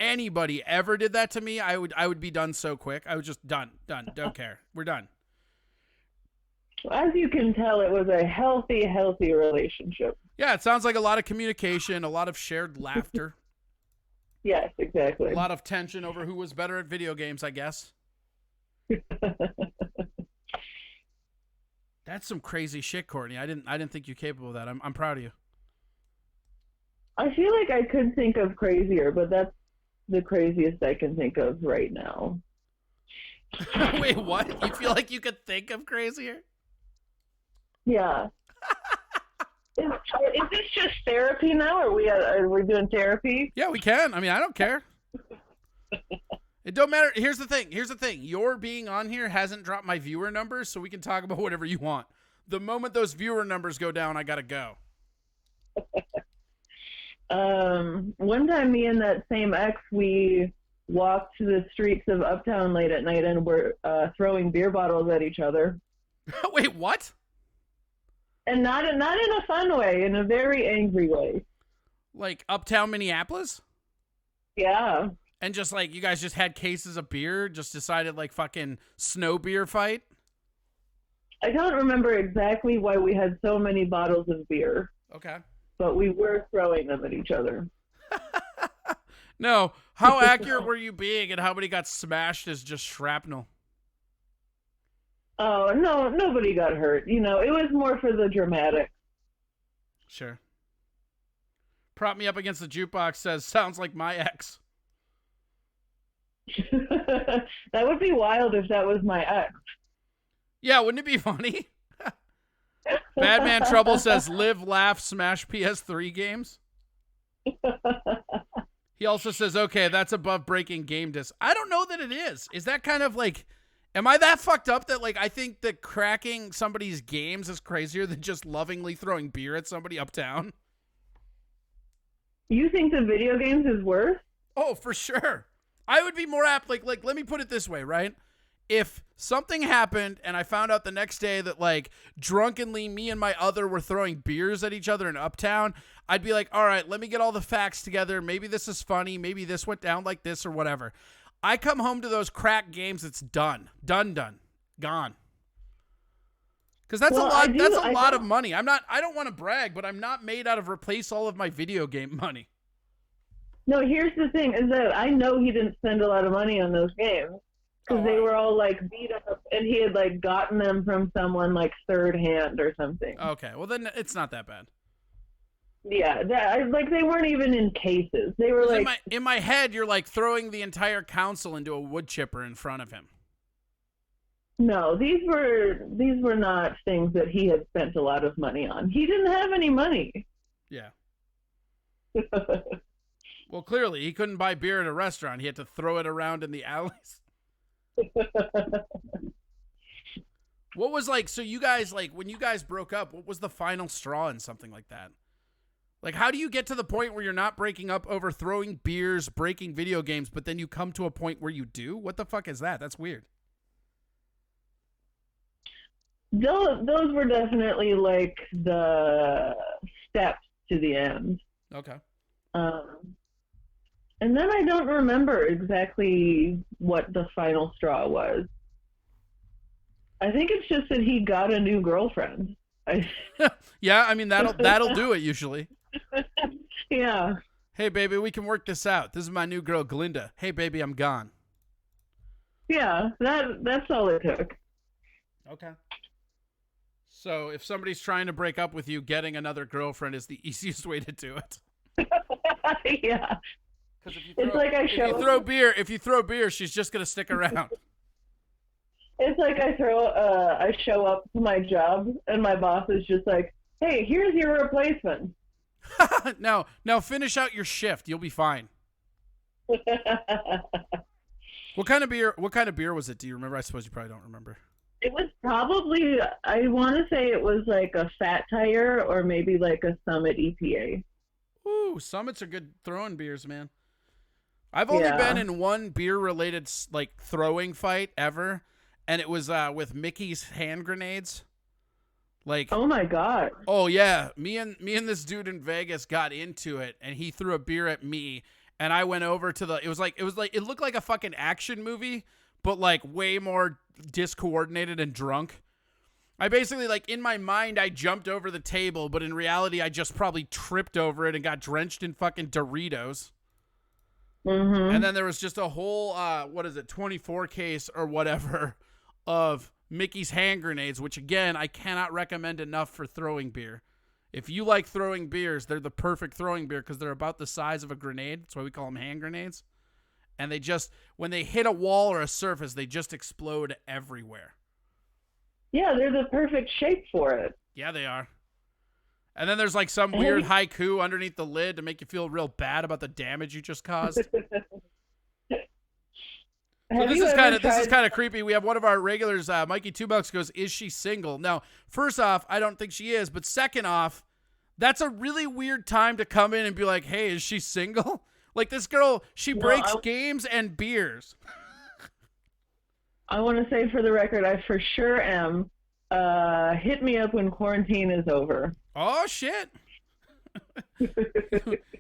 anybody ever did that to me, I would be done so quick. I would just done, don't care. We're done. As you can tell, it was a healthy relationship. Yeah, it sounds like a lot of communication, a lot of shared laughter. Yes, exactly. A lot of tension over who was better at video games, I guess. That's some crazy shit, Courtney. I didn't think you're capable of that. I'm proud of you. I feel like I could think of crazier, but that's the craziest I can think of right now. Wait, what? You feel like you could think of crazier? Yeah. Is this just therapy now? Are we doing therapy? Yeah, we can. I mean, I don't care. It don't matter. Here's the thing. Your being on here hasn't dropped my viewer numbers, so we can talk about whatever you want. The moment those viewer numbers go down, I gotta go. One time, me and that same ex, we walked to the streets of Uptown late at night and were throwing beer bottles at each other. Wait, what? and not in a fun way, in a very angry way. Like uptown Minneapolis? Yeah. And just like you guys just had cases of beer, just decided like fucking snow beer fight? I don't remember exactly why we had so many bottles of beer. Okay. But we were throwing them at each other. No, how accurate were you being, and how many got smashed as just shrapnel? Oh, no, nobody got hurt. You know, it was more for the dramatic. Sure. Prop me up against the jukebox says, sounds like my ex. That would be wild if that was my ex. Yeah, wouldn't it be funny? Badman Trouble says, live, laugh, smash PS3 games. He also says, okay, that's above breaking game disc. I don't know that it is. Is that kind of like, am I that fucked up that like I think that cracking somebody's games is crazier than just lovingly throwing beer at somebody uptown? You think the video games is worse? Oh, for sure. I would be more apt, like let me put it this way, right? If something happened and I found out the next day that like drunkenly me and my other were throwing beers at each other in uptown, I'd be like, all right, let me get all the facts together. Maybe this is funny. Maybe this went down like this or whatever. I come home to those crack games. It's done, gone. Because that's a lot. That's a lot of money. I don't want to brag, but I'm not made out of replace all of my video game money. No, here's the thing: is that I know he didn't spend a lot of money on those games because they were all like beat up, and he had like gotten them from someone like third hand or something. Okay, well then it's not that bad. Yeah, like they weren't even in cases. They were like in my head, you're like throwing the entire council into a wood chipper in front of him. No, these were not things that he had spent a lot of money on. He didn't have any money. Yeah. Well, clearly he couldn't buy beer at a restaurant. He had to throw it around in the alleys. What was like? So you guys like when you guys broke up? What was the final straw in something like that? Like, how do you get to the point where you're not breaking up over throwing beers, breaking video games, but then you come to a point where you do? What the fuck is that? That's weird. Those were definitely like the steps to the end. Okay. And then I don't remember exactly what the final straw was. I think it's just that he got a new girlfriend. Yeah, I mean that'll do it usually. Yeah. Hey baby, we can work this out. This is my new girl Glinda. Hey baby, I'm gone. Yeah, that's all it took. Okay. So if somebody's trying to break up with you, getting another girlfriend is the easiest way to do it. Yeah. Because if you throw beer, she's just gonna stick around. It's like I show up to my job and my boss is just like, "Hey, here's your replacement." Now finish out your shift. You'll be fine. What kind of beer was it? Do you remember? I suppose you probably don't remember. It was probably, I want to say it was like a Fat Tire or maybe like a Summit EPA. Ooh, Summits are good throwing beers, man. I've only been in one beer-related like throwing fight ever, and it was with Mickey's hand grenades. Like, oh my god. Oh yeah, me and this dude in Vegas got into it, and he threw a beer at me, and I went over to the. It looked like a fucking action movie, but like way more discoordinated and drunk. I basically, like, in my mind, I jumped over the table, but in reality, I just probably tripped over it and got drenched in fucking Doritos. Mm-hmm. And then there was just a whole, 24 case or whatever of Mickey's hand grenades, which, again, I cannot recommend enough for throwing beer. If you like throwing beers, they're the perfect throwing beer because they're about the size of a grenade. That's why we call them hand grenades. And they just, when they hit a wall or a surface, they just explode everywhere. Yeah, they're the perfect shape for it. Yeah, they are. And then there's like some weird haiku underneath the lid to make you feel real bad about the damage you just caused. So this is kind of creepy. We have one of our regulars, Mikey Two Bucks, goes, "Is she single?" Now, first off, I don't think she is, but second off, that's a really weird time to come in and be like, "Hey, is she single?" Like, this girl, she breaks games and beers. I want to say for the record, I for sure am. Hit me up when quarantine is over. Oh, shit.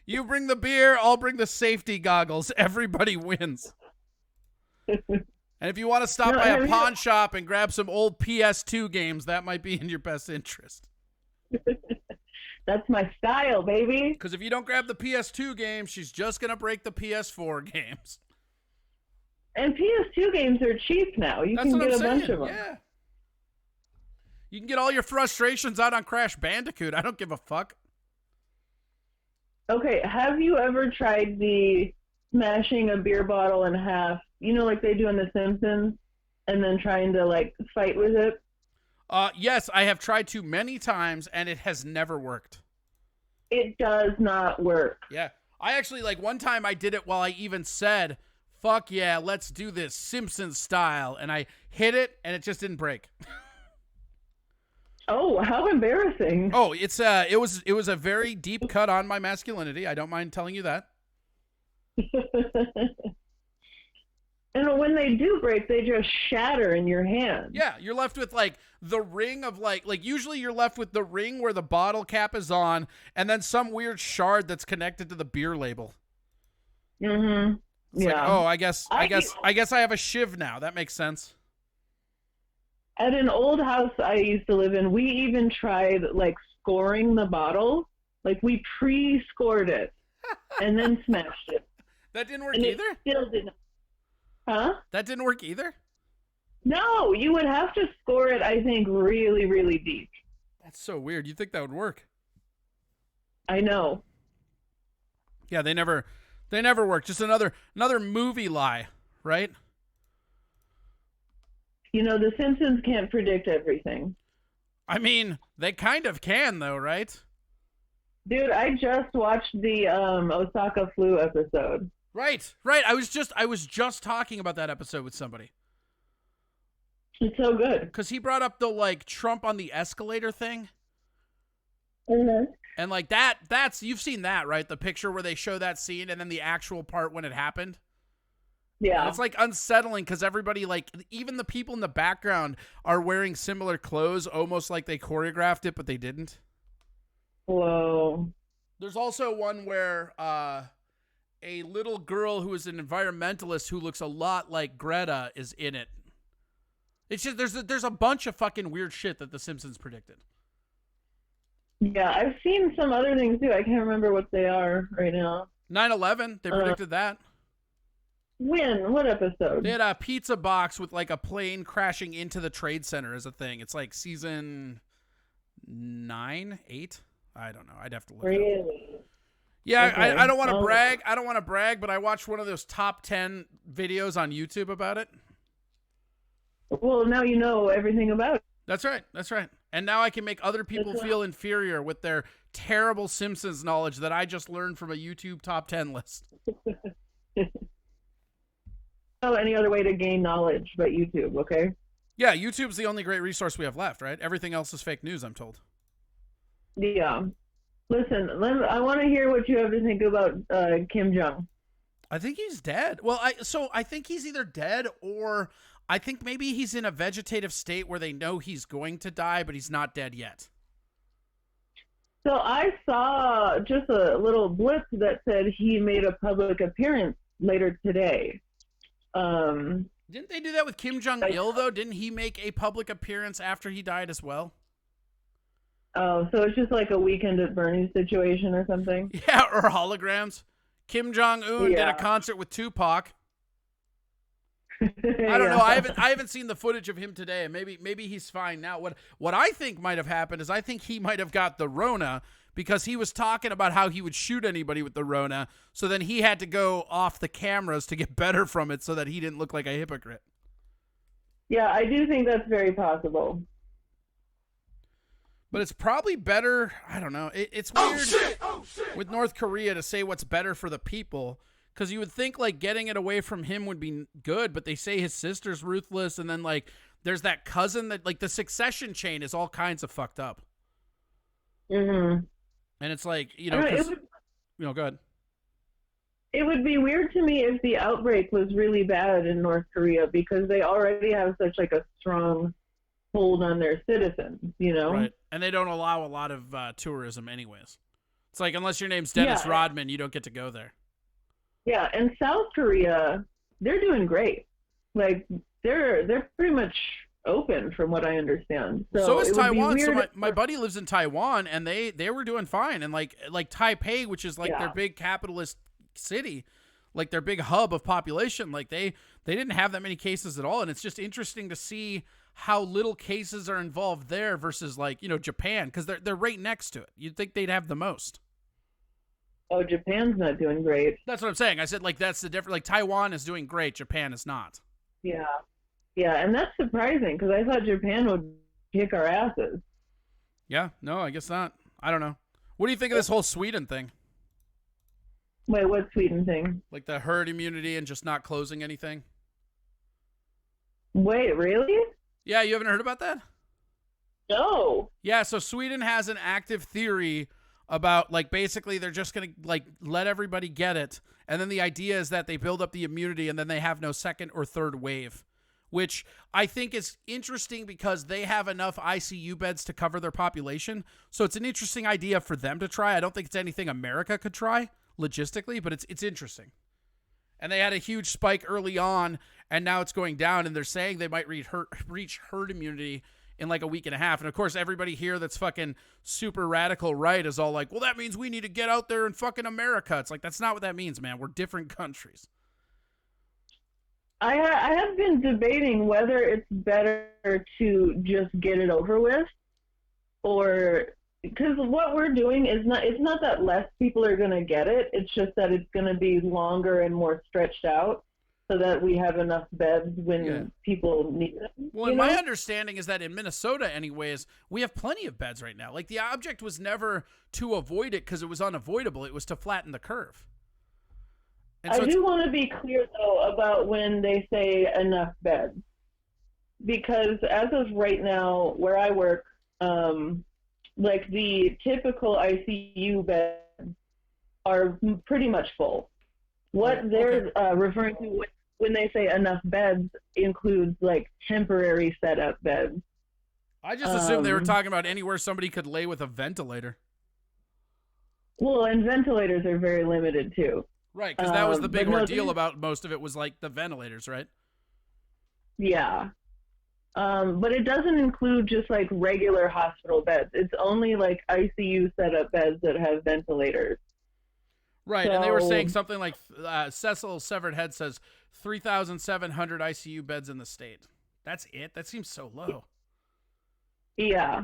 You bring the beer, I'll bring the safety goggles. Everybody wins. And if you want to stop by a pawn shop and grab some old PS2 games, that might be in your best interest. That's my style, baby. Because if you don't grab the PS2 game, she's just going to break the PS4 games. And PS2 games are cheap now. You can get a bunch of them. Yeah. You can get all your frustrations out on Crash Bandicoot. I don't give a fuck. Okay, have you ever tried the smashing a beer bottle in half, like they do in The Simpsons, and then trying to, like, fight with it? Yes, I have tried to many times, and it has never worked. It does not work. Yeah. I actually, like, one time I did it while I even said, fuck yeah, let's do this Simpsons style, and I hit it, and it just didn't break. Oh, how embarrassing. Oh, it was a very deep cut on my masculinity. I don't mind telling you that. And when they do break, they just shatter in your hand. Yeah, you're left with, like, the ring of, like usually you're left with the ring where the bottle cap is on, and then some weird shard that's connected to the beer label. Mm-hmm. It's yeah. like, oh, I guess I have a shiv now. That makes sense. At an old house I used to live in, we even tried, like, scoring the bottle. Like, we pre-scored it and then smashed it. That didn't work and either? It still didn't. Huh? That didn't work either? No, you would have to score it, I think, really, really deep. That's so weird. You'd think that would work. I know. Yeah, they never work. Just another movie lie, right? The Simpsons can't predict everything. I mean, they kind of can, though, right? Dude, I just watched the Osaka flu episode. Right. I was just talking about that episode with somebody. It's so good. Because he brought up the, like, Trump on the escalator thing. Mm-hmm. And, like, you've seen that, right? The picture where they show that scene and then the actual part when it happened. Yeah. And it's, like, unsettling because everybody, like, even the people in the background are wearing similar clothes, almost like they choreographed it, but they didn't. Whoa. There's also one where a little girl who is an environmentalist who looks a lot like Greta is in it. It's just there's a bunch of fucking weird shit that The Simpsons predicted. Yeah, I've seen some other things too. I can't remember what they are right now. 9/11, they predicted that. When? What episode? They had a pizza box with, like, a plane crashing into the Trade Center as a thing. It's like season 9, 8? I don't know. I'd have to look Really? it up. Yeah, okay. I don't want to brag. I don't want to brag, but I watched one of those top 10 videos on YouTube about it. Well, now you know everything about it. That's right. And now I can make other people feel inferior with their terrible Simpsons knowledge that I just learned from a YouTube top 10 list. Any other way to gain knowledge but YouTube, okay? Yeah, YouTube's the only great resource we have left, right? Everything else is fake news, I'm told. Yeah. Listen, I want to hear what you have to think about Kim Jong. I think he's dead. Well, I think he's either dead or I think maybe he's in a vegetative state where they know he's going to die, but he's not dead yet. So I saw just a little blip that said he made a public appearance later today. Didn't they do that with Kim Jong-il, though? Didn't he make a public appearance after he died as well? Oh, so it's just like a Weekend at Bernie's situation or something? Yeah, or holograms. Kim Jong-un did a concert with Tupac. I don't know. I haven't seen the footage of him today. Maybe he's fine now. What I think might have happened is I think he might have got the Rona because he was talking about how he would shoot anybody with the Rona. So then he had to go off the cameras to get better from it so that he didn't look like a hypocrite. Yeah, I do think that's very possible. But it's probably better. I don't know. It's weird with North Korea to say what's better for the people. Because you would think, like, getting it away from him would be good, but they say his sister's ruthless, and then, like, there's that cousin that, like, the succession chain is all kinds of fucked up. Mm-hmm. And it's like, go ahead. It would be weird to me if the outbreak was really bad in North Korea because they already have such, like, a strong hold on their citizens, you know? Right. And they don't allow a lot of tourism anyways. It's like, unless your name's Dennis Rodman, you don't get to go there. Yeah, and South Korea, they're doing great. Like, they're pretty much open from what I understand. So is it would be Taiwan. So weird my buddy lives in Taiwan, and they were doing fine. And like Taipei, which is like their big capitalist city, like their big hub of population, like they didn't have that many cases at all. And it's just interesting to see how little cases are involved there versus like, you know, Japan, because they're right next to it. You'd think they'd have the most. Oh, Japan's not doing great. That's what I'm saying. I said, like, that's the difference. Like, Taiwan is doing great. Japan is not. Yeah. Yeah, and that's surprising because I thought Japan would kick our asses. Yeah, no, I guess not. I don't know. What do you think of this whole Sweden thing? Wait, what Sweden thing? Like the herd immunity and just not closing anything? Wait, really? Yeah, you haven't heard about that? No. Yeah, so Sweden has an active theory about, like, basically they're just going to, like, let everybody get it. And then the idea is that they build up the immunity and then they have no second or third wave, which I think is interesting because they have enough ICU beds to cover their population. So it's an interesting idea for them to try. I don't think it's anything America could try logistically, but it's interesting. And they had a huge spike early on, and now it's going down, and they're saying they might reach herd immunity in like a week and a half. And of course, everybody here that's fucking super radical right is all like, well, that means we need to get out there and fucking America. It's like, that's not what that means, man. We're different countries. I have been debating whether it's better to just get it over with, or because what we're doing is it's not that less people are going to get it. It's just that it's going to be longer and more stretched out so that we have enough beds when people need them. Well, and my understanding is that in Minnesota, anyways, we have plenty of beds right now. Like, the object was never to avoid it because it was unavoidable. It was to flatten the curve. And so I do want to be clear, though, about when they say enough beds. Because as of right now, where I work, like the typical ICU beds are pretty much full. What they're referring to when they say enough beds includes like temporary setup beds. I just assumed they were talking about anywhere somebody could lay with a ventilator. Well, and ventilators are very limited too. Right, because that was the big ordeal about most of it was like the ventilators, right? Yeah. But it doesn't include just like regular hospital beds. It's only like ICU setup beds that have ventilators. Right, and they were saying something like, Cecil Severed Head says 3,700 ICU beds in the state. That's it? That seems so low. Yeah.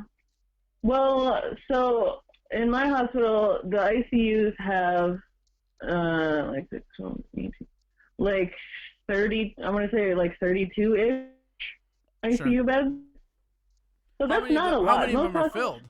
Well, so in my hospital, the ICUs have like 30, I want to say like 32-ish ICU beds. So that's not a lot. How many of them are filled?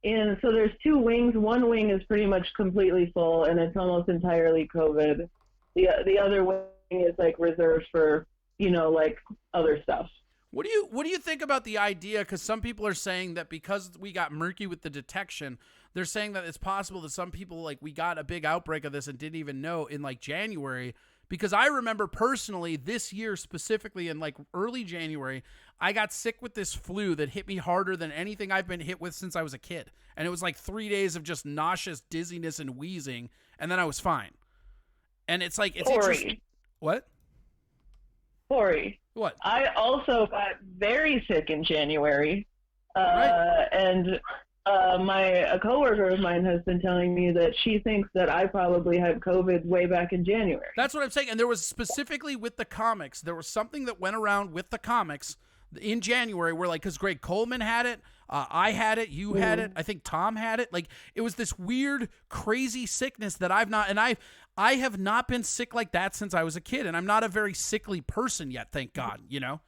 And so there's two wings. One wing is pretty much completely full, and it's almost entirely COVID. The other wing is like reserved for, you know, like other stuff. What do you think about the idea? Because some people are saying that because we got murky with the detection, they're saying that it's possible that some people, like, we got a big outbreak of this and didn't even know in like January. Because I remember personally this year specifically in like early January, I got sick with this flu that hit me harder than anything I've been hit with since I was a kid. And it was like 3 days of just nauseous dizziness and wheezing, and then I was fine. And it's like, it's interesting. What? Corey. What? I also got very sick in January. Right. And a coworker of mine has been telling me that she thinks that I probably had COVID way back in January. That's what I'm saying. And there was specifically with the comics, there was something that went around with the comics in January where, like, because Greg Coleman had it, I had it, you had it, I think Tom had it. Like, it was this weird, crazy sickness that I have not been sick like that since I was a kid, and I'm not a very sickly person yet, thank God, you know?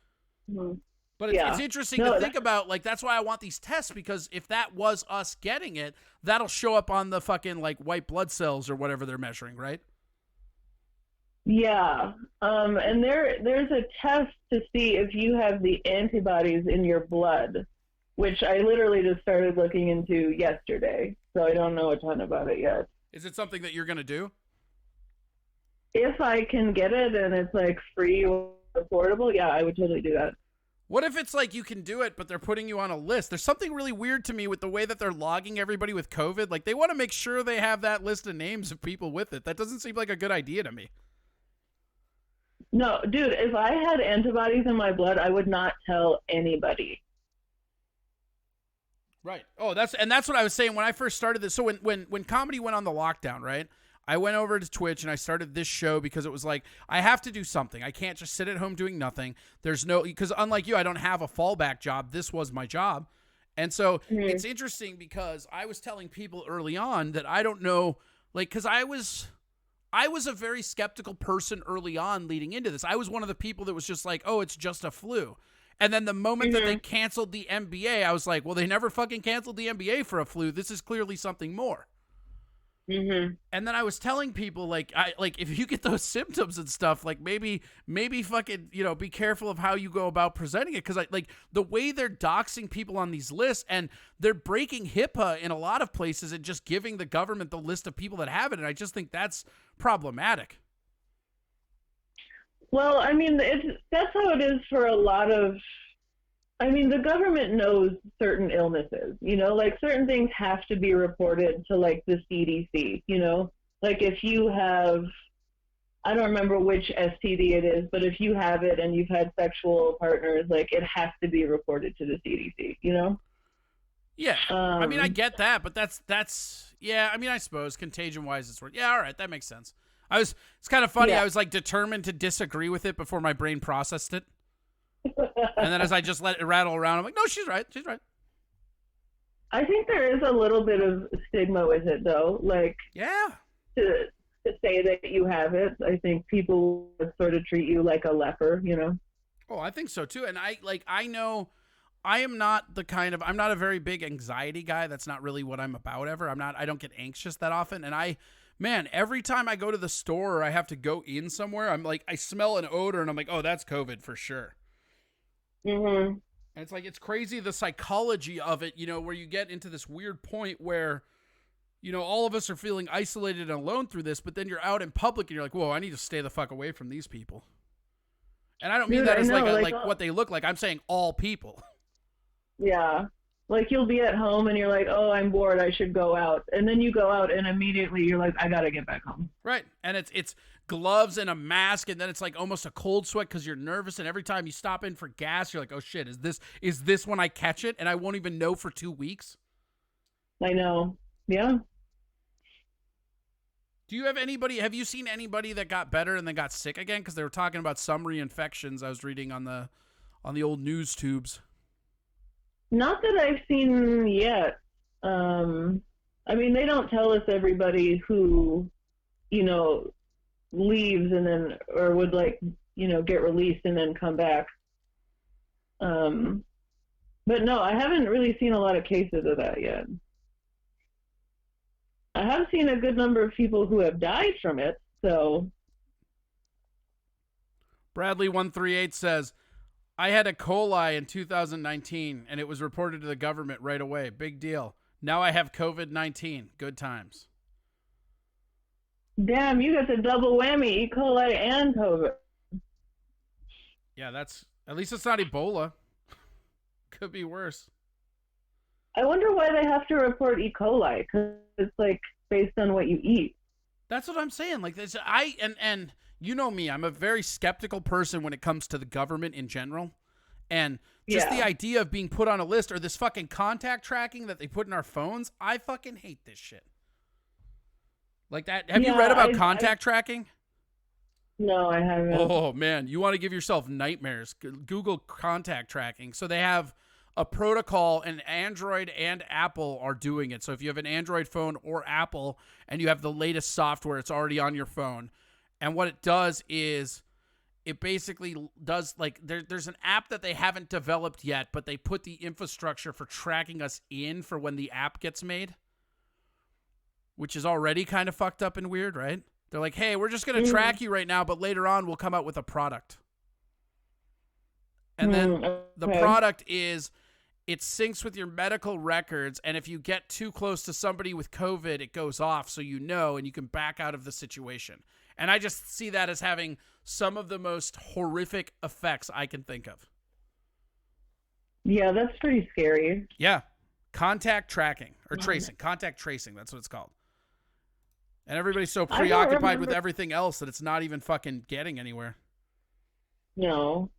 Mm-hmm. But it's interesting to think about, like, that's why I want these tests, because if that was us getting it, that'll show up on the fucking, like, white blood cells or whatever they're measuring, right? Yeah. And there's a test to see if you have the antibodies in your blood, which I literally just started looking into yesterday, so I don't know a ton about it yet. Is it something that you're going to do? If I can get it and it's, like, free or reportable, yeah, I would totally do that. What if it's like you can do it, but they're putting you on a list? There's something really weird to me with the way that they're logging everybody with COVID. Like, they want to make sure they have that list of names of people with it. That doesn't seem like a good idea to me. No, dude, if I had antibodies in my blood, I would not tell anybody. Right. Oh, that's what I was saying when I first started this. So when comedy went on the lockdown, right? I went over to Twitch and I started this show because it was like, I have to do something. I can't just sit at home doing nothing. Because unlike you, I don't have a fallback job. This was my job. And so it's interesting because I was telling people early on that I don't know, like, because I was a very skeptical person early on leading into this. I was one of the people that was just like, oh, it's just a flu. And then the moment that they canceled the NBA, I was like, well, they never fucking canceled the NBA for a flu. This is clearly something more. And then I was telling people, like, if you get those symptoms and stuff, like, maybe fucking, be careful of how you go about presenting it. Because the way they're doxing people on these lists, and they're breaking HIPAA in a lot of places and just giving the government the list of people that have it. And I just think that's problematic. Well, I mean, that's how it is for a lot of. I mean, the government knows certain illnesses, like certain things have to be reported to like the CDC, like if you have, I don't remember which STD it is, but if you have it and you've had sexual partners, like it has to be reported to the CDC, Yeah. I mean, I get that, but that's, yeah, I mean, I suppose contagion wise, it's, yeah, all right. That makes sense. It's kind of funny. Yeah. I was like determined to disagree with it before my brain processed it. And then as I just let it rattle around, I'm like, no, she's right. She's right. I think there is a little bit of stigma with it, though. Like, yeah, to say that you have it, I think people sort of treat you like a leper, Oh, I think so too. And I know I am not I'm not a very big anxiety guy. That's not really what I'm about ever. I don't get anxious that often. And man, every time I go to the store or I have to go in somewhere, I'm like, I smell an odor and I'm like, oh, that's COVID for sure. And it's like, it's crazy the psychology of it, where you get into this weird point where, all of us are feeling isolated and alone through this, but then you're out in public and you're like, whoa, I need to stay the fuck away from these people. And I don't mean that as like what they look like. I'm saying all people. Yeah. Like you'll be at home and you're like, oh, I'm bored, I should go out. And then you go out and immediately you're like, I got to get back home. Right. And it's gloves and a mask, and then it's like almost a cold sweat because you're nervous, and every time you stop in for gas, you're like, oh shit, is this when I catch it and I won't even know for 2 weeks? I know. Yeah. Do you have you seen anybody that got better and then got sick again? Because they were talking about some reinfections I was reading on the old news tubes. Not that I've seen yet. I mean, they don't tell us everybody who, leaves and then, or would get released and then come back. But no, I haven't really seen a lot of cases of that yet. I have seen a good number of people who have died from it, so. Bradley138 says, I had E. coli in 2019, and it was reported to the government right away. Big deal. Now I have COVID-19. Good times. Damn, you got the double whammy, E. coli and COVID. Yeah, at least it's not Ebola. Could be worse. I wonder why they have to report E. coli, because it's like based on what you eat. That's what I'm saying. Like this, and you know me, I'm a very skeptical person when it comes to the government in general. And just the idea of being put on a list or this fucking contact tracking that they put in our phones, I fucking hate this shit. Like that. Have you read about contact tracking? No, I haven't. Oh, man. You want to give yourself nightmares. Google contact tracking. So they have a protocol, and Android and Apple are doing it. So if you have an Android phone or Apple and you have the latest software, it's already on your phone. And what it does is it basically does, like, there's an app that they haven't developed yet, but they put the infrastructure for tracking us in for when the app gets made, which is already kind of fucked up and weird, right? They're like, hey, we're just going to track you right now, but later on we'll come out with a product. And then the product is, it syncs with your medical records, and if you get too close to somebody with COVID, it goes off so you know, and you can back out of the situation. And I just see that as having some of the most horrific effects I can think of. Yeah, that's pretty scary. Yeah. Contact tracking or tracing. Contact tracing. That's what it's called. And everybody's so preoccupied with everything else that it's not even fucking getting anywhere. No.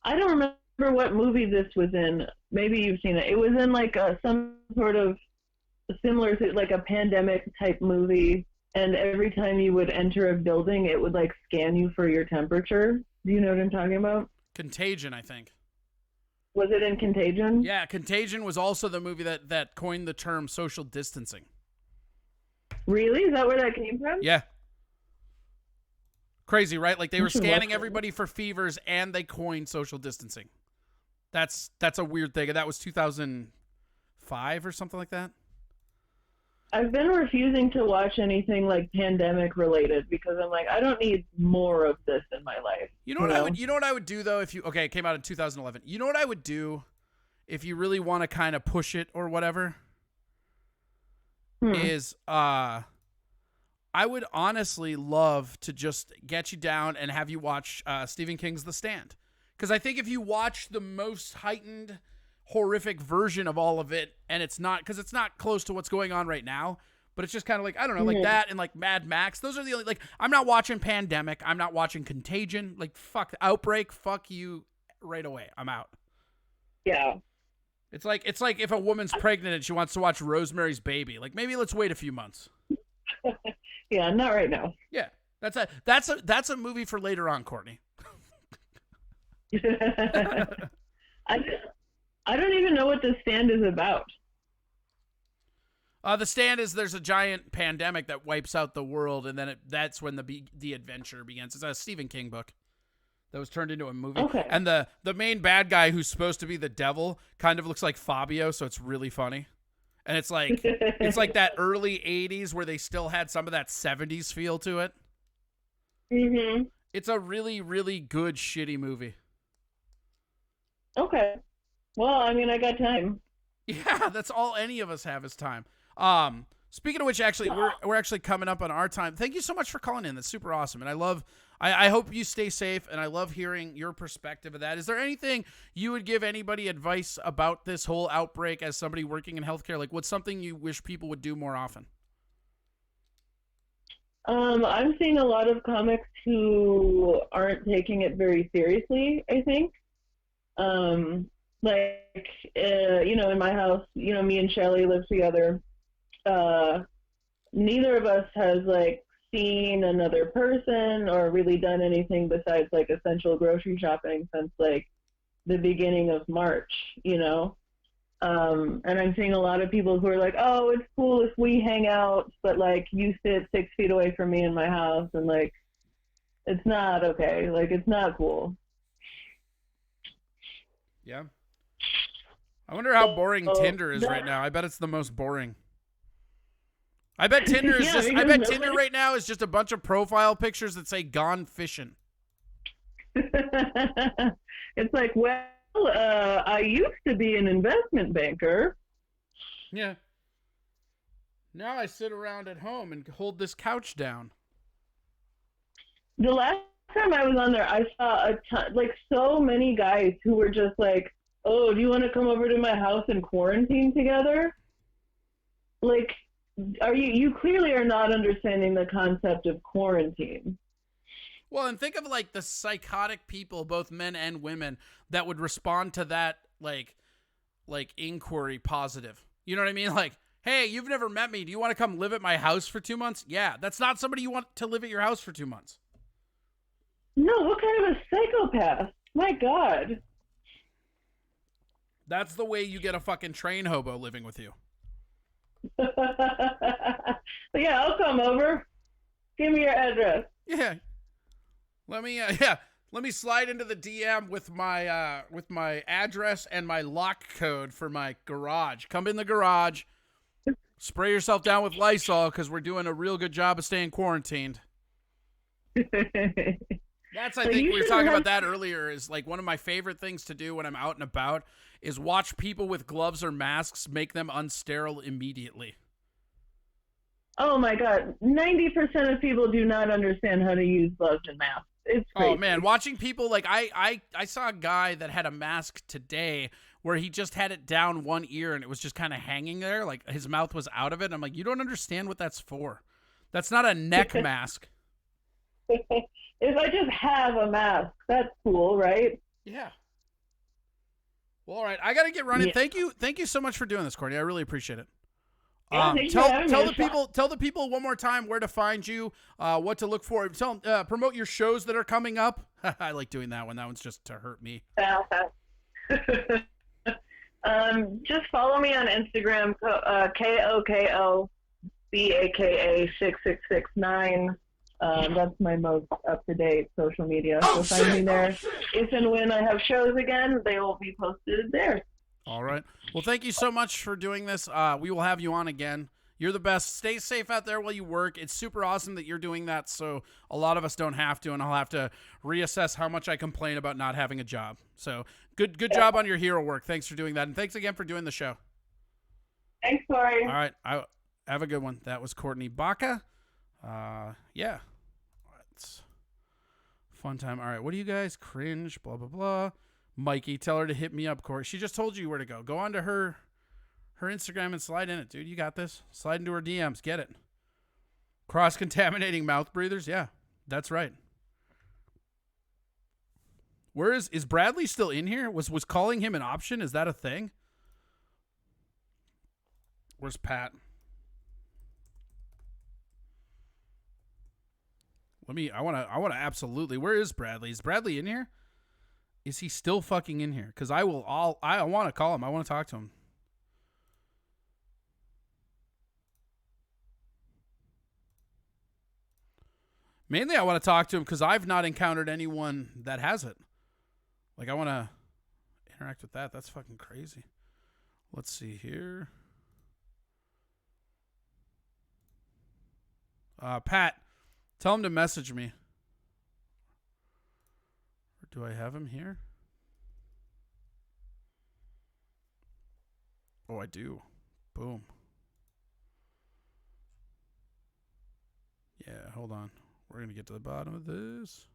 I don't remember what movie this was in. Maybe you've seen it. It was in like some sort of similar to like a pandemic type movie. And every time you would enter a building, it would like scan you for your temperature. Do you know what I'm talking about? Contagion, I think. Was it in Contagion? Yeah, Contagion was also the movie that coined the term social distancing. Really? Is that where that came from? Yeah. Crazy, right? Like they were scanning everybody for fevers and they coined social distancing. That's a weird thing. That was 2005 or something like that. I've been refusing to watch anything like pandemic related because I'm like, I don't need more of this in my life. You know what I would do though if you it came out in 2011. You know what I would do if you really want to kind of push it or whatever? Is I would honestly love to just get you down and have you watch Stephen King's The Stand. Because I think if you watch the most heightened, horrific version of all of it, and it's not close to what's going on right now, but it's just kind of like, I don't know, like that and like Mad Max. Those are the only, like, I'm not watching Pandemic. I'm not watching Contagion. Like, fuck, Outbreak, fuck you right away. I'm out. Yeah. It's like if a woman's pregnant and she wants to watch Rosemary's Baby. Like, maybe let's wait a few months. Yeah, not right now. Yeah. That's a movie for later on, Courtney. I don't even know what The Stand is about. The Stand is there's a giant pandemic that wipes out the world, and then that's when the adventure begins. It's a Stephen King book that was turned into a movie. Okay. And the main bad guy who's supposed to be the devil kind of looks like Fabio, so it's really funny. And it's like that early 80s where they still had some of that 70s feel to it. Mm-hmm. It's a really, really good, shitty movie. Okay. Well, I mean, I got time. Yeah, that's all any of us have is time. Speaking of which, actually, we're actually coming up on our time. Thank you so much for calling in. That's super awesome. And I hope you stay safe, and I love hearing your perspective of that. Is there anything you would give anybody advice about this whole outbreak as somebody working in healthcare? Like, what's something you wish people would do more often? I'm seeing a lot of comics who aren't taking it very seriously, I think. In my house, me and Shelly live together. Neither of us has seen another person or really done anything besides essential grocery shopping since the beginning of March, and I'm seeing a lot of people who are like, oh, it's cool if we hang out, but you sit 6 feet away from me in my house, and it's not okay. It's not cool. Yeah. I wonder how boring Tinder is right now. I bet it's the most boring. I bet Tinder is Tinder right now is just a bunch of profile pictures that say "gone fishing." It's I used to be an investment banker. Yeah. Now I sit around at home and hold this couch down. The last time I was on there, I saw a ton, so many guys who were just oh, do you want to come over to my house and quarantine together? You clearly are not understanding the concept of quarantine. Well, and think of the psychotic people, both men and women, that would respond to that inquiry positive. You know what I mean? Hey, you've never met me. Do you want to come live at my house for 2 months? Yeah, that's not somebody you want to live at your house for 2 months. No, what kind of a psychopath? My God. That's the way you get a fucking train hobo living with you. Yeah, I'll come over. Give me your address. Yeah. Let me slide into the DM with my address and my lock code for my garage. Come in the garage. Spray yourself down with Lysol because we're doing a real good job of staying quarantined. That's, I think, we were talking about that earlier, is one of my favorite things to do when I'm out and about is watch people with gloves or masks make them unsterile immediately. Oh my God, 90% of people do not understand how to use gloves and masks. It's crazy. Oh man, watching people like I saw a guy that had a mask today where he just had it down one ear and it was just kind of hanging there, like his mouth was out of it. I'm like, you don't understand what that's for. That's not a neck mask. If I just have a mask, that's cool, right? Yeah. Well, all right, I got to get running. Yeah. Thank you so much for doing this, Courtney. I really appreciate it. Yeah, thanks for having me. Tell the people one more time where to find you, what to look for. Promote your shows that are coming up. I like doing that one. That one's just to hurt me. Just follow me on Instagram, KOKOBAKA6669. That's my most up-to-date social media. So find me there. If and when I have shows again, they will be posted there. All right. Well, thank you so much for doing this. We will have you on again. You're the best. Stay safe out there while you work. It's super awesome that you're doing that, so a lot of us don't have to, and I'll have to reassess how much I complain about not having a job. So good job on your hero work. Thanks for doing that, and thanks again for doing the show. Thanks, Corey. All right. Have a good one. That was Courtney Baca. Yeah. It's fun time. All right. What do you guys cringe? Blah, blah, blah. Mikey, tell her to hit me up, Corey. She just told you where to go. Go on to her Instagram and slide in it, dude. You got this. Slide into her DMs. Get it. Cross-contaminating mouth breathers? Yeah, that's right. Where is Bradley still in here? Was calling him an option? Is that a thing? Where's Pat? I want to absolutely. Where is Bradley? Is Bradley in here? Is he still fucking in here? Because I want to call him. I want to talk to him. Mainly I want to talk to him because I've not encountered anyone that has it. Like, I want to interact with that. That's fucking crazy. Let's see here. Pat, tell him to message me. Or do I have him here? Oh, I do. Boom. Yeah, hold on. We're going to get to the bottom of this.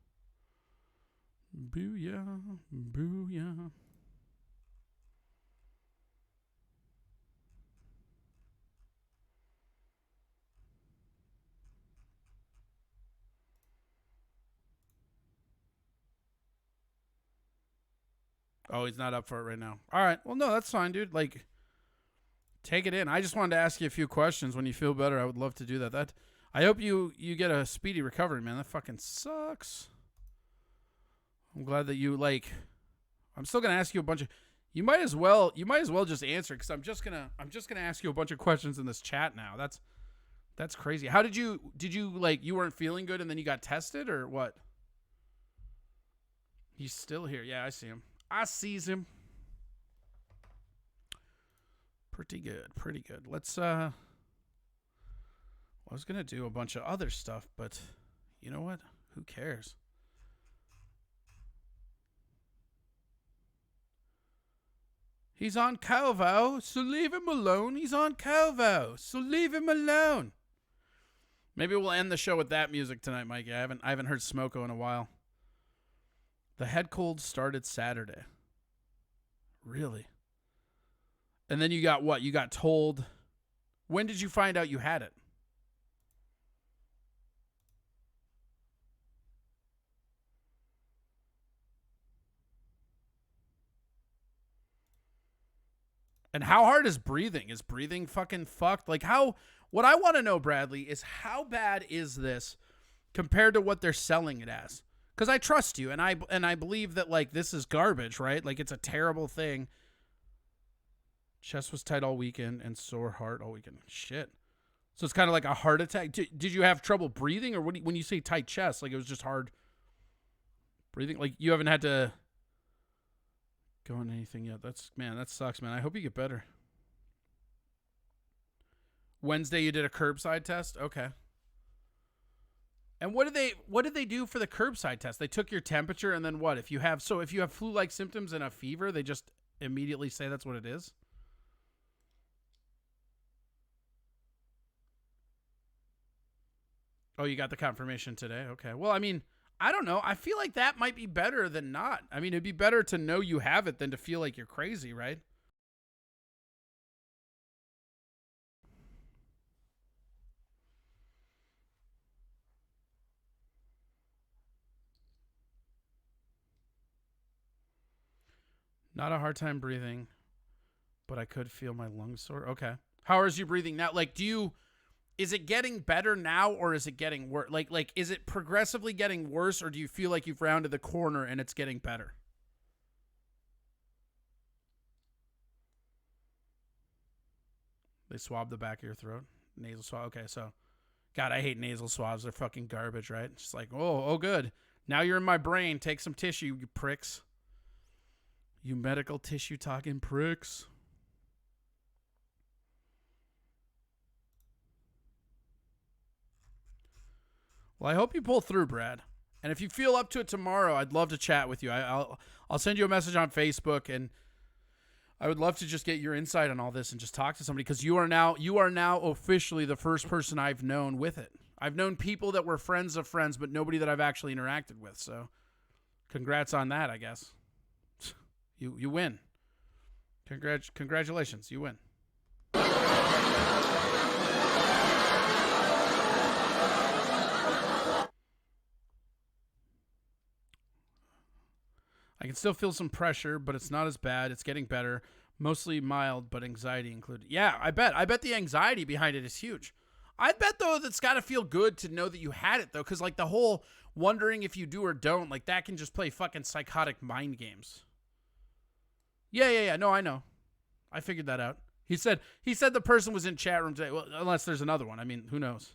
Booyah. Booyah. Oh, he's not up for it right now. All right. Well, no, that's fine, dude. Like, take it in. I just wanted to ask you a few questions. When you feel better, I would love to do that. I hope you get a speedy recovery, man. That fucking sucks. I'm glad that you I'm still gonna ask you a bunch of. You might as well just answer because I'm just gonna ask you a bunch of questions in this chat now. That's crazy. How did you you weren't feeling good and then you got tested or what? He's still here. Yeah, I see him. I sees him. Pretty good. Let's I was gonna do a bunch of other stuff, but you know what? Who cares? He's on Calvo, so leave him alone. He's on Calvo, so leave him alone. Maybe we'll end the show with that music tonight, Mikey. I haven't heard Smoko in a while. The head cold started Saturday. Really? And then you got what? You got told. When did you find out you had it? And how hard is breathing? Is breathing fucking fucked? Like what I want to know, Bradley, is how bad is this compared to what they're selling it as? Because I trust you and I believe that this is garbage, right? Like it's a terrible thing. Chest was tight all weekend and sore heart all weekend. Shit. So it's kind of like a heart attack. Did you have trouble breathing or when you say tight chest, it was just hard breathing? Like you haven't had to go on anything yet. That sucks, man. I hope you get better. Wednesday you did a curbside test? Okay. And what did they do for the curbside test? They took your temperature and then what? If you have flu-like symptoms and a fever, they just immediately say that's what it is? Oh, you got the confirmation today? Okay. Well, I mean, I don't know. I feel like that might be better than not. I mean, it'd be better to know you have it than to feel like you're crazy, right? Not a hard time breathing, but I could feel my lungs sore. Okay. How is you breathing now? Like, is it getting better now or is it getting worse? Like, is it progressively getting worse or do you feel like you've rounded the corner and it's getting better? They swab the back of your throat. Nasal swab. Okay, so, God, I hate nasal swabs. They're fucking garbage, right? It's like, oh, good. Now you're in my brain. Take some tissue, you pricks. You medical tissue talking pricks. Well, I hope you pull through, Brad. And if you feel up to it tomorrow, I'd love to chat with you. I'll send you a message on Facebook, and I would love to just get your insight on all this and just talk to somebody because you are now officially the first person I've known with it. I've known people that were friends of friends, but nobody that I've actually interacted with. So, congrats on that, I guess. You win. Congratulations, you win. I can still feel some pressure, but it's not as bad. It's getting better. Mostly mild, but anxiety included. Yeah, I bet. I bet the anxiety behind it is huge. I bet, though, that's got to feel good to know that you had it, though, because, like, the whole wondering if you do or don't, like, that can just play fucking psychotic mind games. Yeah. No, I know. I figured that out. He said the person was in chat room today. Well, unless there's another one. I mean, who knows?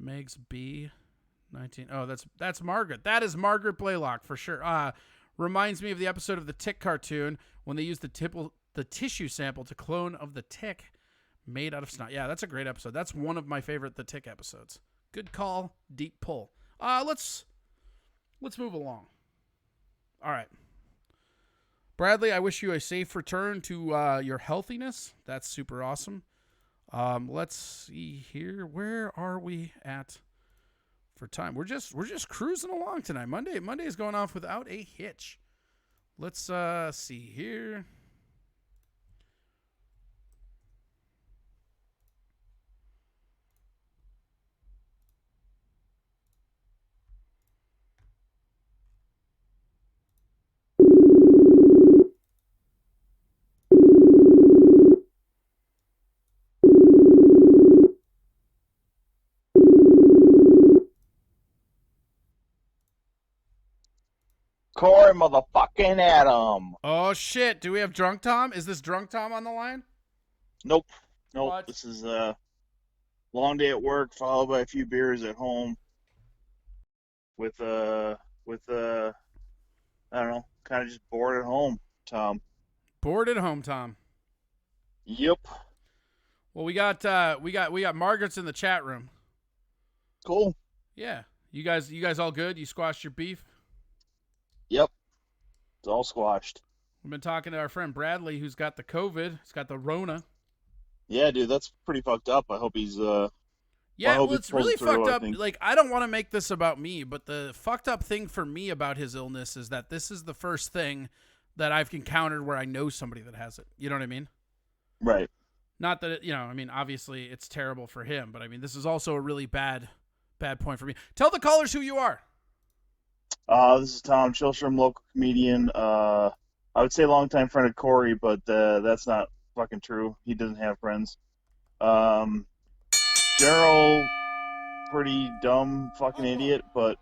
Megs B 19. Oh, that's Margaret. That is Margaret Blaylock for sure. Reminds me of the episode of the Tick cartoon when they used the tissue sample to clone of the Tick made out of snot. Yeah, that's a great episode. That's one of my favorite The Tick episodes. Good call, deep pull. Let's move along. All right. Bradley, I wish you a safe return to your healthiness. That's super awesome. Let's see here. Where are we at for time? We're just cruising along tonight. Monday is going off without a hitch. Let's see here. Corey motherfucking Adam. Oh shit! Do we have Drunk Tom? Is this Drunk Tom on the line? Nope. What? This is a long day at work followed by a few beers at home. With I don't know, kind of just bored at home, Tom. Bored at home, Tom. Yep. Well, we got Margaret's in the chat room. Cool. Yeah. You guys all good? You squashed your beef? Yep. It's all squashed. We've been talking to our friend Bradley, who's got the COVID. He's got the Rona. Yeah, dude, that's pretty fucked up. I hope he's Yeah, well, it's really fucked up. Like, I don't want to make this about me, but the fucked up thing for me about his illness is that this is the first thing that I've encountered where I know somebody that has it. You know what I mean? Right. Not that I mean, obviously it's terrible for him, but I mean, this is also a really bad point for me. Tell the callers who you are. This is Tom Chilstrom, local comedian. I would say longtime friend of Corey, but that's not fucking true. He doesn't have friends. General, pretty dumb fucking idiot, but,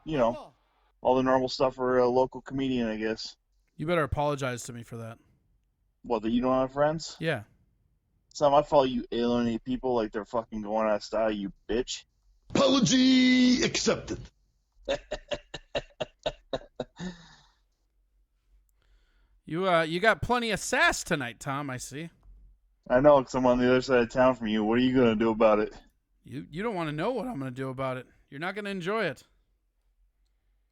all the normal stuff for a local comedian, I guess. You better apologize to me for that. What, that you don't have friends? Yeah. It's not my fault you alienate people like they're fucking going out of style, you bitch. Apology accepted. You got plenty of sass tonight, Tom, I see. I know, because I'm on the other side of town from you. What are you going to do about it? You don't want to know what I'm going to do about it. You're not going to enjoy it.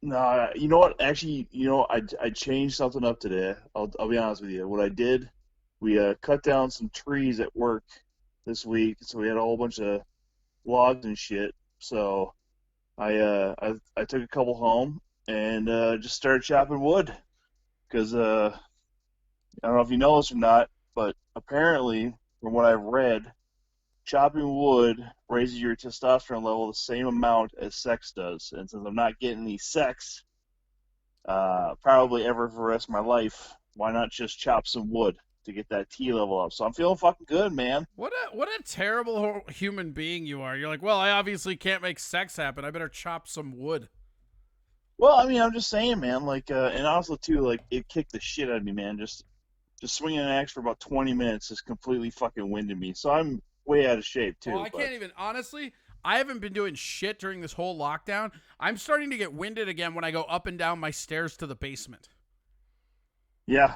No, you know what? Actually, I changed something up today. I'll be honest with you. What I did we cut down some trees at work this week, so we had a whole bunch of logs and shit. So I took a couple home and just started chopping wood because I don't know if you know this or not, but apparently, from what I've read, chopping wood raises your testosterone level the same amount as sex does. And since I'm not getting any sex, probably ever for the rest of my life, why not just chop some wood to get that T level up? So I'm feeling fucking good, man. What a terrible human being you are. You're like, well, I obviously can't make sex happen. I better chop some wood. Well, I mean, I'm just saying, man. Like, and also too, like, it kicked the shit out of me, man. Just swinging an axe for about 20 minutes is completely fucking winded me. So I'm way out of shape too. Well, I can't even, honestly, I haven't been doing shit during this whole lockdown. I'm starting to get winded again when I go up and down my stairs to the basement. Yeah,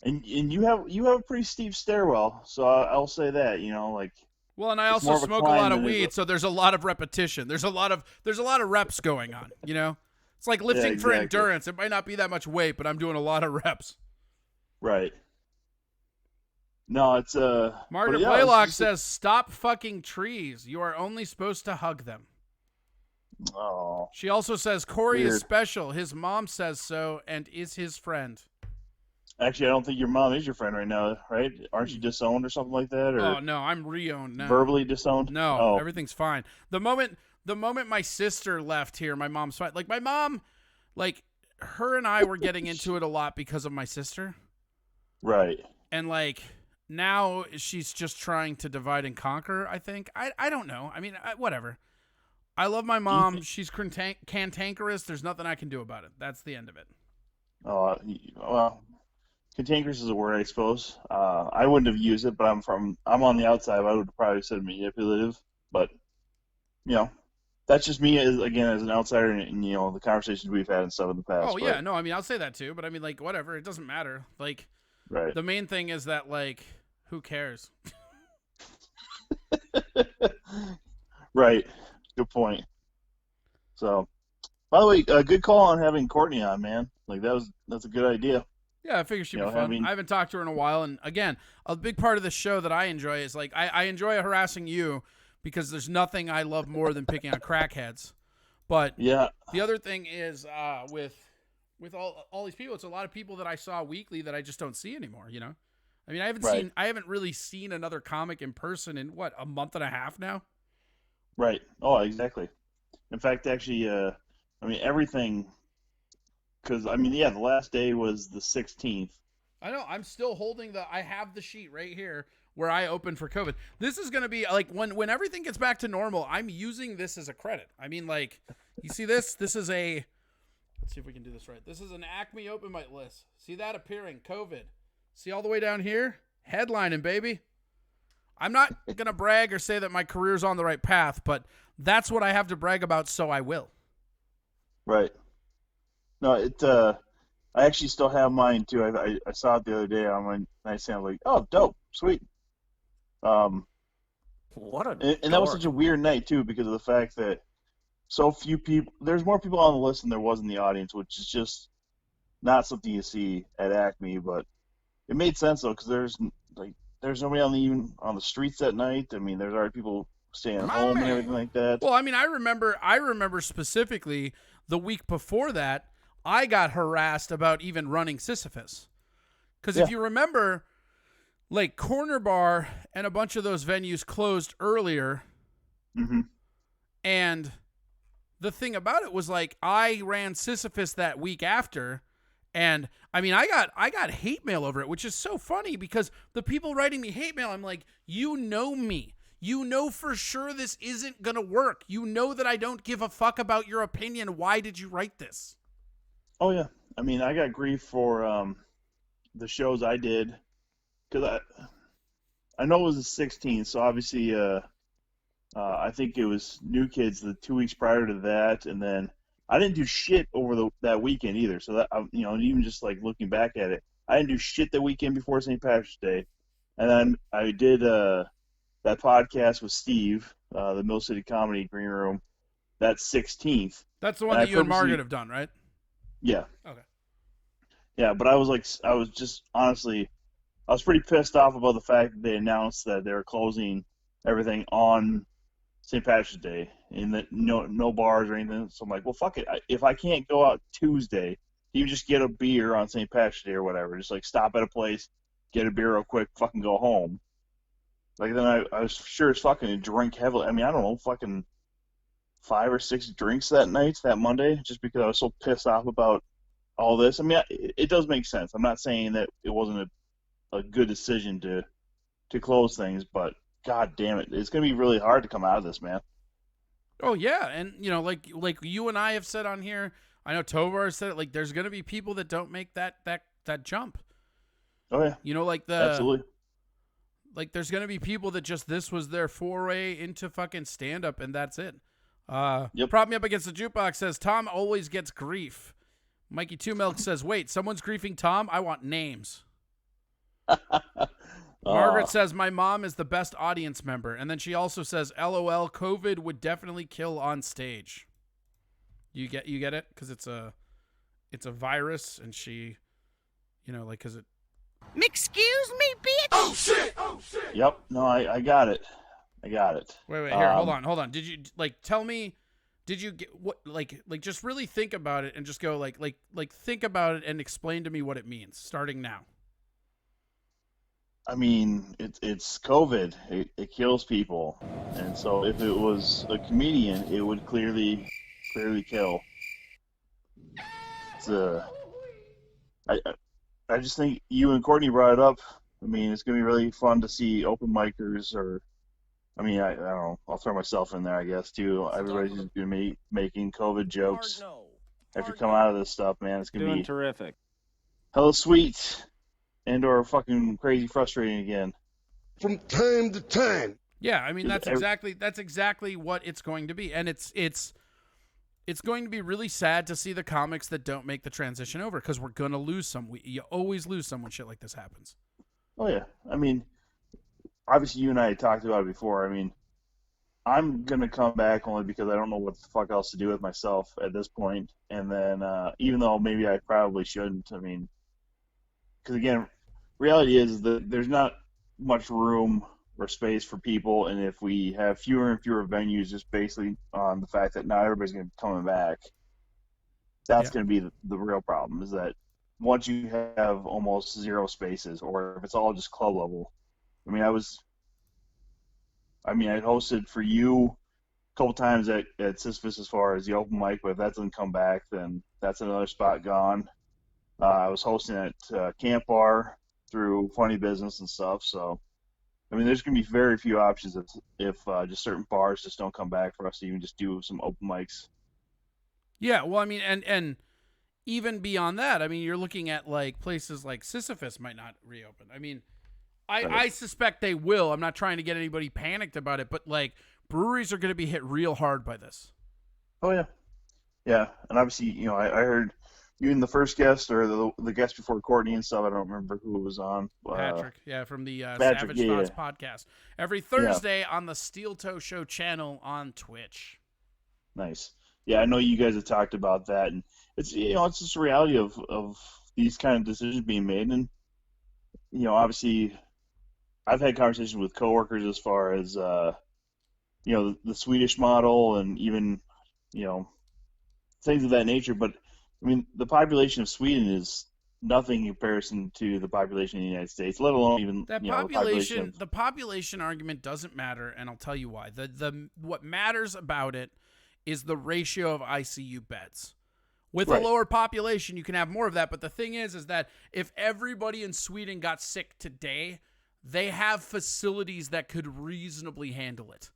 and you have a pretty steep stairwell, so I'll say that, you know, like. Well, and I also smoke a lot of weed, so there's a lot of repetition. There's a lot of reps going on, you know? It's like lifting for endurance. It might not be that much weight, but I'm doing a lot of reps. Right. No, it's Margaret Blaylock says, "Stop fucking trees. You are only supposed to hug them." Oh. She also says Corey Weird. is special. His mom says so and is his friend. Actually, I don't think your mom is your friend right now, right? Aren't you disowned or something like that? Or Oh no, I'm re-owned now. verbally disowned? No, everything's fine. The moment my sister left here, my mom's fine. Like my mom, like her and I were getting into it a lot because of my sister. Right. And like now she's just trying to divide and conquer, I think. I don't know. I mean, whatever. I love my mom. She's cantankerous. There's nothing I can do about it. That's the end of it. Oh, well, cantankerous is a word, I suppose. I wouldn't have used it, but I'm on the outside. I would have probably said manipulative, but you know, that's just me as an outsider, and you know the conversations we've had and stuff in the past. Oh yeah, no, I mean I'll say that too, but I mean like whatever, it doesn't matter. Like, right. The main thing is that like, who cares? Right. Good point. So, by the way, good call on having Courtney on, man. Like that's a good idea. Yeah, I figure she'd be fun. I haven't talked to her in a while, and again, a big part of the show that I enjoy is like I enjoy harassing you because there's nothing I love more than picking on crackheads. But yeah, the other thing is with all these people, it's a lot of people that I saw weekly that I just don't see anymore. You know, I mean, I haven't really seen another comic in person in what, a month and a half now. Right. Oh, exactly. In fact, actually, I mean everything. Because, I mean, yeah, the last day was the 16th. I know. I'm still holding I have the sheet right here where I opened for COVID. This is going to be, like, when everything gets back to normal, I'm using this as a credit. I mean, like, you see this? This is let's see if we can do this right. This is an Acme Open Mic list. See that appearing? COVID. See all the way down here? Headlining, baby. I'm not going to brag or say that my career's on the right path, but that's what I have to brag about, so I will. Right. No, I actually still have mine too. I saw it the other day on my nightstand. I was like, oh, dope, sweet. What and that was such a weird night too, because of the fact that so few people. There's more people on the list than there was in the audience, which is just not something you see at Acme. But it made sense though, because there's nobody even on the streets that night. I mean, there's already people staying at home and everything like that. Well, I mean, I remember specifically the week before that. I got harassed about even running Sisyphus. Because if you remember, like Corner Bar and a bunch of those venues closed earlier. Mm-hmm. And the thing about it was like I ran Sisyphus that week after. And I mean, I got hate mail over it, which is so funny because the people writing me hate mail, I'm like, you know me. You know for sure this isn't going to work. You know that I don't give a fuck about your opinion. Why did you write this? Oh yeah, I mean, I got grief for the shows I did because I know it was the 16th, so obviously I think it was New Kids the 2 weeks prior to that, and then I didn't do shit over that weekend either. So that even just like looking back at it, I didn't do shit the weekend before St. Patrick's Day, and then I did that podcast with Steve, the Mill City Comedy Green Room, that 16th. That's the one that you and Margaret have done, right? Yeah. Okay. Yeah, but I was just honestly, I was pretty pissed off about the fact that they announced that they were closing everything on St. Patrick's Day and that no bars or anything. So I'm like, well, fuck it. If I can't go out Tuesday, you just get a beer on St. Patrick's Day or whatever. Just like stop at a place, get a beer real quick, fucking go home. Like then I was sure as fucking drink heavily. I mean, I don't know, fucking 5 or 6 drinks that night, that Monday, just because I was so pissed off about all this. I mean, it does make sense. I'm not saying that it wasn't a good decision to close things, but god damn it, it's gonna be really hard to come out of this, man. Oh yeah, and like you and I have said on here, I know Tovar said it. Like, there's gonna be people that don't make that jump. Oh yeah, absolutely. Like, there's gonna be people that just this was their foray into fucking stand up, and that's it. Prop me up against the jukebox says Tom always gets grief. Mikey Two Milk says, wait, someone's griefing Tom? I want names. Margaret says, my mom is the best audience member. And then she also says, LOL, COVID would definitely kill on stage. You get it? Because it's a virus, and she, because it. Excuse me, bitch. Oh shit! Oh shit! Yep. No, I got it. Wait, here, hold on. Did you, tell me, did you get what, just really think about it and just go, like, think about it and explain to me what it means, starting now. I mean, it's COVID. It kills people, and so if it was a comedian, it would clearly kill. I just think you and Courtney brought it up. I mean, it's gonna be really fun to see open micers, or I mean, I don't know. I'll throw myself in there, I guess, too. Everybody's just gonna be making COVID jokes after coming out of this stuff, man. It's gonna be terrific. hella sweet. And/or fucking crazy frustrating again. From time to time. Yeah, I mean that's exactly what it's going to be, and it's going to be really sad to see the comics that don't make the transition over, because we're gonna lose some. You always lose some when shit like this happens. Oh yeah, I mean, obviously you and I had talked about it before. I mean, I'm gonna come back only because I don't know what the fuck else to do with myself at this point, and then even though maybe I probably shouldn't. I mean. Because again, reality is that there's not much room or space for people, and if we have fewer and fewer venues, just basically on the fact that not everybody's going to be coming back, that's going to be the real problem. Is that once you have almost zero spaces, or if it's all just club level. I mean, I hosted for you a couple times at Sisyphus as far as the open mic, but if that doesn't come back, then that's another spot gone. I was hosting at Camp Bar through Funny Business and stuff. So, I mean, there's going to be very few options if just certain bars just don't come back for us to even just do some open mics. Yeah, well, I mean, and even beyond that, I mean, you're looking at like places like Sisyphus might not reopen. I mean, I suspect they will. I'm not trying to get anybody panicked about it, but like breweries are going to be hit real hard by this. Oh yeah, yeah, and obviously, I heard. You and the first guest, or the guest before Courtney and stuff, I don't remember who was on. Patrick, from the Savage Thoughts podcast. Every Thursday on the Steel Toe Show channel on Twitch. Nice. Yeah, I know you guys have talked about that, and it's it's just a reality of these kind of decisions being made, and obviously, I've had conversations with coworkers as far as the Swedish model, and even things of that nature, but. I mean, the population of Sweden is nothing in comparison to the population of the United States, let alone even that population. The population argument doesn't matter, and I'll tell you why. What matters about it is the ratio of ICU beds. With a lower population, you can have more of that. But the thing is that if everybody in Sweden got sick today, they have facilities that could reasonably handle it.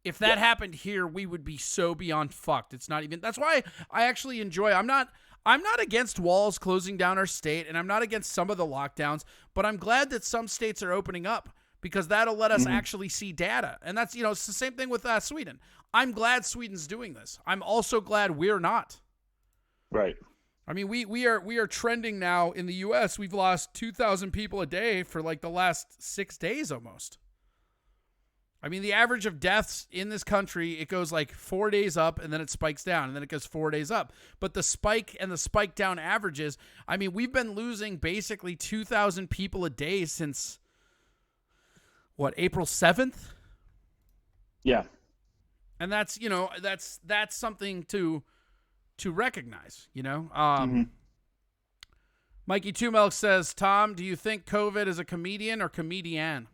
If that happened here, we would be so beyond fucked. It's not even. That's why I actually enjoy. I'm not against walls closing down our state, and I'm not against some of the lockdowns, but I'm glad that some states are opening up, because that'll let us actually see data. And that's, it's the same thing with Sweden. I'm glad Sweden's doing this. I'm also glad we're not. Right. I mean, we are trending now in the U.S. We've lost 2,000 people a day for like the last 6 days almost. I mean, the average of deaths in this country, it goes like 4 days up and then it spikes down and then it goes 4 days up. But the spike and the spike down averages, I mean, we've been losing basically 2,000 people a day since, what, April 7th? Yeah. And that's, you know, that's something to recognize, you know? Mikey Two Milk says, Tom, do you think COVID is a comedian or comedian?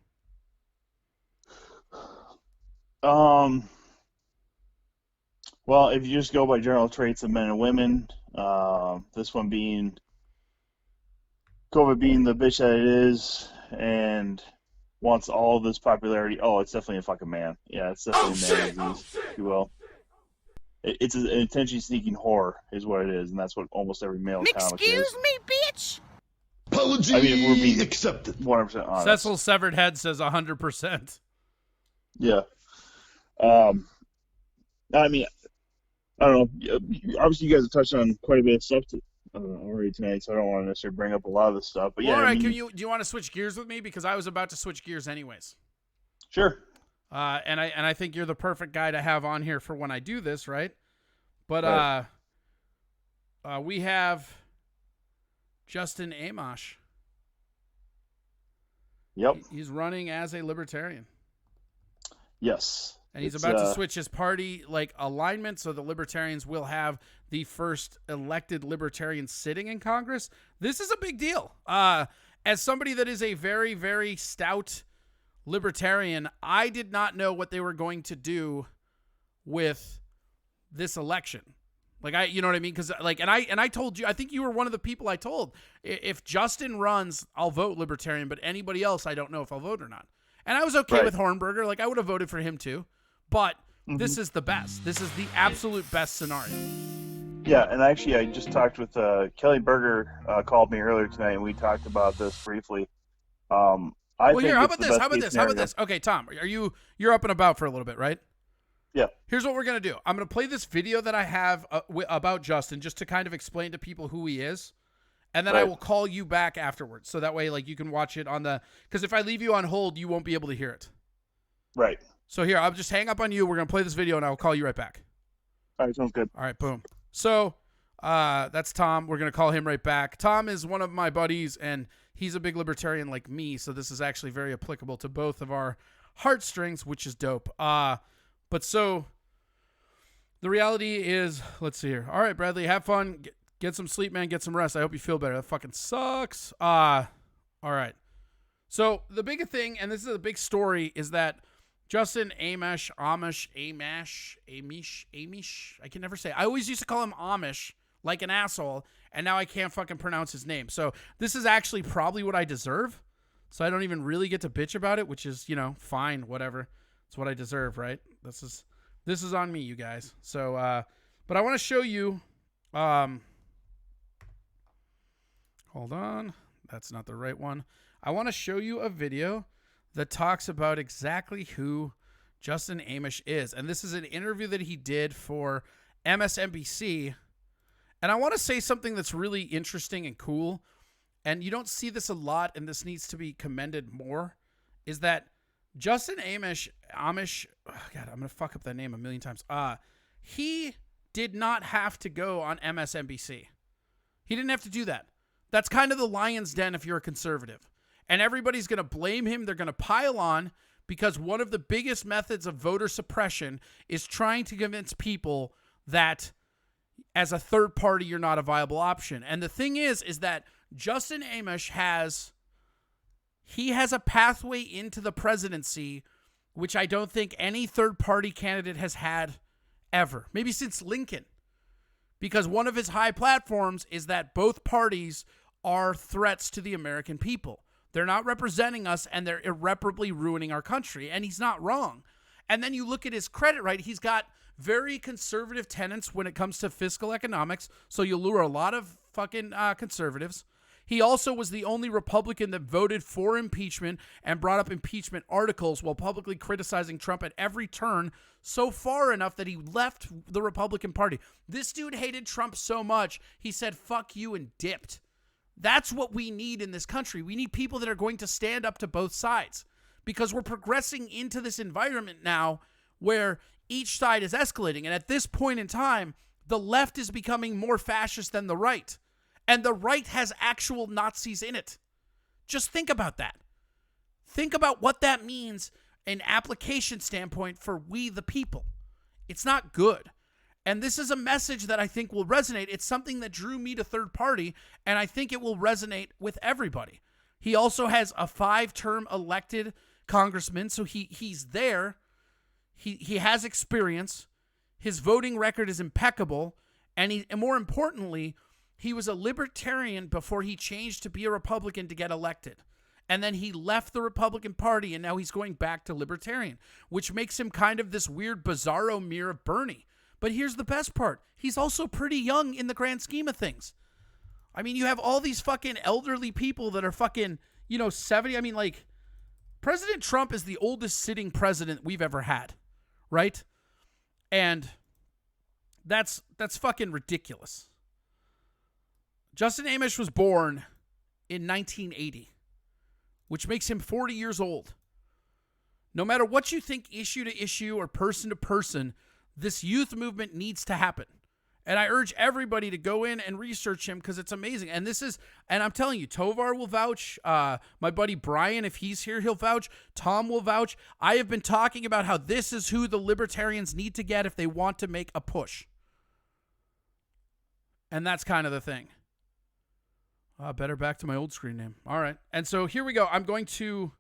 Well, if you just go by general traits of men and women, this one being COVID being the bitch that it is and wants all of this popularity. Oh, it's definitely a fucking man. Yeah, it's definitely a man disease, if you will. It's an attention-seeking whore is what it is, and that's what almost every male comic is. Excuse me, bitch. Apology I mean, if we're being accepted. 100% honest. Cecil's severed head says 100%. Yeah. I mean, I don't know. Obviously, you guys have touched on quite a bit of stuff already tonight, so I don't want to necessarily bring up a lot of this stuff. But yeah, All right, I mean, do you want to switch gears with me? Because I was about to switch gears anyways. Sure. And I think you're the perfect guy to have on here for when I do this, right? But Right. We have Justin Amash. Yep. He's running as a libertarian. Yes. And he's It's, about to switch his party alignment, so the libertarians will have the first elected libertarian sitting in Congress. This is a big deal. As somebody that is a very, very stout libertarian, I did not know what they were going to do with this election. You know what I mean? Because and I told you, I think you were one of the people I told, if Justin runs, I'll vote libertarian, but anybody else, I don't know if I'll vote or not. And I was okay with Hornberger. I would have voted for him too. But this is the best. This is the absolute best scenario. Yeah, and actually, I just talked with Kelly Berger. Called me earlier tonight, and we talked about this briefly. How about this? Okay, Tom, you're up and about for a little bit, right? Yeah. Here's what we're gonna do. I'm gonna play this video that I have about Justin, just to kind of explain to people who he is, and then I will call you back afterwards, so that way you can watch it on the. Because if I leave you on hold, you won't be able to hear it. Right. So here, I'll just hang up on you. We're gonna play this video, and I'll call you right back. All right, sounds good. All right, boom. So that's Tom. We're going to call him right back. Tom is one of my buddies, and he's a big libertarian like me, so this is actually very applicable to both of our heartstrings, which is dope. But so the reality is, let's see here. All right, Bradley, have fun. Get some sleep, man. Get some rest. I hope you feel better. That fucking sucks. All right. So the big thing, and this is a big story, is that Justin Amish, I can never say. I always used to call him Amish, like an asshole, and now I can't fucking pronounce his name. So this is actually probably what I deserve. So I don't even really get to bitch about it, which is, fine, whatever. It's what I deserve, right? This is on me, you guys. So, but I want to show you, hold on. That's not the right one. I want to show you a video that talks about exactly who Justin Amish is. And this is an interview that he did for MSNBC. And I want to say something that's really interesting and cool. And you don't see this a lot, and this needs to be commended more, is that Justin Amish, oh God, I'm going to fuck up that name a million times. He did not have to go on MSNBC. He didn't have to do that. That's kind of the lion's den if you're a conservative. And everybody's going to blame him. They're going to pile on because one of the biggest methods of voter suppression is trying to convince people that as a third party, you're not a viable option. And the thing is that Justin Amish has a pathway into the presidency, which I don't think any third party candidate has had ever. Maybe since Lincoln. Because one of his high platforms is that both parties are threats to the American people. They're not representing us, and they're irreparably ruining our country. And he's not wrong. And then you look at his credit, right? He's got very conservative tenets when it comes to fiscal economics. So you lure a lot of fucking conservatives. He also was the only Republican that voted for impeachment and brought up impeachment articles while publicly criticizing Trump at every turn, so far enough that he left the Republican Party. This dude hated Trump so much, he said, fuck you, and dipped. That's what we need in this country. We need people that are going to stand up to both sides. because we're progressing into this environment now where each side is escalating. And at this point in time, the left is becoming more fascist than the right. And the right has actual Nazis in it. Just think about that. Think about what that means an application standpoint for we the people. It's not good. And this is a message that I think will resonate. It's something that drew me to Third Party, and I think it will resonate with everybody. He also has a 5-term elected congressman, so he's there. He has experience. His voting record is impeccable, and more importantly, he was a libertarian before he changed to be a Republican to get elected. And then he left the Republican Party, and now he's going back to libertarian, which makes him kind of this weird bizarro mirror of Bernie. But here's the best part. He's also pretty young in the grand scheme of things. I mean, you have all these fucking elderly people that are fucking, 70. I mean, like, President Trump is the oldest sitting president we've ever had, right? And that's fucking ridiculous. Justin Amash was born in 1980, which makes him 40 years old. No matter what you think issue to issue or person to person, this youth movement needs to happen. And I urge everybody to go in and research him because it's amazing. And I'm telling you, Tovar will vouch. My buddy Brian, if he's here, he'll vouch. Tom will vouch. I have been talking about how this is who the libertarians need to get if they want to make a push. And that's kind of the thing. Better back to my old screen name. All right. And so here we go. I'm going to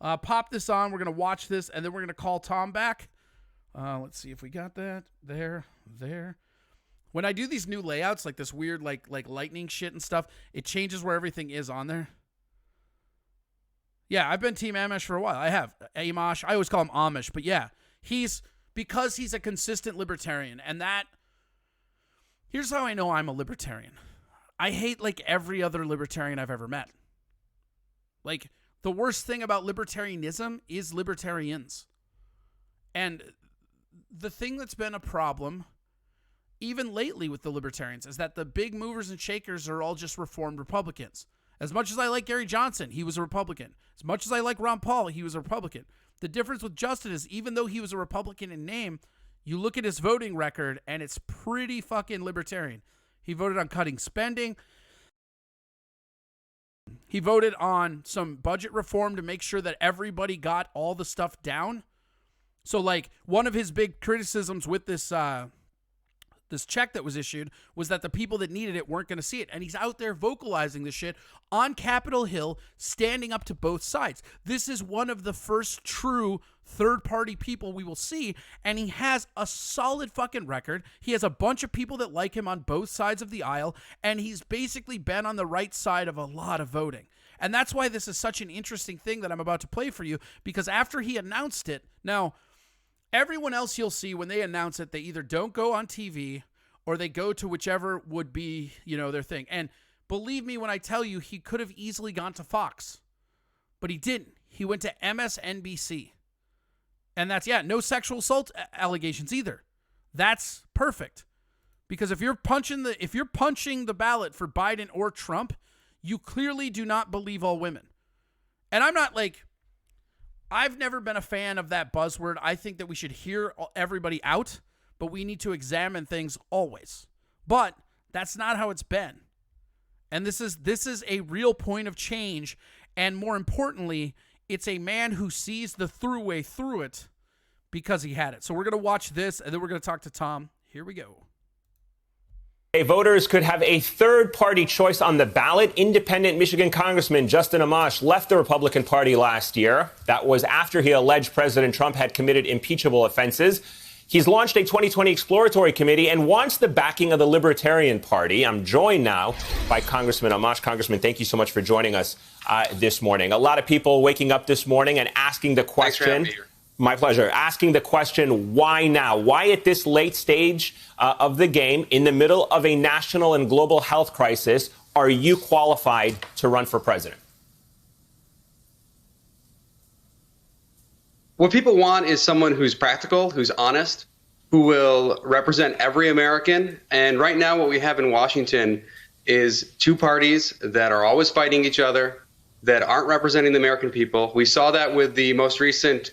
pop this on. We're going to watch this, and then we're going to call Tom back. Let's see if we got that. There. When I do these new layouts, like this weird like lightning shit and stuff, it changes where everything is on there. Yeah, I've been Team Amish for a while. I have. Amash. I always call him Amish. But yeah, because he's a consistent libertarian. And here's how I know I'm a libertarian. I hate like every other libertarian I've ever met. Like, the worst thing about libertarianism is libertarians. And the thing that's been a problem, even lately with the libertarians, is that the big movers and shakers are all just reformed Republicans. As much as I like Gary Johnson, he was a Republican. As much as I like Ron Paul, he was a Republican. The difference with Justin is, even though he was a Republican in name, you look at his voting record and it's pretty fucking libertarian. He voted on cutting spending. He voted on some budget reform to make sure that everybody got all the stuff down. So, like, one of his big criticisms with this check that was issued was that the people that needed it weren't going to see it. And he's out there vocalizing this shit on Capitol Hill, standing up to both sides. This is one of the first true third-party people we will see, and he has a solid fucking record. He has a bunch of people that like him on both sides of the aisle, and he's basically been on the right side of a lot of voting. And that's why this is such an interesting thing that I'm about to play for you, because after he announced it, now, everyone else you'll see when they announce it, they either don't go on TV or they go to whichever would be, their thing. And believe me when I tell you, he could have easily gone to Fox, but he didn't. He went to MSNBC. And that's, no sexual assault allegations either. That's perfect. Because if you're punching the ballot for Biden or Trump, you clearly do not believe all women. And I've never been a fan of that buzzword. I think that we should hear everybody out, but we need to examine things always. But that's not how it's been. And this is a real point of change. And more importantly, it's a man who sees the throughway through it because he had it. So we're going to watch this, and then we're going to talk to Tom. Here we go. Voters could have a third-party choice on the ballot. Independent Michigan Congressman Justin Amash left the Republican Party last year. That was after he alleged President Trump had committed impeachable offenses. He's launched a 2020 exploratory committee and wants the backing of the Libertarian Party. I'm joined now by Congressman Amash. Congressman, thank you so much for joining us this morning. A lot of people waking up this morning and asking the question. Thanks for having me here. My pleasure. Asking the question, why now? Why at this late stage of the game, in the middle of a national and global health crisis, are you qualified to run for president? What people want is someone who's practical, who's honest, who will represent every American. And right now what we have in Washington is two parties that are always fighting each other, that aren't representing the American people. We saw that with the most recent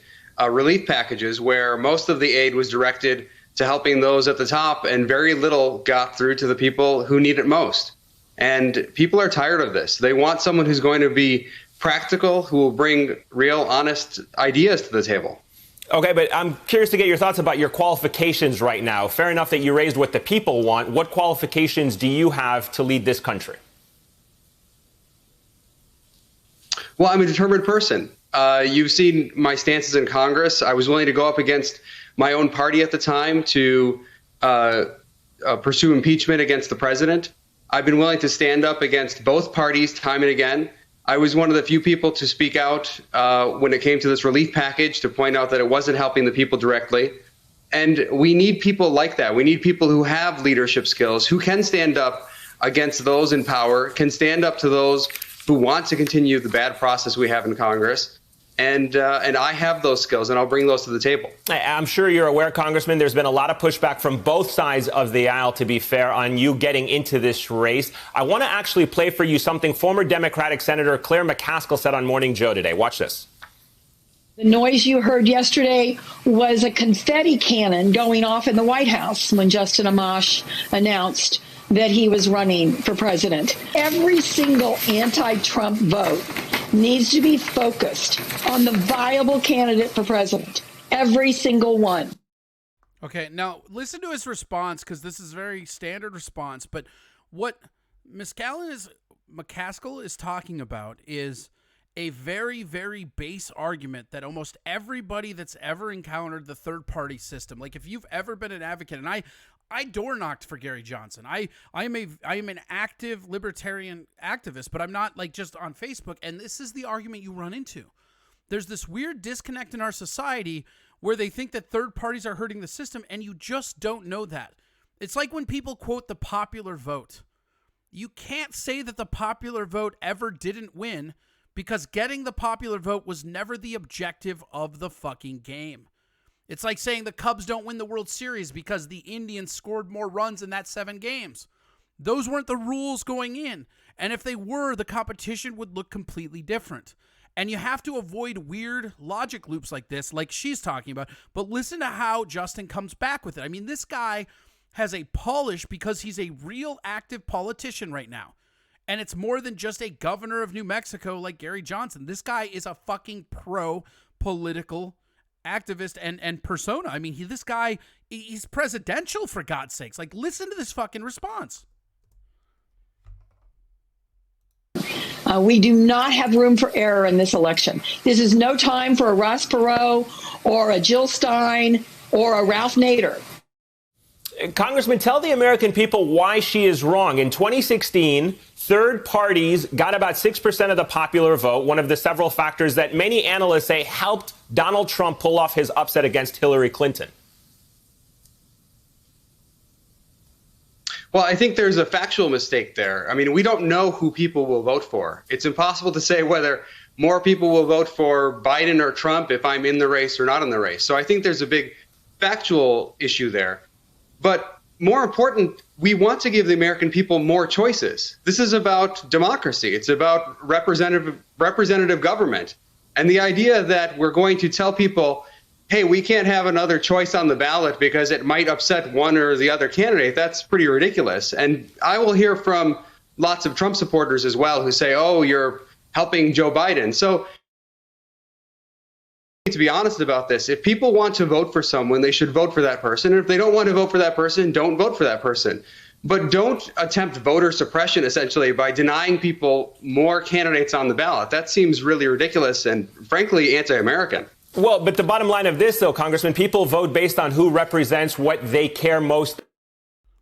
relief packages, where most of the aid was directed to helping those at the top and very little got through to the people who need it most. And people are tired of this. They want someone who's going to be practical, who will bring real, honest ideas to the table. Okay, but I'm curious to get your thoughts about your qualifications right now. Fair enough that you raised what the people want. What qualifications do you have to lead this country? Well, I'm a determined person. You've seen my stances in Congress. I was willing to go up against my own party at the time to pursue impeachment against the president. I've been willing to stand up against both parties time and again. I was one of the few people to speak out when it came to this relief package, to point out that it wasn't helping the people directly. And we need people like that. We need people who have leadership skills, who can stand up against those in power, can stand up to those who want to continue the bad process we have in Congress. And I have those skills, and I'll bring those to the table. I'm sure you're aware, Congressman, there's been a lot of pushback from both sides of the aisle, to be fair, on you getting into this race. I want to actually play for you something former Democratic Senator Claire McCaskill said on Morning Joe today. Watch this. The noise you heard yesterday was a confetti cannon going off in the White House when Justin Amash announced that he was running for president. Every single anti-Trump vote needs to be focused on the viable candidate for president. Every single one. Okay, now listen to his response, because this is a very standard response. But what McCaskill is talking about is a very, very base argument that almost everybody that's ever encountered the third-party system, like if you've ever been an advocate, and I door knocked for Gary Johnson. I am an active libertarian activist, but I'm not like just on Facebook. And this is the argument you run into. There's this weird disconnect in our society where they think that third parties are hurting the system, and you just don't know that. It's like when people quote the popular vote. You can't say that the popular vote ever didn't win, because getting the popular vote was never the objective of the fucking game. It's like saying the Cubs don't win the World Series because the Indians scored more runs in that 7 games. Those weren't the rules going in. And if they were, the competition would look completely different. And you have to avoid weird logic loops like this, like she's talking about. But listen to how Justin comes back with it. I mean, this guy has a polish because he's a real active politician right now. And it's more than just a governor of New Mexico like Gary Johnson. This guy is a fucking pro-political activist and persona. I mean, this guy, he's presidential, for God's sakes. Like, listen to this fucking response. We do not have room for error in this election. This is no time for a Ross Perot or a Jill Stein or a Ralph Nader. Congressman, tell the American people why she is wrong. In 2016, third parties got about 6% of the popular vote, one of the several factors that many analysts say helped Donald Trump pull off his upset against Hillary Clinton. Well, I think there's a factual mistake there. I mean, we don't know who people will vote for. It's impossible to say whether more people will vote for Biden or Trump if I'm in the race or not in the race. So I think there's a big factual issue there. But more important, we want to give the American people more choices. This is about democracy. It's about representative government. And the idea that we're going to tell people, hey, we can't have another choice on the ballot because it might upset one or the other candidate, that's pretty ridiculous. And I will hear from lots of Trump supporters as well who say, oh, you're helping Joe Biden. So to be honest about this, if people want to vote for someone, they should vote for that person. And if they don't want to vote for that person, don't vote for that person. But don't attempt voter suppression, essentially, by denying people more candidates on the ballot. That seems really ridiculous and, frankly, anti-American. Well, but the bottom line of this, though, Congressman, people vote based on who represents what they care most.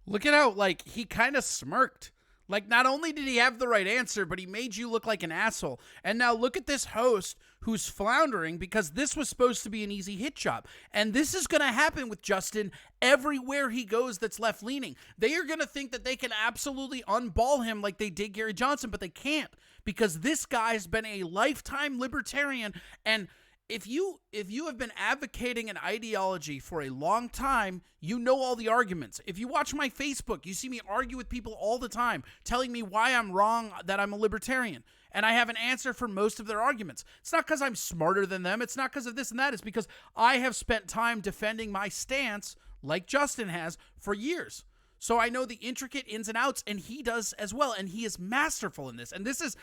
Look at how, like, he kind of smirked. Like, not only did he have the right answer, but he made you look like an asshole. And now look at this host who's floundering because this was supposed to be an easy hit job. And this is going to happen with Justin everywhere he goes that's left-leaning. They are going to think that they can absolutely unball him like they did Gary Johnson, but they can't because this guy's been a lifetime libertarian. And if you have been advocating an ideology for a long time, you know all the arguments. If you watch my Facebook, you see me argue with people all the time, telling me why I'm wrong, that I'm a libertarian. And I have an answer for most of their arguments. It's not because I'm smarter than them. It's not because of this and that. It's because I have spent time defending my stance, like Justin has, for years. So I know the intricate ins and outs, and he does as well, and he is masterful in this. And this is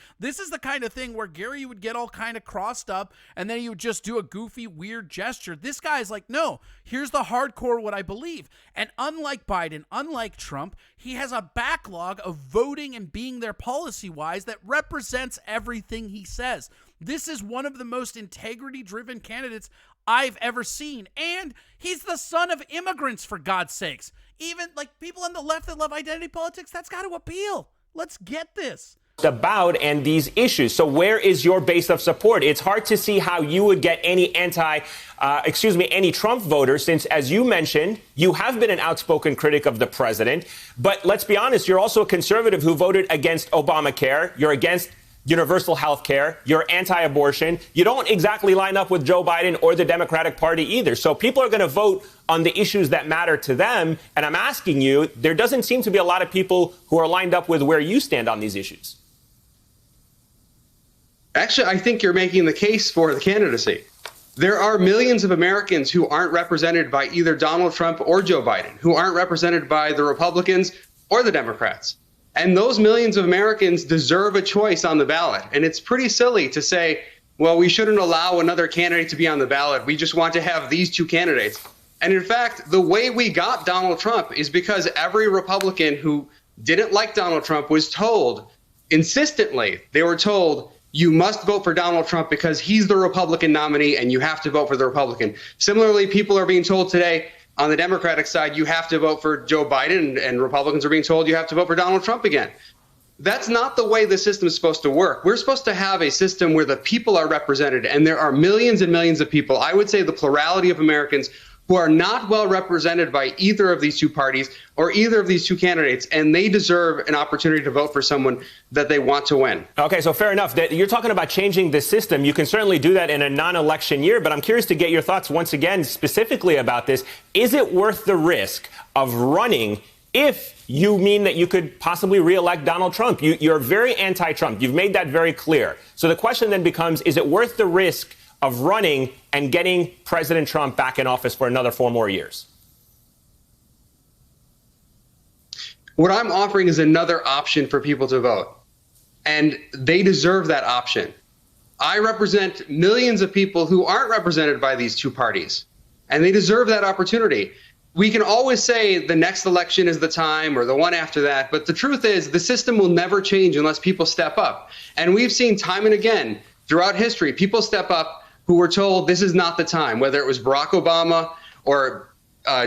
the kind of thing where Gary would get all kind of crossed up, and then he would just do a goofy, weird gesture. This guy's like, no, here's the hardcore what I believe. And unlike Biden, unlike Trump, he has a backlog of voting and being there policy-wise that represents everything he says. This is one of the most integrity-driven candidates I've ever seen. And he's the son of immigrants, for God's sakes. Even like people on the left that love identity politics, that's got to appeal. Let's get this. About and these issues. So where is your base of support? It's hard to see how you would get any any Trump voters, since, as you mentioned, you have been an outspoken critic of the president. But let's be honest, you're also a conservative who voted against Obamacare. You're against universal health care. You're anti-abortion. You don't exactly line up with Joe Biden or the Democratic Party either. So people are going to vote on the issues that matter to them. And I'm asking you, there doesn't seem to be a lot of people who are lined up with where you stand on these issues. Actually, I think you're making the case for the candidacy. There are millions of Americans who aren't represented by either Donald Trump or Joe Biden, who aren't represented by the Republicans or the Democrats. And those millions of Americans deserve a choice on the ballot. And it's pretty silly to say, well, we shouldn't allow another candidate to be on the ballot. We just want to have these two candidates. And in fact, the way we got Donald Trump is because every Republican who didn't like Donald Trump was told insistently, they were told, you must vote for Donald Trump because he's the Republican nominee and you have to vote for the Republican. Similarly, people are being told today, on the Democratic side, you have to vote for Joe Biden, and Republicans are being told you have to vote for Donald Trump again. That's not the way the system is supposed to work. We're supposed to have a system where the people are represented, and there are millions and millions of people, I would say the plurality of Americans, who are not well represented by either of these two parties or either of these two candidates, and they deserve an opportunity to vote for someone that they want to win. Okay, so fair enough. You're talking about changing the system. You can certainly do that in a non-election year, but I'm curious to get your thoughts once again specifically about this. Is it worth the risk of running if you mean that you could possibly reelect Donald Trump? You're very anti-Trump. You've made that very clear. So the question then becomes, is it worth the risk of running and getting President Trump back in office for another 4 more years? What I'm offering is another option for people to vote, and they deserve that option. I represent millions of people who aren't represented by these two parties, and they deserve that opportunity. We can always say the next election is the time or the one after that, but the truth is the system will never change unless people step up. And we've seen time and again throughout history, people step up who were told this is not the time, whether it was Barack Obama or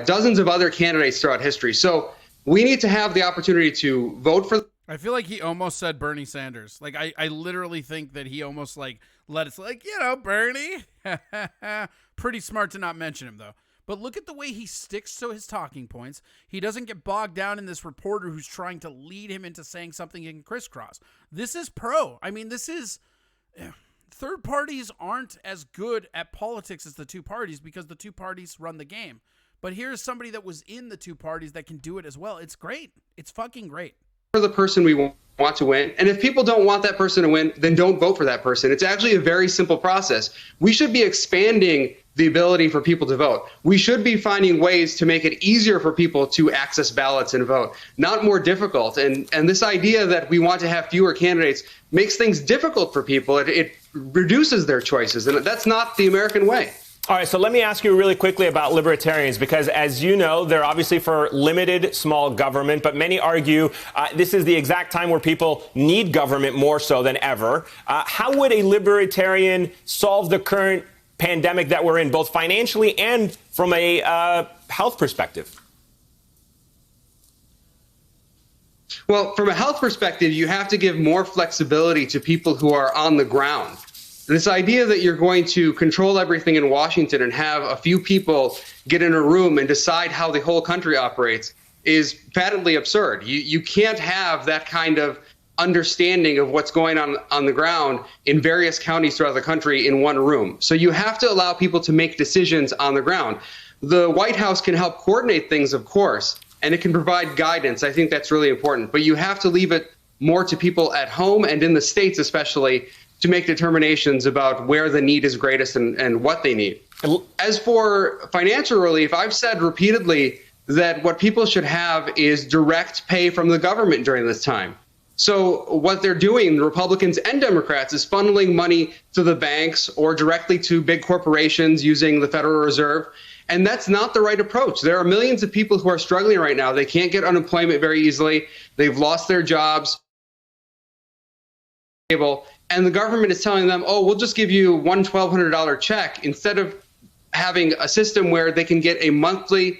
dozens of other candidates throughout history. So we need to have the opportunity to vote for. I feel like he almost said Bernie Sanders. Like, I literally think that he almost like let us like, Bernie. Pretty smart to not mention him, though. But look at the way he sticks to his talking points. He doesn't get bogged down in this reporter who's trying to lead him into saying something in crisscross. This is pro. I mean, this is... Third parties aren't as good at politics as the two parties because the two parties run the game. But here's somebody that was in the two parties that can do it as well. It's great. It's fucking great. For the person we want to win. And if people don't want that person to win, then don't vote for that person. It's actually a very simple process. We should be expanding the ability for people to vote. We should be finding ways to make it easier for people to access ballots and vote, not more difficult. And this idea that we want to have fewer candidates makes things difficult for people. It reduces their choices, and that's not the American way. All right, so let me ask you really quickly about libertarians, because as you know, they're obviously for limited small government, but many argue this is the exact time where people need government more so than ever. How would a libertarian solve the current pandemic that we're in, both financially and from a health perspective? Well, from a health perspective, you have to give more flexibility to people who are on the ground. This idea that you're going to control everything in Washington and have a few people get in a room and decide how the whole country operates is patently absurd. You can't have that kind of understanding of what's going on the ground in various counties throughout the country in one room. So you have to allow people to make decisions on the ground. The White House can help coordinate things, of course, and it can provide guidance. I think that's really important. But you have to leave it more to people at home and in the states especially to make determinations about where the need is greatest and what they need. As for financial relief, I've said repeatedly that what people should have is direct pay from the government during this time. So what they're doing, the Republicans and Democrats, is funneling money to the banks or directly to big corporations using the Federal Reserve. And that's not the right approach. There are millions of people who are struggling right now. They can't get unemployment very easily. They've lost their jobs. And the government is telling them, oh, we'll just give you one $1,200 check instead of having a system where they can get a monthly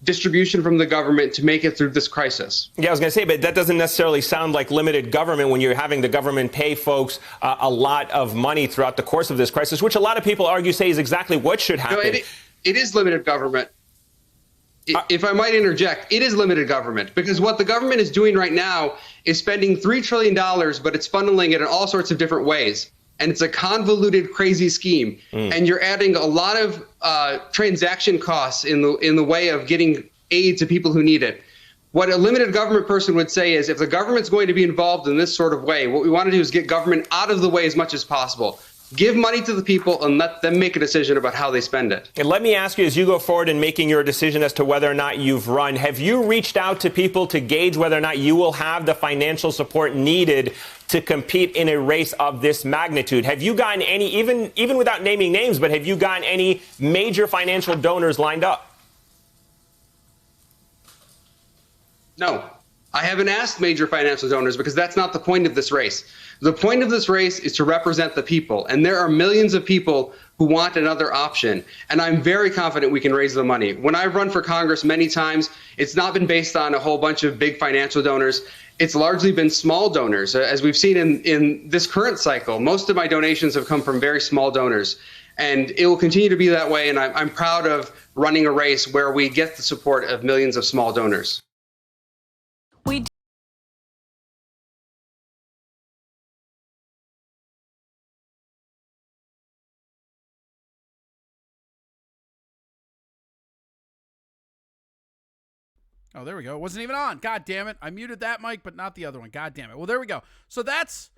distribution from the government to make it through this crisis. Yeah, I was going to say, but that doesn't necessarily sound like limited government when you're having the government pay folks a lot of money throughout the course of this crisis, which a lot of people argue say is exactly what should happen. No, it is limited government. If I might interject, it is limited government because what the government is doing right now is spending $3 trillion, but it's funneling it in all sorts of different ways. And it's a convoluted, crazy scheme. And you're adding a lot of transaction costs in the way of getting aid to people who need it. What a limited government person would say is if the government's going to be involved in this sort of way, what we want to do is get government out of the way as much as possible. Give money to the people and let them make a decision about how they spend it. And let me ask you, as you go forward in making your decision as to whether or not you've run, have you reached out to people to gauge whether or not you will have the financial support needed to compete in a race of this magnitude? Have you gotten any, even without naming names, but have you gotten any major financial donors lined up? No. I haven't asked major financial donors because that's not the point of this race. The point of this race is to represent the people. And there are millions of people who want another option. And I'm very confident we can raise the money. When I've run for Congress many times, it's not been based on a whole bunch of big financial donors. It's largely been small donors. As we've seen in this current cycle, most of my donations have come from very small donors. And it will continue to be that way. And I'm proud of running a race where we get the support of millions of small donors. Oh, there we go. It wasn't even on. God damn it. I muted that mic, but not the other one. God damn it. Well, there we go. So that's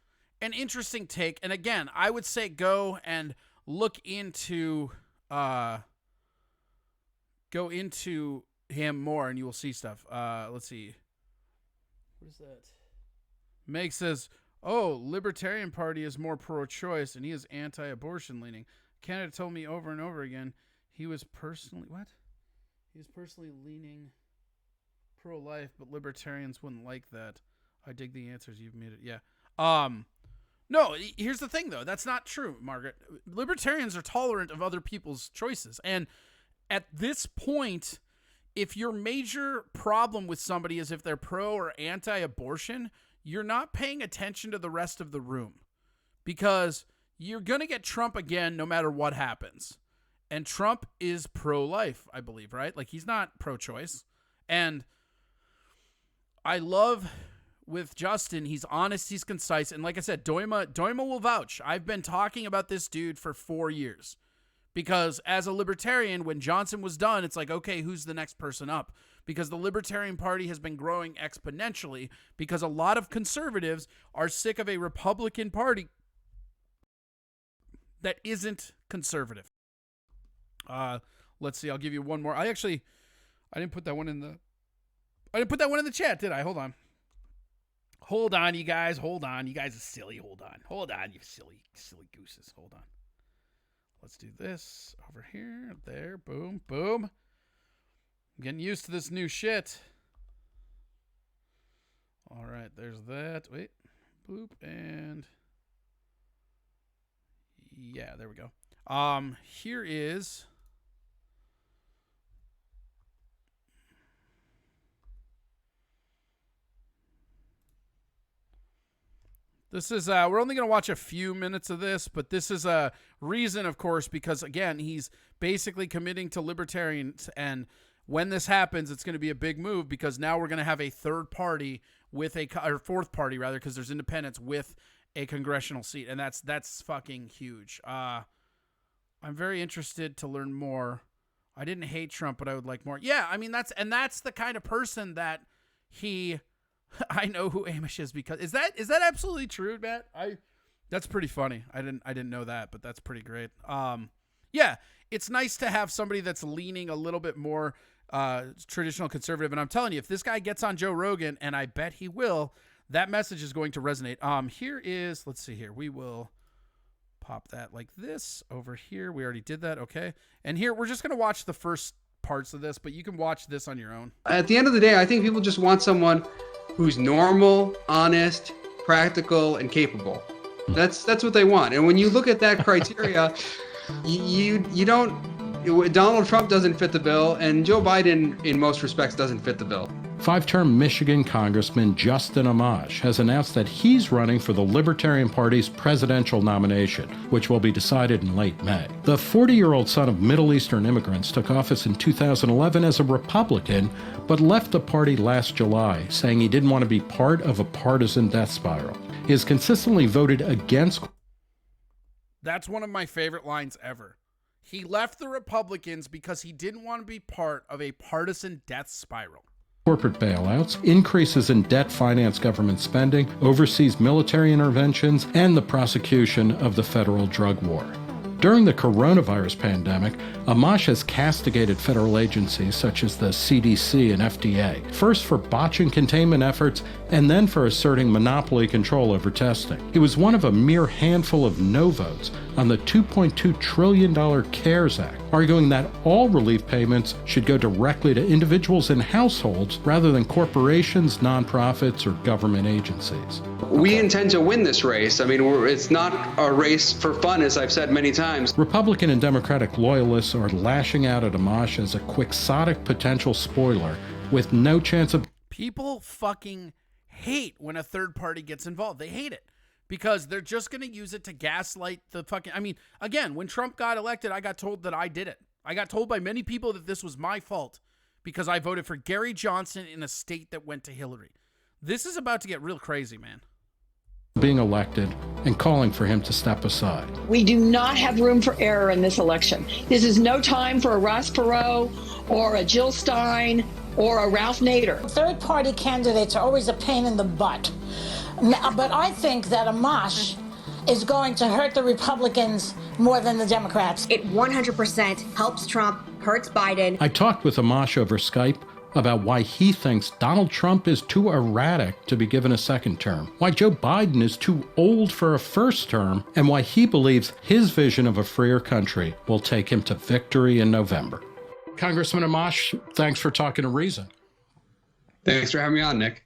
an interesting take. And again, I would say go and look into him more and you will see stuff. Let's see. What is that? Meg says, oh, Libertarian Party is more pro-choice and he is anti-abortion leaning. Canada told me over and over again he was personally leaning pro-life, but libertarians wouldn't like that. I dig the answers you've made it. Yeah. No, here's the thing though. That's not true, Margaret. Libertarians are tolerant of other people's choices. And at this point, if your major problem with somebody is if they're pro or anti-abortion, you're not paying attention to the rest of the room because you're going to get Trump again no matter what happens. And Trump is pro-life, I believe, right? Like he's not pro-choice. And I love with Justin, he's honest, he's concise. And like I said, Doima will vouch. I've been talking about this dude for 4 years because as a libertarian, when Johnson was done, it's like, okay, who's the next person up? Because the Libertarian Party has been growing exponentially because a lot of conservatives are sick of a Republican Party that isn't conservative. Let's see. I'll give you one more. I didn't put that one in the chat, did I? Hold on. Hold on, you guys. Hold on. You guys are silly. Hold on. Hold on, you silly gooses. Hold on. Let's do this over here. There. Boom. Boom. I'm getting used to this new shit. All right. There's that. Wait. Boop. And yeah, there we go. Here is... This is, we're only going to watch a few minutes of this, but this is a reason, of course, because, again, he's basically committing to libertarians. And when this happens, it's going to be a big move because now we're going to have a third party or fourth party rather, because there's independents with a congressional seat, and that's fucking huge. I'm very interested to learn more. I didn't hate Trump, but I would like more. Yeah, I mean that's the kind of person that he. I know who Amish is because is that absolutely true, Matt? That's pretty funny. I didn't know that, but that's pretty great. Yeah, it's nice to have somebody that's leaning a little bit more traditional conservative. And I'm telling you, if this guy gets on Joe Rogan, and I bet he will, that message is going to resonate. Let's see here. We will pop that like this over here. We already did that. Okay. And here, we're just going to watch the first parts of this, but you can watch this on your own. At the end of the day, I think people just want someone who's normal, honest, practical, and capable. That's what they want. And when you look at that criteria, you don't. Donald Trump doesn't fit the bill, and Joe Biden, in most respects, doesn't fit the bill. Five-term Michigan Congressman Justin Amash has announced that he's running for the Libertarian Party's presidential nomination, which will be decided in late May. The 40-year-old son of Middle Eastern immigrants took office in 2011 as a Republican, but left the party last July, saying he didn't want to be part of a partisan death spiral. He has consistently voted against. That's one of my favorite lines ever. He left the Republicans because he didn't want to be part of a partisan death spiral. Corporate bailouts, increases in debt-financed government spending, overseas military interventions, and the prosecution of the federal drug war. During the coronavirus pandemic, Amash has castigated federal agencies such as the CDC and FDA, first for botching containment efforts and then for asserting monopoly control over testing. He was one of a mere handful of no votes on the $2.2 trillion CARES Act, arguing that all relief payments should go directly to individuals and households rather than corporations, nonprofits, or government agencies. We intend to win this race. I mean, it's not a race for fun, as I've said many times. Republican and Democratic loyalists are lashing out at Amash as a quixotic potential spoiler with no chance of. People fucking hate when a third party gets involved. They hate it because they're just going to use it to gaslight the fucking. I mean, again, when Trump got elected, I got told that I did it. I got told by many people that this was my fault because I voted for Gary Johnson in a state that went to Hillary. This is about to get real crazy, man. Being elected and calling for him to step aside. We do not have room for error in this election. This is no time for a Ross Perot or a Jill Stein or a Ralph Nader. Third-party candidates are always a pain in the butt. But I think that Amash is going to hurt the Republicans more than the Democrats. It 100% helps Trump, hurts Biden. I talked with Amash over Skype about why he thinks Donald Trump is too erratic to be given a second term, why Joe Biden is too old for a first term, and why he believes his vision of a freer country will take him to victory in November. Congressman Amash, thanks for talking to Reason. Thanks for having me on, Nick.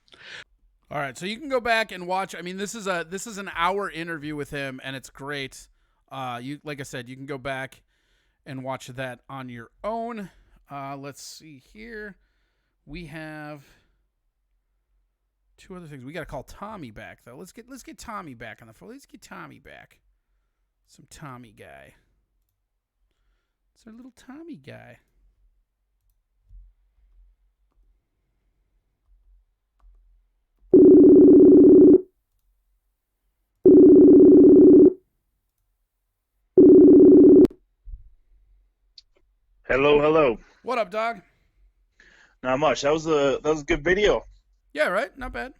All right, so you can go back and watch. I mean, this is an hour interview with him, and it's great. Like I said, you can go back and watch that on your own. Let's see here. We have two other things. We got to call Tommy back though. Let's get Tommy back on the phone. Let's get Tommy back. Some Tommy guy. It's our little Tommy guy. Hello. What up, dog? Not much. That was a good video. Yeah, right. Not bad.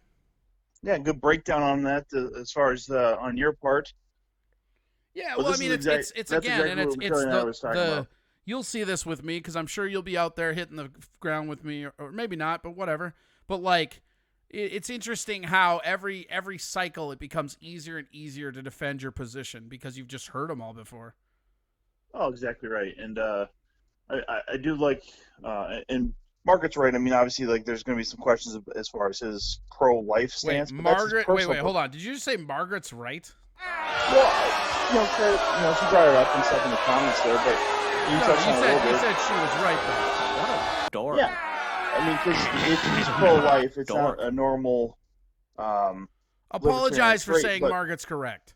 Yeah, good breakdown on that as far as on your part. Yeah, well, I mean, it's again, and it's the you'll see this with me because I'm sure you'll be out there hitting the ground with me, or maybe not, but whatever. But like, it's interesting how every cycle it becomes easier and easier to defend your position because you've just heard them all before. Oh, exactly right, and I do like and Margaret's right. I mean, obviously, like, there's going to be some questions as far as his pro-life stance. Wait, Margaret. Wait, hold on. Did you just say Margaret's right? Well, she brought it up and stuff in the comments there, but you touched on it a little bit. You said she was right, though. What a dork. Yeah, I mean, because if he's pro-life, it's not a normal. Apologize for saying Margaret's correct.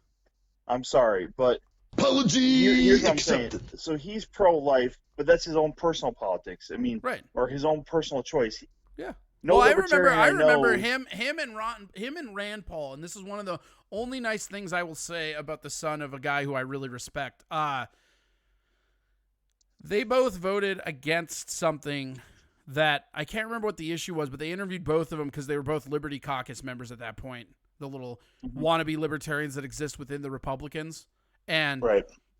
I'm sorry, but apology here's what I'm saying. So he's pro-life, but that's his own personal politics. I mean, right, or his own personal choice. Yeah. No well, libertarian I remember know, him and Rand Paul, and this is one of the only nice things I will say about the son of a guy who I really respect. They both voted against something that I can't remember what the issue was, but they interviewed both of them because they were both Liberty Caucus members at that point, the little wannabe libertarians that exist within the Republicans. And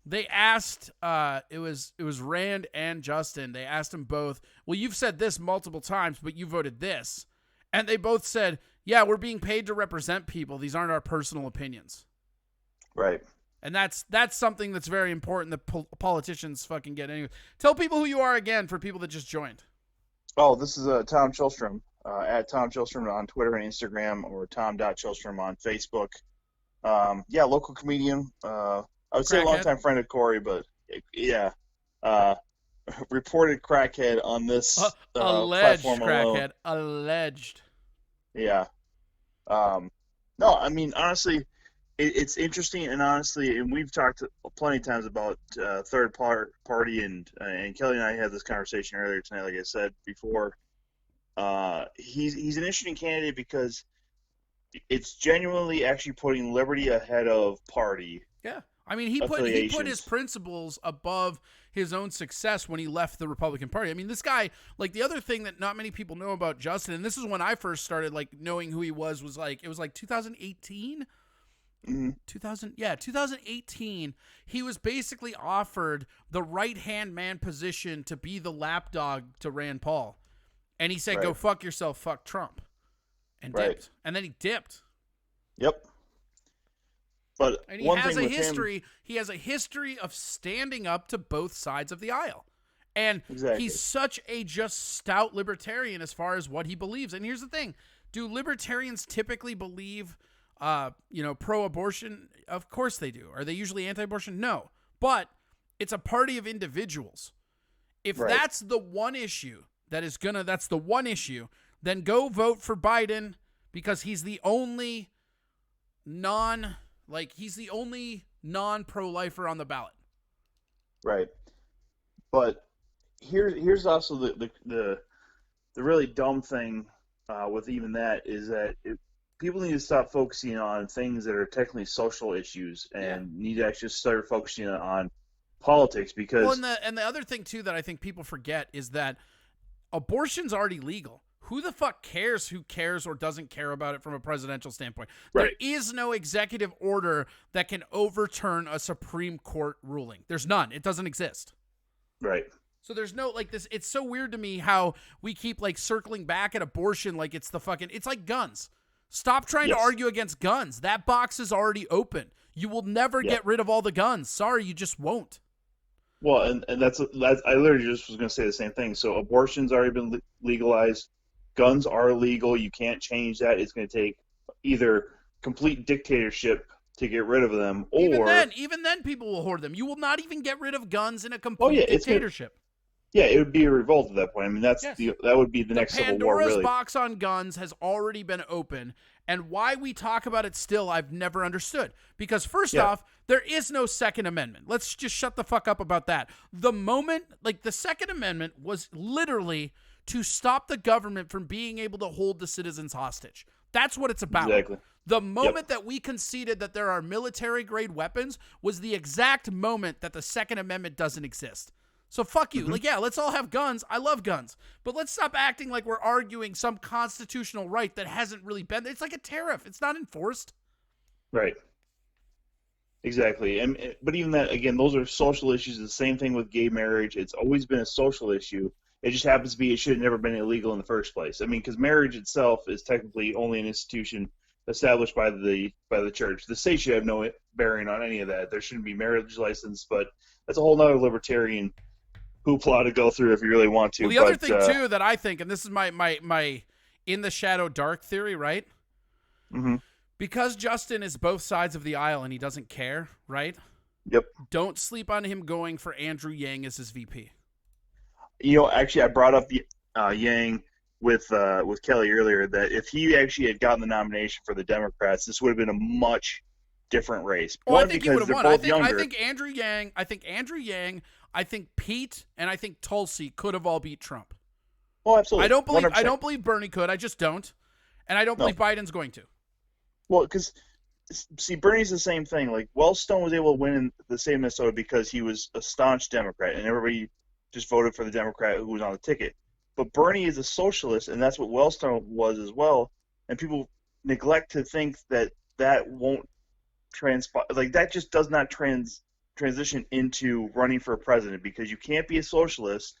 they asked, it was Rand and Justin. They asked them both, well, you've said this multiple times, but you voted this. And they both said, yeah, we're being paid to represent people. These aren't our personal opinions. Right. And that's something that's very important that politicians fucking get. Anyway, tell people who you are again for people that just joined. Oh, this is Tom Chilstrom, at Tom Chilstrom on Twitter and Instagram, or tom.chilstrom on Facebook. Yeah, local comedian. I would say a longtime friend of Corey, but yeah, reported crackhead on this alleged platform crackhead. alone. Alleged. Yeah. No, I mean, honestly, it's interesting, and honestly, and we've talked plenty of times about third party, and Kelly and I had this conversation earlier tonight, like I said before. He's an interesting candidate because it's genuinely actually putting liberty ahead of party. Yeah. I mean, he put his principles above his own success when he left the Republican Party. I mean, this guy, like, the other thing that not many people know about Justin, and this is when I first started, like, knowing who he was like, it was like 2018. 2018, he was basically offered the right-hand man position to be the lapdog to Rand Paul. And he said, go fuck yourself, fuck Trump. And dipped. And then he dipped. Yep. But and he has a history. He has a history of standing up to both sides of the aisle. And he's such a just stout libertarian as far as what he believes. And here's the thing. Do libertarians typically believe pro-abortion? Of course they do. Are they usually anti-abortion? No. But it's a party of individuals. If that's the one issue that's the one issue, then go vote for Biden because he's the only non-pro-lifer on the ballot. Right. But here's also the really dumb thing with even that is that people need to stop focusing on things that are technically social issues and need to actually start focusing on politics because. Well, and the other thing too that I think people forget is that abortion's already legal. Who the fuck cares who cares or doesn't care about it from a presidential standpoint? There is no executive order that can overturn a Supreme Court ruling. There's none. It doesn't exist. Right. So there's no, like, this. It's so weird to me how we keep, like, circling back at abortion like it's it's like guns. Stop trying to argue against guns. That box is already open. You will never get rid of all the guns. Sorry, you just won't. Well, and that's I literally just was going to say the same thing. So abortion's already been legalized. Guns are legal. You can't change that. It's going to take either complete dictatorship to get rid of them, or even then people will hoard them. You will not even get rid of guns in a complete dictatorship. It would be a revolt at that point. I mean, that would be the next civil war. Pandora's box on guns has already been open, and why we talk about it still, I've never understood. Because first off, there is no Second Amendment. Let's just shut the fuck up about that. The moment, like, the Second Amendment was literally to stop the government from being able to hold the citizens hostage. That's what it's about. Exactly. The moment that we conceded that there are military-grade weapons was the exact moment that the Second Amendment doesn't exist. So fuck you. Like, let's all have guns. I love guns. But let's stop acting like we're arguing some constitutional right that hasn't really been. It's like a tariff. It's not enforced. Right. Exactly. But even that, again, those are social issues. The same thing with gay marriage. It's always been a social issue. It just happens to be it should have never been illegal in the first place. I mean, because marriage itself is technically only an institution established by the church. The state should have no bearing on any of that. There shouldn't be marriage license, but that's a whole nother libertarian hoopla to go through if you really want to. Well, the other thing too that I think, and this is my in the shadow dark theory, right? Mm-hmm. Because Justin is both sides of the aisle and he doesn't care, right? Yep. Don't sleep on him going for Andrew Yang as his VP. Actually, I brought up the Yang with Kelly earlier that if he actually had gotten the nomination for the Democrats, this would have been a much different race. I think he would have won. I think Andrew Yang I think Pete and I think Tulsi could have all beat Trump. Oh, absolutely. I don't believe 100%. Bernie could. I just don't. And I don't believe Biden's going to. Well, because see, Bernie's the same thing. Like, Wellstone was able to win in the state of Minnesota because he was a staunch Democrat, and everybody just voted for the Democrat who was on the ticket. But Bernie is a socialist, and that's what Wellstone was as well. And people neglect to think that won't transpire. Like, that just does not transition into running for president, because you can't be a socialist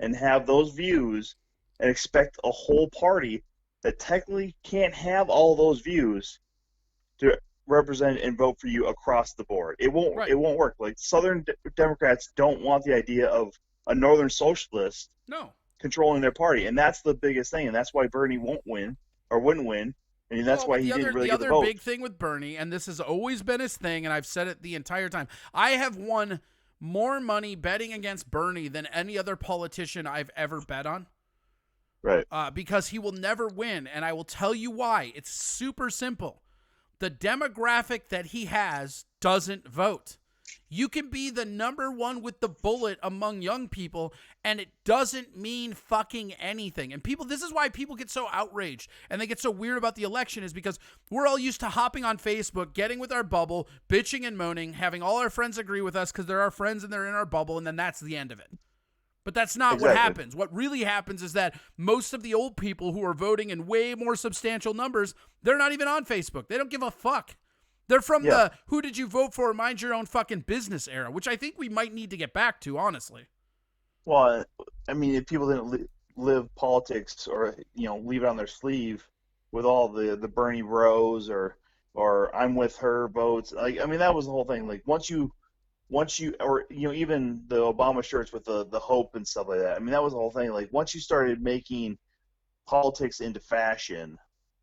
and have those views and expect a whole party that technically can't have all those views to represent and vote for you across the board. It won't. Right. It won't work. Like, Southern Democrats don't want the idea of a Northern socialist controlling their party, and that's the biggest thing. And that's why Bernie won't win or wouldn't win, and that's why he didn't really get the vote. The other big thing with Bernie, and this has always been his thing, and I've said it the entire time, I have won more money betting against Bernie than any other politician I've ever bet on. Right. Because he will never win, and I will tell you why. It's super simple. The demographic that he has doesn't vote. You can be the number one with the bullet among young people, and it doesn't mean fucking anything. And people, this is why people get so outraged and they get so weird about the election, is because we're all used to hopping on Facebook, getting with our bubble, bitching and moaning, having all our friends agree with us because they're our friends and they're in our bubble, and then that's the end of it. But that's not what happens. What really happens is that most of the old people who are voting in way more substantial numbers, they're not even on Facebook. They don't give a fuck. They're from the who did you vote for, mind your own fucking business era, which I think we might need to get back to, honestly. Well, I mean, if people didn't live politics or, leave it on their sleeve with all the Bernie bros or I'm with her votes, like, I mean, that was the whole thing. Like, once you or even the Obama shirts with the hope and stuff like that. I mean, that was the whole thing. Like, once you started making politics into fashion,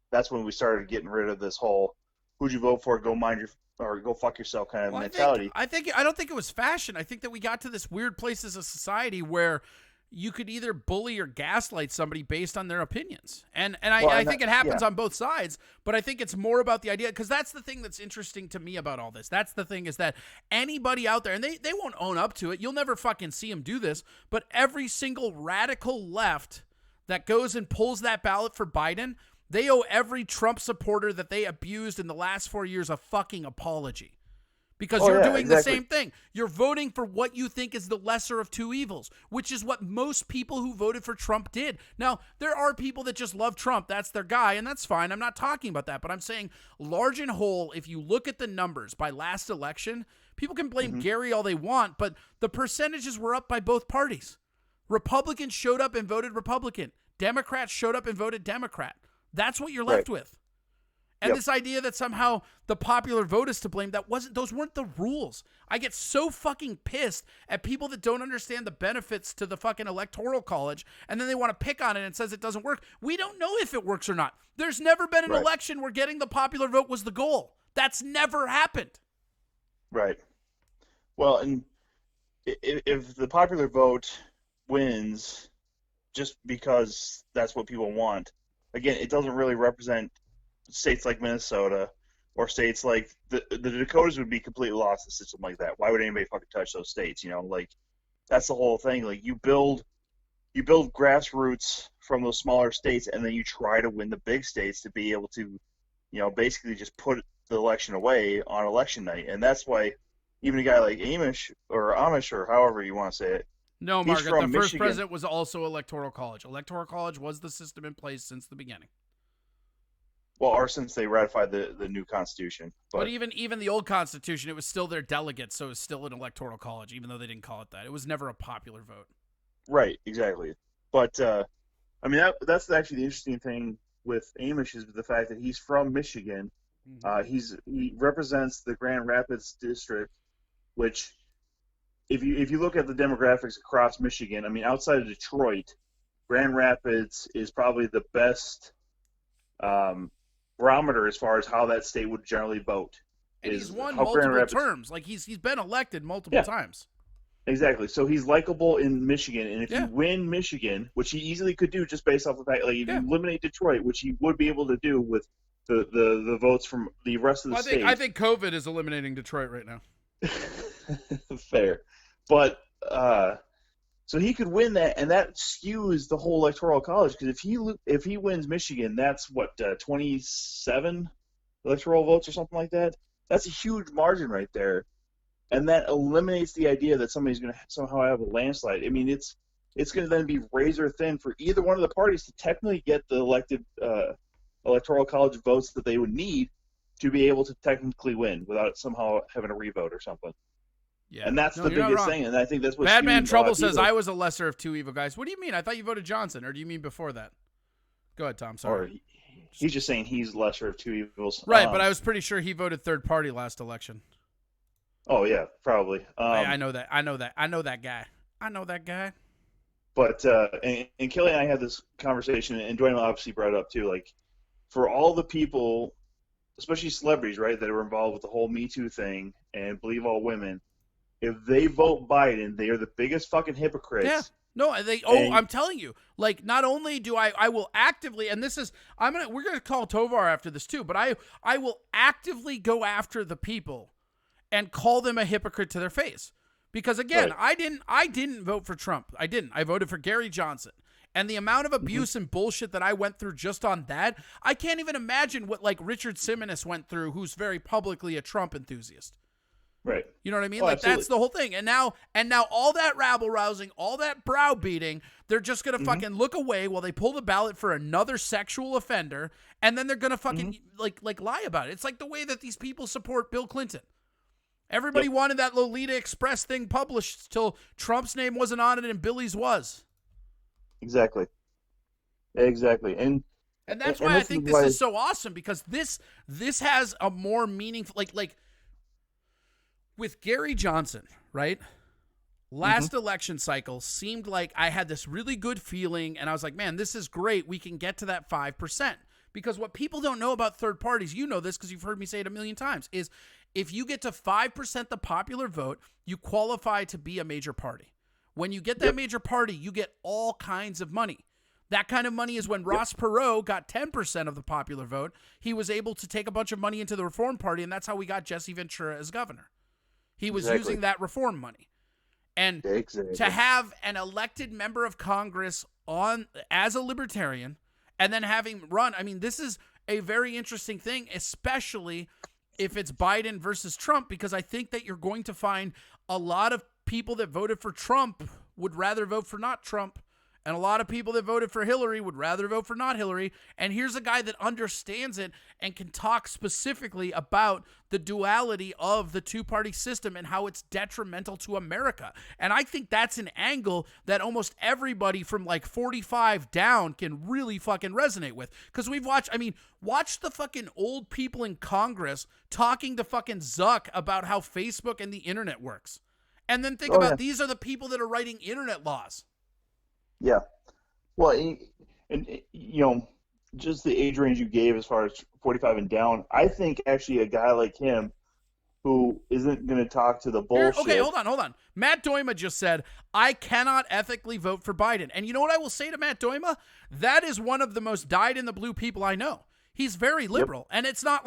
that's when we started getting rid of this whole who'd you vote for, go fuck yourself kind of mentality. I don't think it was fashion. I think that we got to this weird place as a society where you could either bully or gaslight somebody based on their opinions. And I think it happens on both sides, but I think it's more about the idea, because that's the thing that's interesting to me about all this. That's the thing, is that anybody out there, and they won't own up to it, you'll never fucking see them do this, but every single radical left that goes and pulls that ballot for Biden, they owe every Trump supporter that they abused in the last 4 years a fucking apology. Because you're doing the same thing. You're voting for what you think is the lesser of two evils, which is what most people who voted for Trump did. Now, there are people that just love Trump. That's their guy, and that's fine. I'm not talking about that. But I'm saying, large and whole, if you look at the numbers by last election, people can blame Gary all they want, but the percentages were up by both parties. Republicans showed up and voted Republican. Democrats showed up and voted Democrat. That's what you're left with. And this idea that somehow the popular vote is to blame, those weren't the rules. I get so fucking pissed at people that don't understand the benefits to the fucking electoral college, and then they want to pick on it and says it doesn't work. We don't know if it works or not. There's never been an election where getting the popular vote was the goal. That's never happened. Right. Well, and if the popular vote wins just because that's what people want, again, it doesn't really represent states like Minnesota or states like the Dakotas would be completely lost in a system like that. Why would anybody fucking touch those states? Like, that's the whole thing. Like, you build grassroots from those smaller states, and then you try to win the big states to be able to, basically just put the election away on election night. And that's why even a guy like Amish or however you want to say it. No, Margaret, the first president was also electoral college. Electoral college was the system in place since the beginning. Well, or since they ratified the new Constitution. But even the old Constitution, it was still their delegates, so it was still an electoral college, even though they didn't call it that. It was never a popular vote. Right, exactly. But, I mean, that's actually the interesting thing with Amish is the fact that he's from Michigan. He represents the Grand Rapids district, which, if you look at the demographics across Michigan, I mean, outside of Detroit, Grand Rapids is probably the best barometer as far as how that state would generally vote. And he's won multiple terms. Like, he's been elected multiple times. Exactly. So he's likable in Michigan, and if you win Michigan, which he easily could do just based off the fact, like, if you eliminate Detroit, which he would be able to do with the votes from the rest of the state. I think COVID is eliminating Detroit right now. Fair. But So he could win that, and that skews the whole electoral college. Because if he wins Michigan, that's what 27 electoral votes or something like that. That's a huge margin right there, and that eliminates the idea that somebody's going to somehow have a landslide. I mean, it's going to then be razor thin for either one of the parties to technically get the elected electoral college votes that they would need to be able to technically win without somehow having a revote or something. Yeah. And that's No, the you're not biggest wrong. thing, and I think that's what Bad Man Trouble says people. I was a lesser of two evil guys. What do you mean? I thought you voted Johnson, or do you mean before that? Go ahead, Tom. Sorry. Or he's just saying he's lesser of two evils. Right, but I was pretty sure he voted third party last election. Oh yeah, probably. I know that. I know that. I know that guy. I know that guy. But and Kelly and I had this conversation, and Dwayne obviously brought it up too. Like, for all the people, especially celebrities, right, that are involved with the whole Me Too thing and believe all women, if they vote Biden, they are the biggest fucking hypocrites. Yeah. No, I'm telling you, like, not only do I will actively, and this is, we're gonna call Tovar after this too, but I will actively go after the people and call them a hypocrite to their face. Because again, I didn't vote for Trump. I didn't. I voted for Gary Johnson. And the amount of abuse and bullshit that I went through just on that, I can't even imagine what like Richard Simoness went through, who's very publicly a Trump enthusiast. Right. You know what I mean? Oh, like absolutely. That's the whole thing. And now all that rabble rousing, all that browbeating, they're just gonna fucking look away while they pull the ballot for another sexual offender, and then they're gonna fucking like lie about it. It's like the way that these people support Bill Clinton. Everybody wanted that Lolita Express thing published till Trump's name wasn't on it and Billy's was. Exactly. And that's why I think this is so awesome, because this has a more meaningful, like with Gary Johnson, right? Last election cycle seemed like I had this really good feeling, and I was like, man, this is great. We can get to that 5%. Because what people don't know about third parties, you know this because you've heard me say it a million times, is if you get to 5% the popular vote, you qualify to be a major party. When you get that major party, you get all kinds of money. That kind of money is when Ross Perot got 10% of the popular vote. He was able to take a bunch of money into the Reform Party, and that's how we got Jesse Ventura as governor. He was using that reform money. And to have an elected member of Congress on as a libertarian and then having run, I mean, this is a very interesting thing, especially if it's Biden versus Trump, because I think that you're going to find a lot of people that voted for Trump would rather vote for not Trump. And a lot of people that voted for Hillary would rather vote for not Hillary. And here's a guy that understands it and can talk specifically about the duality of the two-party system and how it's detrimental to America. And I think that's an angle that almost everybody from like 45 down can really fucking resonate with. Because we've watched, watch the fucking old people in Congress talking to fucking Zuck about how Facebook and the internet works. And then think about these are the people that are writing internet laws. Yeah. Well, and just the age range you gave as far as 45 and down, I think actually a guy like him who isn't going to talk to the bullshit. Okay, hold on. Matt Doima just said, I cannot ethically vote for Biden. And you know what I will say to Matt Doima? That is one of the most dyed-in-the-blue people I know. He's very liberal. And it's not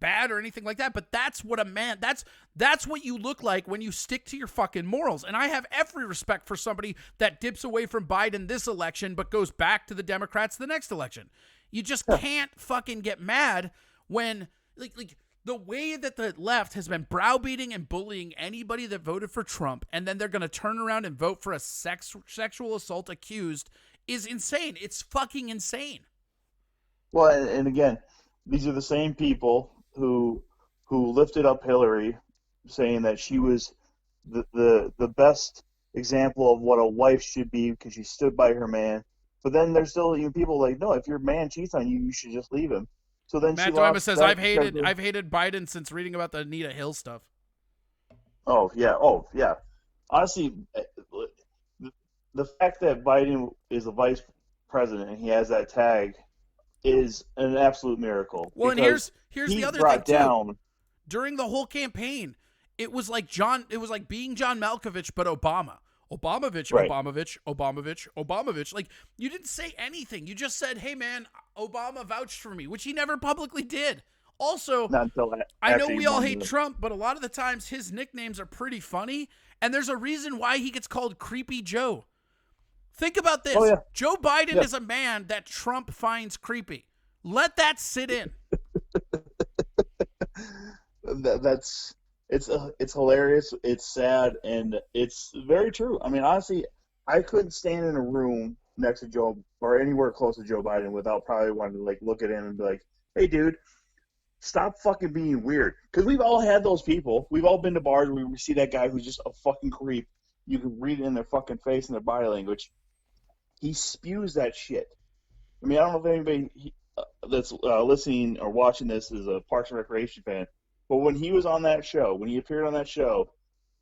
bad or anything like that, but that's what a man, that's what you look like when you stick to your fucking morals. And I have every respect for somebody that dips away from Biden this election but goes back to the Democrats the next election. You just can't fucking get mad when like the way that the left has been browbeating and bullying anybody that voted for Trump, and then they're going to turn around and vote for a sexual assault accused is insane. It's fucking insane. Well, and again, these are the same people who lifted up Hillary, saying that she was the best example of what a wife should be because she stood by her man. But then there's still people like, no, if your man cheats on you, you should just leave him. So then Matt Doima says, I've hated Biden since reading about the Anita Hill stuff. Oh yeah. Honestly, the fact that Biden is the vice president and he has that tag is an absolute miracle. Well, and here's the other thing too. During the whole campaign, it was like being John Malkovich but Obama. Obamovich. Like, you didn't say anything. You just said, hey man, Obama vouched for me, which he never publicly did. Also, Not until I know after we you all won hate the- Trump, but a lot of the times his nicknames are pretty funny, and there's a reason why he gets called Creepy Joe. Think about this. Oh, yeah. Joe Biden Yeah. is a man that Trump finds creepy. Let that sit in. It's hilarious, it's sad, and it's very true. I mean, honestly, I couldn't stand in a room next to Joe or anywhere close to Joe Biden without probably wanting to like look at him and be like, "Hey, dude, stop fucking being weird." Because we've all had those people. We've all been to bars where we see that guy who's just a fucking creep. You can read it in their fucking face and their body language. He spews that shit. I mean, I don't know if anybody that's listening or watching this is a Parks and Recreation fan, but when he was on that show, when he appeared on that show,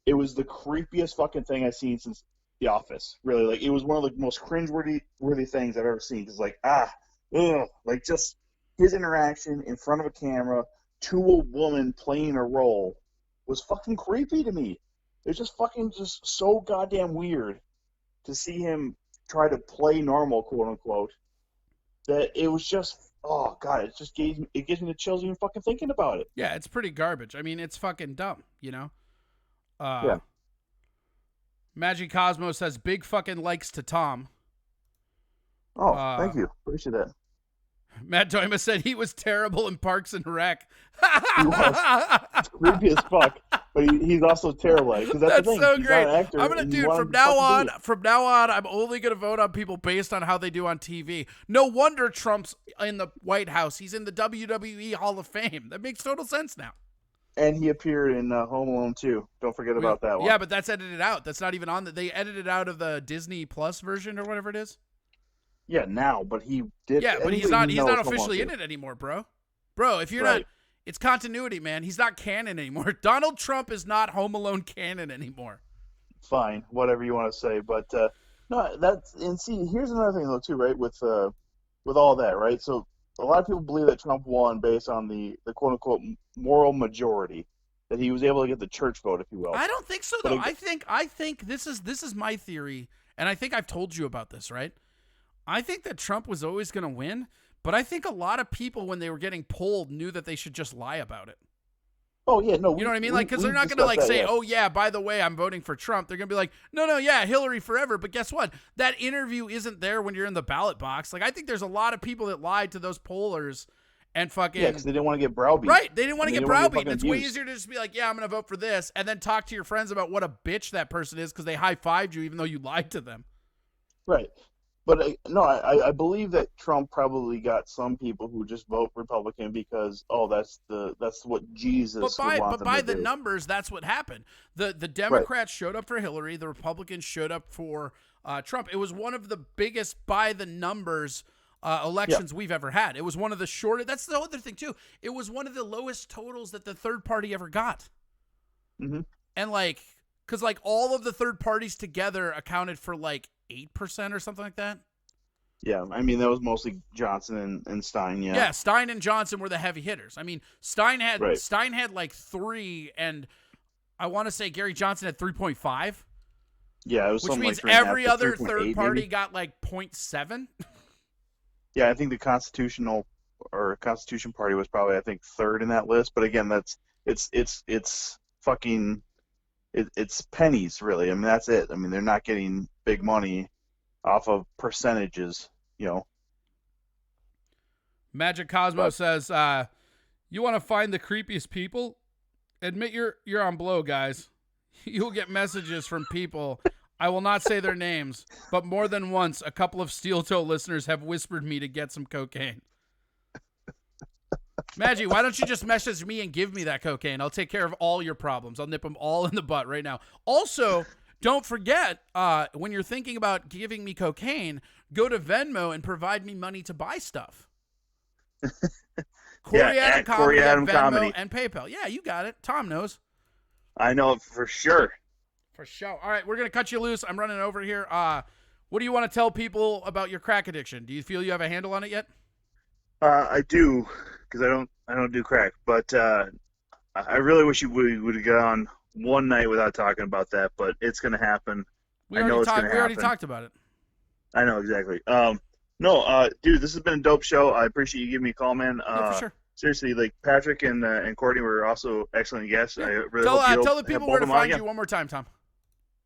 it was the creepiest fucking thing I've seen since The Office. Really, like it was one of the most cringeworthy things I've ever seen. It's like like just his interaction in front of a camera to a woman playing a role was fucking creepy to me. It's just so goddamn weird to see him try to play normal, quote unquote, that it was just, oh god, it gives me the chills even fucking thinking about it. Yeah, it's pretty garbage. I mean, it's fucking dumb, you know? Yeah. Magic Cosmo says big fucking likes to Tom. Oh, thank you. Appreciate that. Matt Doima said he was terrible in Parks and Rec. He was. It's creepy as fuck, but he's also terrible at it. 'Cause that's the thing. so He's great. not an actor, I'm gonna and you dude want from him to now fucking on. do it. From now on, I'm only gonna vote on people based on how they do on TV. No wonder Trump's in the White House. He's in the WWE Hall of Fame. That makes total sense now. And he appeared in Home Alone 2. Don't forget about that one. Yeah, but that's edited out. That's not even on. They edited out of the Disney Plus version or whatever it is. Yeah, now, but he did. Yeah, but he's anybody not who knows Home officially Alone in it anymore, bro. Bro, if you're Right. not, it's continuity, man. He's not canon anymore. Donald Trump is not Home Alone canon anymore. Fine, whatever you want to say, but no, that's and see. Here's another thing though, too, right? With all that, right? So a lot of people believe that Trump won based on the quote unquote moral majority, that he was able to get the church vote, if you will. I don't think so, But though. I think this is my theory, and I think I've told you about this, right? I think that Trump was always going to win, but I think a lot of people, when they were getting polled, knew that they should just lie about it. Oh yeah, no, You know what I mean? Like, because they're not going to like say, "Oh yeah, by the way, I'm voting for Trump." They're going to be like, "No, yeah, Hillary forever." But guess what? That interview isn't there when you're in the ballot box. Like, I think there's a lot of people that lied to those pollers and fucking because they didn't want to get browbeat. Right, they didn't want to get browbeat. fucking It's way abused. easier to just be like, "Yeah, I'm going to vote for this," and then talk to your friends about what a bitch that person is because they high-fived you even though you lied to them. Right. But I believe that Trump probably got some people who just vote Republican because that's what Jesus would want them by to the do. numbers, that's what happened. The Democrats showed up for Hillary. The Republicans showed up for Trump. It was one of the biggest by the numbers elections we've ever had. It was one of the shortest. That's the other thing too. It was one of the lowest totals that the third party ever got. Mm-hmm. And because all of the third parties together accounted for 8% or something like that. Yeah, I mean that was mostly Johnson and Stein. Yeah. Yeah, Stein and Johnson were the heavy hitters. I mean, Stein had 3, and I want to say Gary Johnson had 3.5. Yeah, it was which something means like 3.5 every to other 3.8 third party maybe. got 0.7. Yeah, I think the Constitution Party was probably third in that list. But again, it's fucking it's pennies really. I mean that's it. I mean they're not getting big money off of percentages, you know. Magic Cosmo says, "You want to find the creepiest people? Admit you're on blow, guys. You'll get messages from people. I will not say their names, but more than once, a couple of Steel Toe listeners have whispered me to get some cocaine." Maggie, why don't you just message me and give me that cocaine? I'll take care of all your problems. I'll nip them all in the butt right now. Also, don't forget, when you're thinking about giving me cocaine, go to Venmo and provide me money to buy stuff. Corey Adam Comedy at Venmo Comedy. and PayPal. Yeah, you got it. Tom knows. I know it for sure. For sure. All right, we're going to cut you loose. I'm running over here. What do you want to tell people about your crack addiction? Do you feel you have a handle on it yet? I do, because I don't do crack, but I really wish we would have gone one night without talking about that, but it's going to happen. We already talked about it. I know, exactly. No, dude, this has been a dope show. I appreciate you giving me a call, man. Yeah, for sure. seriously, like Patrick and Courtney were also excellent guests. I really hope Tell you'll the have people both where to of them on find again. you one more time, Tom.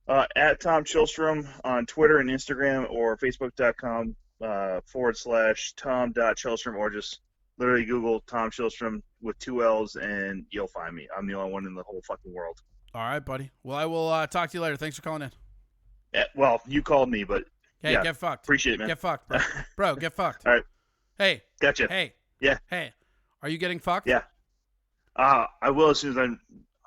At Tom Chillstrom on Twitter and Instagram, or Facebook.com /Tom.Chillstrom, or just literally Google Tom Chillstrom with 2 L's and you'll find me. I'm the only one in the whole fucking world. All right, buddy. Well, I will talk to you later. Thanks for calling in. Yeah, well, you called me, but Hey, yeah, get fucked. Appreciate it, man. Get fucked, bro. Bro, get fucked. All right. Hey. Gotcha. Hey. Yeah. Hey. Are you getting fucked? Yeah. I will as soon as I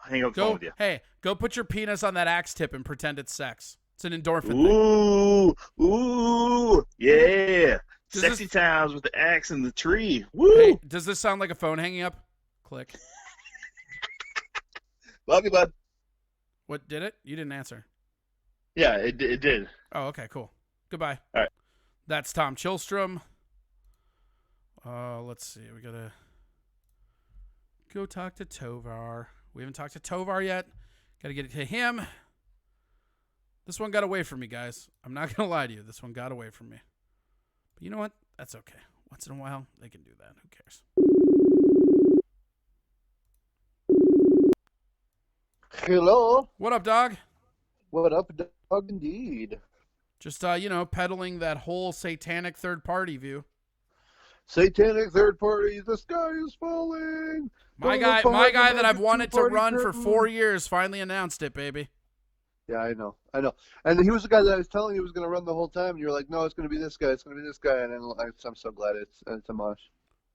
hang up the phone with you. Hey, go put your penis on that axe tip and pretend it's sex. It's an endorphin Ooh, thing. Ooh, yeah. Sexy times with the axe and the tree. Woo. Hey, does this sound like a phone hanging up? Click. Love you, bud. What, did it? You didn't answer. Yeah, it did. Oh, okay, cool. Goodbye. All right. That's Tom Chillstrom. Let's see. We got to go talk to Tovar. We haven't talked to Tovar yet. Got to get it to him. This one got away from me, guys. I'm not going to lie to you. This one got away from me. But you know what? That's okay. Once in a while, they can do that. Who cares? Hello. What up, dog? What up, dog, indeed. Just, peddling that whole satanic third-party view. Satanic third party, the sky is falling. My guy that I've wanted to run for 4 years finally announced it, baby. Yeah, I know. And he was the guy that I was telling you was going to run the whole time, and you're like, no, it's going to be this guy, and then I'm so glad it's Amash.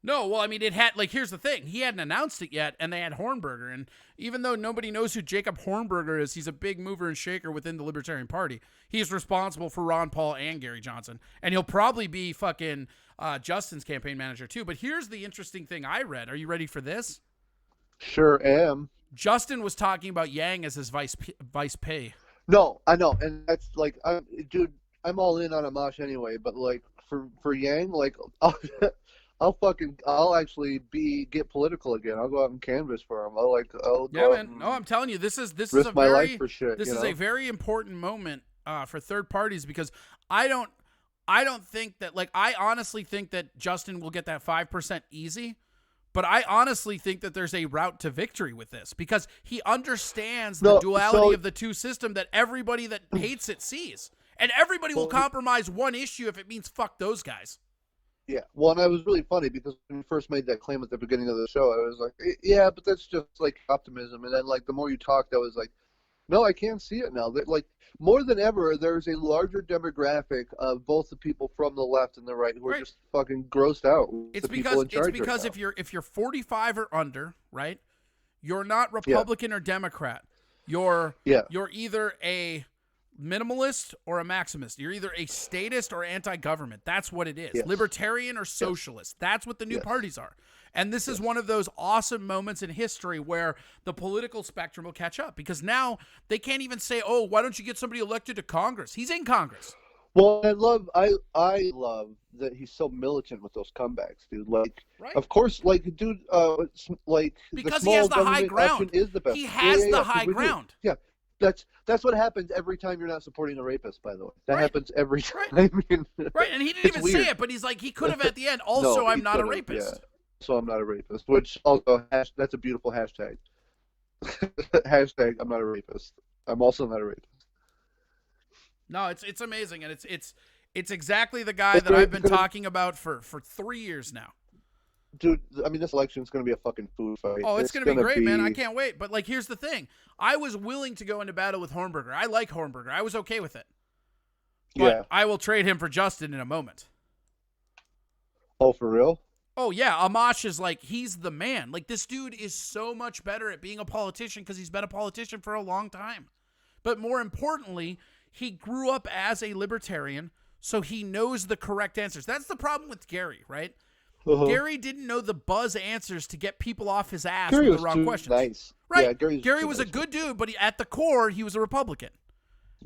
No, well, I mean, it had, here's the thing. He hadn't announced it yet, and they had Hornberger, and even though nobody knows who Jacob Hornberger is, he's a big mover and shaker within the Libertarian Party. He's responsible for Ron Paul and Gary Johnson, and he'll probably be fucking Justin's campaign manager, too. But here's the interesting thing I read. Are you ready for this? Sure am. Justin was talking about Yang as his vice pay. No, I know, and that's I'm all in on Amash anyway, but for Yang, I'll actually get political again. I'll go out and canvass for him. Man. No, I'm telling you, this is risk a my very life for shit. This is a very important moment for third parties, because I don't think that, I honestly think that Justin will get that 5% easy. But I honestly think that there's a route to victory with this, because he understands the duality of the two system that everybody that hates it sees. And everybody will compromise one issue if it means fuck those guys. Yeah, well, and I was really funny because when you first made that claim at the beginning of the show, I was like, yeah, but that's just optimism. And then the more you talked, I was like, no, I can't see it now. More than ever, there's a larger demographic of both the people from the left and the right who are just fucking grossed out. It's because if you're 45 or under, right, you're not Republican or Democrat. You're either a minimalist or a maximist. You're either a statist or anti-government. That's what it is. Yes. Libertarian or socialist. That's what the new parties are. And this is one of those awesome moments in history where the political spectrum will catch up, because now they can't even say, oh, why don't you get somebody elected to Congress? He's in Congress. Well, I love that he's so militant with those comebacks, dude. Of course, dude, because he has the high ground. Is the best. He has the high ground. Yeah. That's what happens every time you're not supporting a rapist, by the way. That happens every time. Right, and he didn't even say it, but he's like, he could have at the end. Also, No, I'm not a could've, rapist. Yeah. So I'm not a rapist, which also that's a beautiful hashtag. Hashtag I'm not a rapist. I'm also not a rapist. No, it's amazing, and it's exactly the guy that I've been talking about for 3 years now. Dude, I mean, this election's going to be a fucking food fight. Oh, it's going to be great, man. I can't wait. But, here's the thing. I was willing to go into battle with Hornberger. I like Hornberger. I was okay with it. But I will trade him for Justin in a moment. Oh, for real? Oh, yeah. Amash is he's the man. This dude is so much better at being a politician because he's been a politician for a long time. But more importantly, he grew up as a libertarian, so he knows the correct answers. That's the problem with Gary, right? Uh-huh. Gary didn't know the buzz answers to get people off his ass with the wrong questions. Nice. Right. Yeah, Gary was a good dude, but at the core, he was a Republican.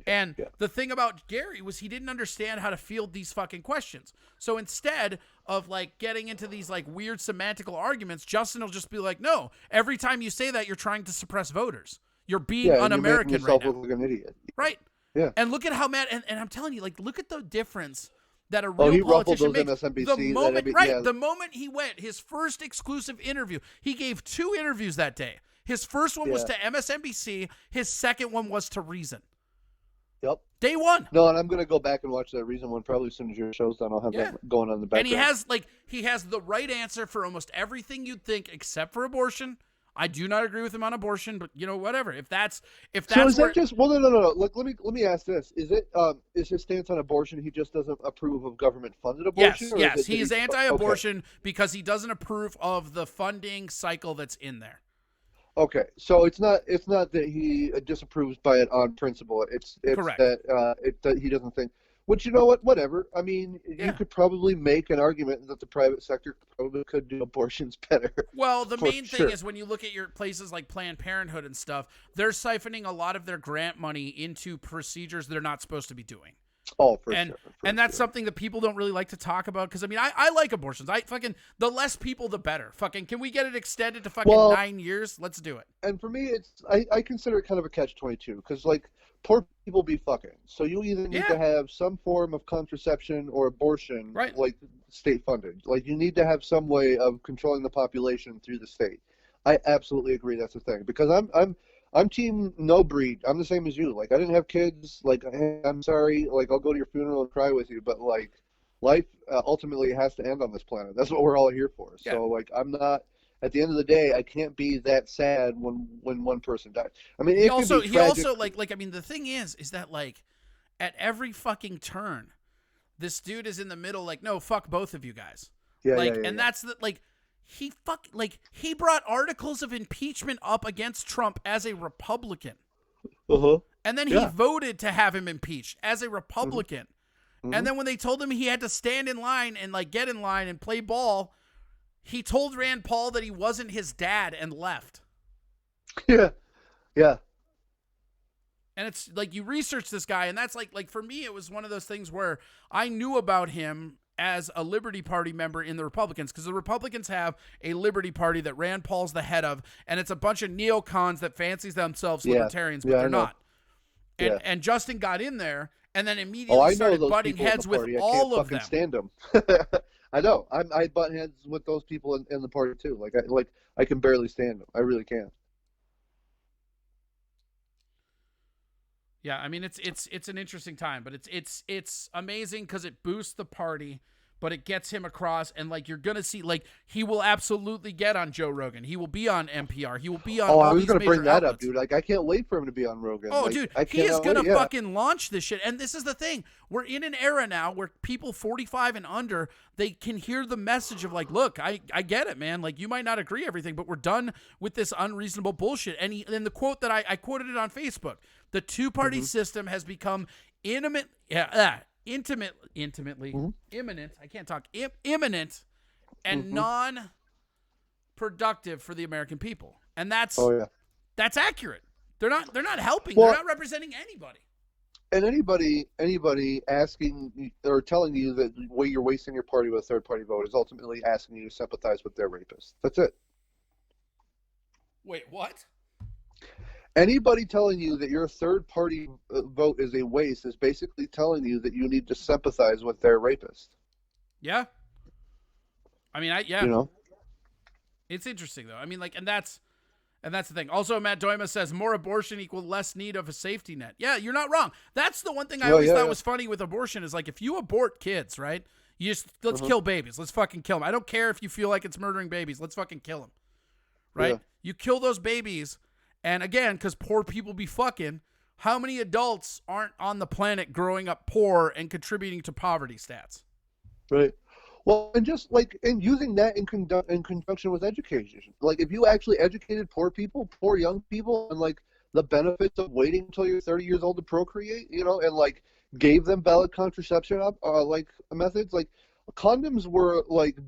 And the thing about Gary was he didn't understand how to field these fucking questions. So instead of getting into these weird semantical arguments, Justin will just be like, no, every time you say that, you're trying to suppress voters. You're being un-American right now. Look like an idiot. Right. Yeah. And look at how mad, and I'm telling you, look at the difference that a real he ruffled politician those makes. MSNBC, The moment he went, his first exclusive interview, he gave 2 interviews that day. His first one was to MSNBC. His second one was to Reason. Yep. Day one. No, and I'm gonna go back and watch that Reason one probably as soon as your show's done. I'll have that going on in the background. And he has the right answer for almost everything you'd think, except for abortion. I do not agree with him on abortion, but whatever. If that's so is that just no. Let me ask this: Is it is his stance on abortion? He just doesn't approve of government funded abortion. Yes. He is anti-abortion because he doesn't approve of the funding cycle that's in there. Okay, so it's not that he disapproves by it on principle. It's correct that he doesn't think. Which, you know what? Whatever. I mean, you could probably make an argument that the private sector probably could do abortions better. Well, the main thing is when you look at your places like Planned Parenthood and stuff, they're siphoning a lot of their grant money into procedures they're not supposed to be doing. Oh, for and, sure. And that's something that people don't really like to talk about because, I mean, I like abortions. The less people, the better. Can we get it extended to 9 years? Let's do it. And for me, I consider it kind of a catch-22 because, poor people be fucking. So you either need to have some form of contraception or abortion, state funded. You need to have some way of controlling the population through the state. I absolutely agree that's the thing because I'm team no breed. I'm the same as you. I didn't have kids. I'm sorry. I'll go to your funeral and cry with you. But life ultimately has to end on this planet. That's what we're all here for. Yeah. So I'm not. At the end of the day, I can't be that sad when one person dies. I mean, he also I mean, the thing is that at every fucking turn, this dude is in the middle. No, fuck both of you guys. That's the he brought articles of impeachment up against Trump as a Republican. And then he voted to have him impeached as a Republican. And then when they told him he had to stand in line and get in line and play ball, he told Rand Paul that he wasn't his dad and left. Yeah. And it's you research this guy, and that's for me, it was one of those things where I knew about him as a Liberty Party member in the Republicans, because the Republicans have a Liberty Party that Rand Paul's the head of, and it's a bunch of neocons that fancies themselves libertarians, but they're not. And Justin got in there, and then immediately started butting heads with all of them. Stand them. I know. I butt heads with those people in the party too. I can barely stand them. I really can't. Yeah, I mean it's an interesting time, but it's amazing because it boosts the party, but it gets him across, and you're gonna see he will absolutely get on Joe Rogan. He will be on NPR. He will be on. I was gonna bring that up, dude. I can't wait for him to be on Rogan. Oh, dude, he is gonna fucking launch this shit. And this is the thing: we're in an era now where people 45 and under, they can hear the message of look, I get it, man. You might not agree everything, but we're done with this unreasonable bullshit. And the quote that I quoted it on Facebook: the two-party system has become imminent. I can't talk. Imminent and non-productive for the American people, and that's accurate. They're not helping. They're not representing anybody. And anybody asking or telling you that the way you're wasting your party with a third-party vote is ultimately asking you to sympathize with their rapist. That's it. Wait, what? Anybody telling you that your third-party vote is a waste is basically telling you that you need to sympathize with their rapist. Yeah. I mean, You know? It's interesting, though. I mean, and that's the thing. Also, Matt Doima says more abortion equal less need of a safety net. Yeah, you're not wrong. That's the one thing I always thought was funny with abortion is if you abort kids, right? You just, let's kill babies. Let's fucking kill them. I don't care if you feel like it's murdering babies. Let's fucking kill them. Right? Yeah. You kill those babies. And again, because poor people be fucking, how many adults aren't on the planet growing up poor and contributing to poverty stats? Right. Well, and just and using that in conjunction with education. If you actually educated poor people, poor young people, and the benefits of waiting until you're 30 years old to procreate, and gave them valid contraception methods, condoms were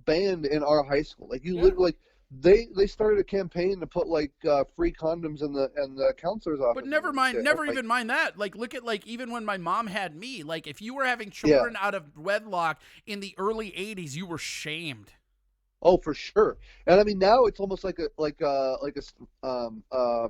banned in our high school. You literally. They started a campaign to put free condoms in the counselor's office. But never mind that. Look at even when my mom had me, if you were having children out of wedlock in the early 80s, you were shamed. Oh, for sure. And I mean, now it's almost like a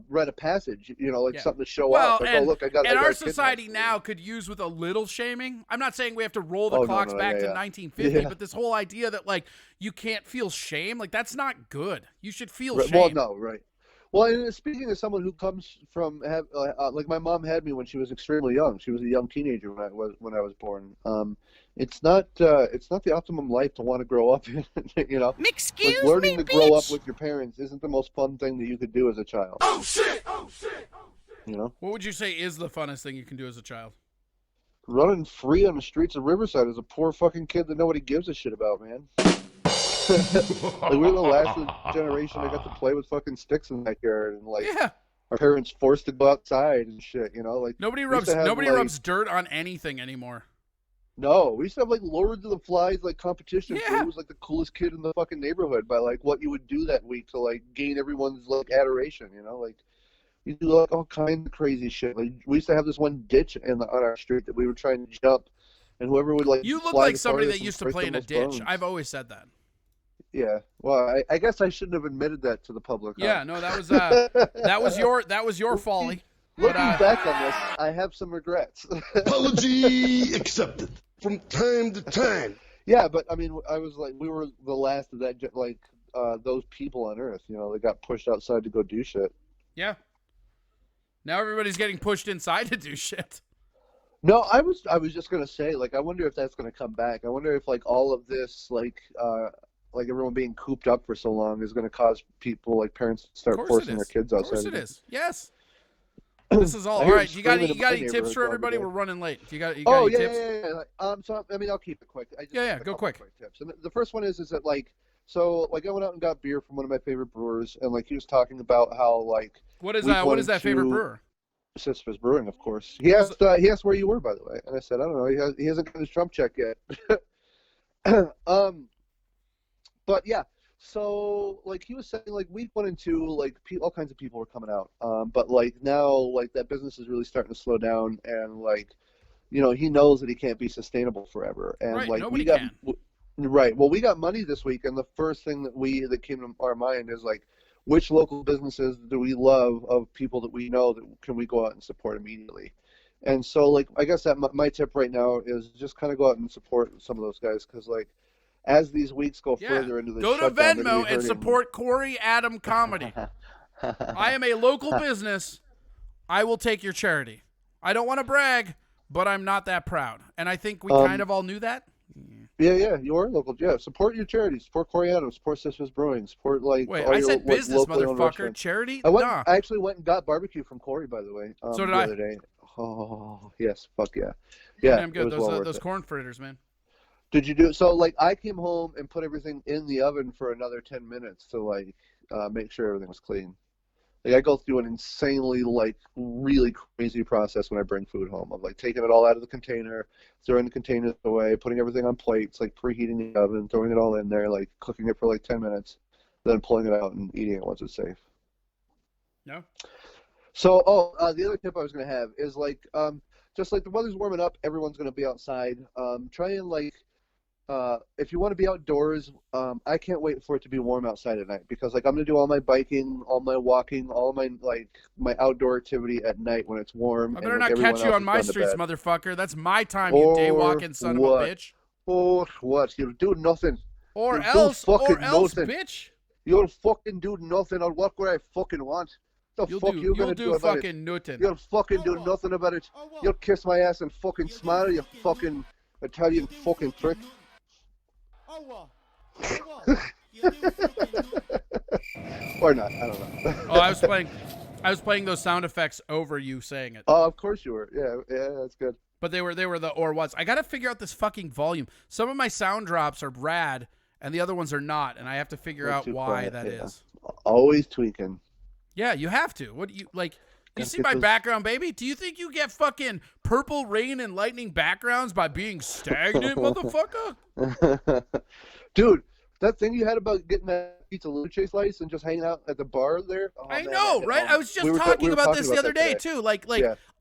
rite of passage. You know, like Yeah. something to show Well, off. Like, and, oh look, I got and a our kid society next. now could use with a little shaming. I'm not saying we have to roll the Oh, no, clocks no, back yeah, to yeah. 1950, Yeah. but this whole idea that like you can't feel shame, like that's not good. You should feel Right, shame. well, no, right. Well, and speaking of someone who comes from like my mom had me when she was extremely young. She was a young teenager when I was born. It's not the optimum life to want to grow up in. You know, Excuse like learning me, to grow up bitch. with your parents isn't the most fun thing that you could do as a child. Oh shit! Oh shit! You know, What would you say is the funnest thing you can do as a child? running free on the streets of Riverside as a poor fucking kid that nobody gives a shit about, man. Like, we were the last generation that got to play with fucking sticks in the backyard, and like our parents forced to go outside and shit. You know, like Nobody we used to have, rubs dirt on anything anymore. No, we used to have like Lords of the Flies like competitions where he was like the coolest kid in the fucking neighborhood by like what you would do that week to like gain everyone's like adoration. You know, like you do like all kinds of crazy shit. Like we used to have this one ditch on our street that we were trying to jump, and whoever would like You look fly like the somebody farthest that and used to break play the in a most ditch. bones. I've always said that. Yeah, well, I guess I shouldn't have admitted that to the public. Huh? Yeah, no, that was your folly. Looking back on this, I have some regrets. Apology accepted. From time to time. Yeah, but I mean, I was like, we were the last of that, like those people on Earth. You know, they got pushed outside to go do shit. Yeah. Now everybody's getting pushed inside to do shit. No, I was just gonna say, like, I wonder if that's gonna come back. I wonder if like all of this, like everyone being cooped up for so long, is gonna cause people, like parents, to start forcing their kids outside. Of course it is. Yes. This is all. All right, you got any tips for everybody? We're running late. You got any tips? Yeah. So I mean, I'll keep it quick. Go quick. Quick tips. And the first one is that like, so like I went out and got beer from one of my favorite brewers, and like he was talking about how like what is that favorite brewer? Sisyphus Brewing, of course. He asked where you were, by the way, and I said I don't know. He hasn't got his Trump check yet. But yeah. So, like, he was saying, like, week 1 and 2, like, all kinds of people were coming out. But, like, now, like, that business is really starting to slow down. And, like, you know, he knows that he can't be sustainable forever. And, right, like, nobody can. Right. Well, we got money this week. And the first thing that came to our mind is, like, which local businesses do we love of people that we know that can we go out and support immediately? And so, like, I guess that my tip right now is just kind of go out and support some of those guys. Because, like, as these weeks go further into the shutdown, go to Venmo and support Corey Adam Comedy. I am a local business. I will take your charity. I don't want to brag, but I'm not that proud. And I think we kind of all knew that. Yeah, you are local. Yeah, support your charity. Support Corey Adams. Support Sisyphus Brewing. Support like. Wait, all I your, said business, motherfucker. Charity? I actually went and got barbecue from Corey, by the way. So did the I. Other day. Oh yes, fuck yeah. Yeah, damn good. Those corn fritters, man. Did you do so? Like, I came home and put everything in the oven for another 10 minutes to like make sure everything was clean. Like, I go through an insanely like really crazy process when I bring food home. I'm like taking it all out of the container, throwing the containers away, putting everything on plates, like preheating the oven, throwing it all in there, like cooking it for like 10 minutes, then pulling it out and eating it once it's safe. No. So, the other tip I was gonna have is like, just like the weather's warming up, everyone's gonna be outside. Try and like. If you want to be outdoors, I can't wait for it to be warm outside at night because like I'm gonna do all my biking, all my walking, all my my outdoor activity at night when it's warm. I better not catch you on my streets, motherfucker. That's my time, you day walking son of a bitch. Or what? You'll do nothing. Or else, bitch. You'll fucking do nothing. I'll walk where I fucking want. You'll do fucking nothing. You'll fucking do nothing about it. You'll kiss my ass and fucking smile, you fucking Italian fucking prick. Or not, I don't know. I was playing those sound effects over you saying it. Oh, of course you were. Yeah, that's good. But they were the or what's. I got to figure out this fucking volume. Some of my sound drops are rad and the other ones are not, and I have to figure out why that is. Always tweaking. Yeah, you have to. What do you like? You see my background, baby? Do you think you get fucking purple rain and lightning backgrounds by being stagnant, motherfucker? Dude, that thing you had about getting that Pizza Luce slice and just hanging out at the bar there? Oh, I know, right? I was just talking about this the other day, too. Like,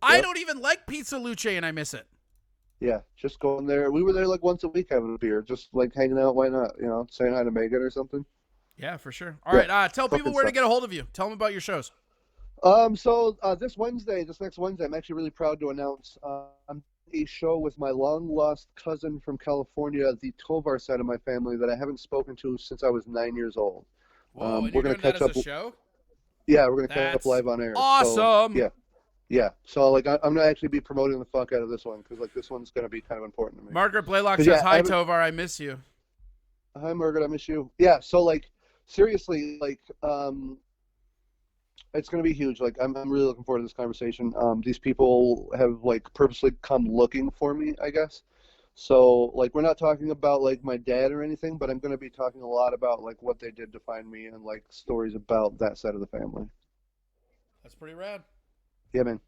I don't even like Pizza Luce and I miss it. Yeah, just going there. We were there like once a week having a beer, just like hanging out. Why not? You know, saying hi to Megan or something. Yeah, for sure. All Yeah, right, tell people fucking where to stuff. get a hold of you. Tell them about your shows. So this next Wednesday, I'm actually really proud to announce I'm doing a show with my long-lost cousin from California, the Tovar side of my family that I haven't spoken to since I was 9 years old. Whoa, and We're you're gonna doing that catch as up. a show? Yeah, we're gonna catch up That's live on air. awesome. So, yeah. So like I'm gonna actually be promoting the fuck out of this one because like this one's gonna be kind of important to me. Margaret Blaylock 'Cause, says, yeah, hi, Tovar, I miss you. Hi, Margaret, I miss you. Yeah. So like seriously, like it's going to be huge. Like, I'm really looking forward to this conversation. These people have, like, purposely come looking for me, I guess. So, like, we're not talking about, like, my dad or anything, but I'm going to be talking a lot about, like, what they did to find me and, like, stories about that side of the family. That's pretty rad. Yeah, man.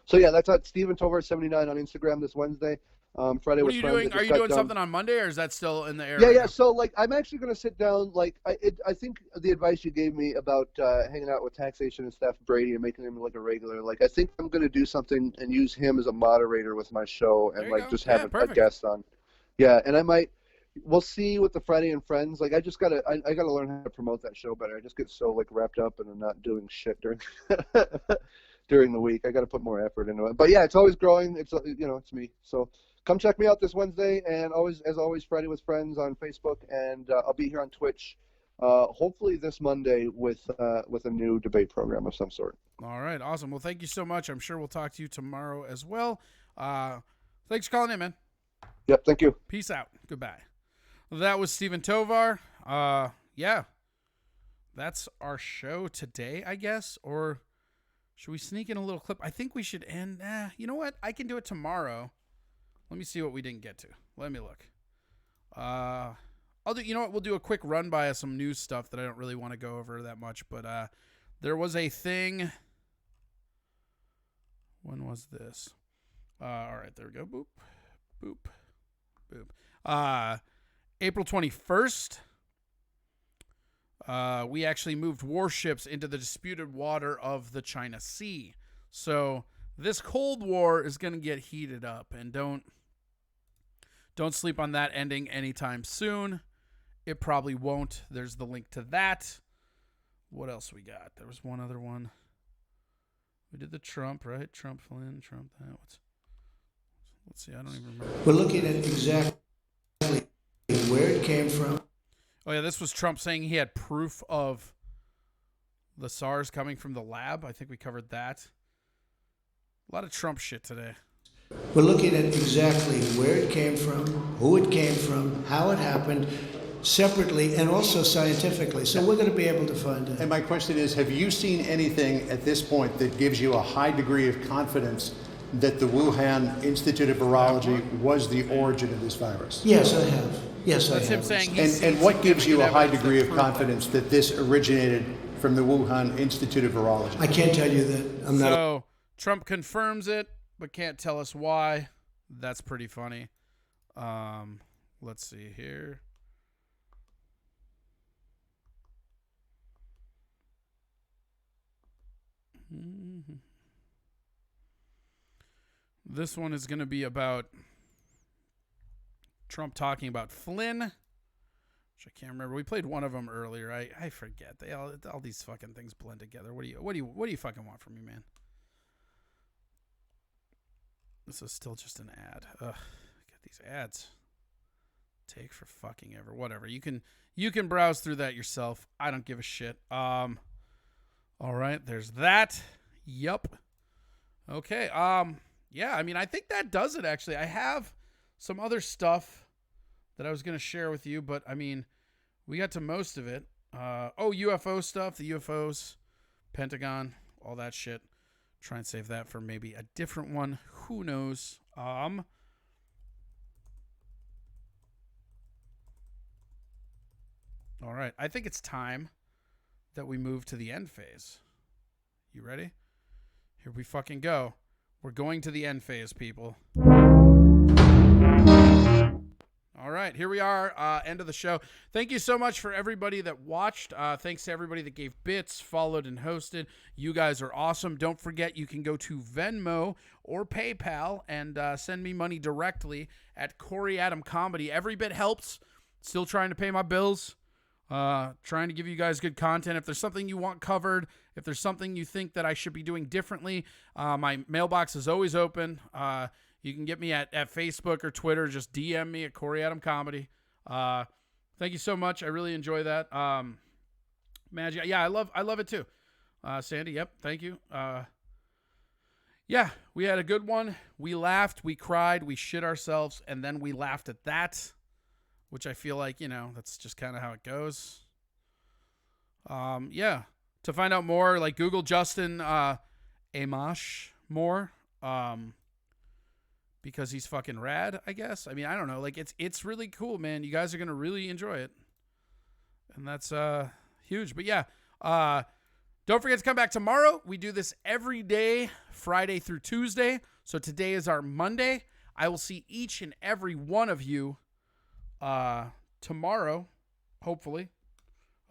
So, yeah, that's at Steven Tovar 79 on Instagram this Wednesday. Friday What with are you friends. doing? Are you doing something on Monday, or is that still in the air? Yeah, right yeah. now? So, like, I'm actually going to sit down. Like, I think the advice you gave me about hanging out with Taxation and Steph Brady and making him like a regular. Like, I think I'm going to do something and use him as a moderator with my show and like just have a guest on. Yeah, and I might. We'll see with the Friday and Friends. Like, I gotta learn how to promote that show better. I just get so like wrapped up and I'm not doing shit during during the week. I got to put more effort into it. But yeah, it's always growing. It's it's me. So. Come check me out this Wednesday, and as always, Friday with Friends on Facebook, and I'll be here on Twitch, hopefully this Monday with a new debate program of some sort. All right, awesome. Well, thank you so much. I'm sure we'll talk to you tomorrow as well. Thanks for calling in, man. Yep, thank you. Peace out. Goodbye. Well, that was Steven Tovar. Yeah, that's our show today, I guess. Or should we sneak in a little clip? I think we should end. You know what? I can do it tomorrow. Let me see what we didn't get to. Let me look. I'll do. You know what? We'll do a quick run by of some news stuff that I don't really want to go over that much. But there was a thing. When was this? All right, there we go. Boop, boop, boop. April 21st. We actually moved warships into the disputed water of the China Sea. So this Cold War is going to get heated up, and don't sleep on that ending anytime soon. It probably won't. There's the link to that. What else we got? There was one other one. We did the Trump, right? Trump, Flynn, Trump, that. Let's see. I don't even remember. We're looking at exactly where it came from. Oh, yeah, this was Trump saying he had proof of the SARS coming from the lab. I think we covered that. A lot of Trump shit today. We're looking at exactly where it came from, who it came from, how it happened, separately and also scientifically. So we're going to be able to find it. And my question is, have you seen anything at this point that gives you a high degree of confidence that the Wuhan Institute of Virology was the origin of this virus? Yes, I have. Yes, That's I have. him saying And what gives you a high degree of confidence that this originated from the Wuhan Institute of Virology? I can't tell you that. I'm not. So Trump confirms it, but can't tell us why. That's pretty funny. Let's see here. This one is going to be about Trump talking about Flynn, which I can't remember. We played one of them earlier. I forget. They all these fucking things blend together. What do you fucking want from me, man? This is still just an ad. Ugh, get these ads. Take for fucking ever. Whatever. You can browse through that yourself. I don't give a shit. All right, there's that. Yup. Okay. Yeah, I mean, I think that does it actually. I have some other stuff that I was going to share with you, but I mean, we got to most of it. UFO stuff, the UFOs, Pentagon, all that shit. Try and save that for maybe a different one. Who knows? All right. I think it's time that we move to the end phase. You ready? Here we fucking go. We're going to the end phase, people. All All right, here we are, end of the show. Thank you so much for everybody that watched. Thanks to everybody that gave bits, followed, and hosted. You guys are awesome. Don't forget, you can go to Venmo or PayPal and send me money directly at Corey Adam Comedy. Every bit helps. Still trying to pay my bills. Trying to give you guys good content. If there's something you want covered, if there's something you think that I should be doing differently, my mailbox is always open. You can get me at Facebook or Twitter. Just DM me at Corey Adam Comedy. Thank you so much. I really enjoy that. Magic. Yeah, I love it too. Sandy. Yep. Thank you. Yeah, we had a good one. We laughed, we cried, we shit ourselves, and then we laughed at that, which I feel like, that's just kind of how it goes. Yeah. To find out more, like Google Justin Amash more. Because he's fucking rad, I guess. I mean, I don't know. Like, it's really cool, man. You guys are going to really enjoy it. And that's huge. But yeah, don't forget to come back tomorrow. We do this every day, Friday through Tuesday. So today is our Monday. I will see each and every one of you tomorrow, hopefully.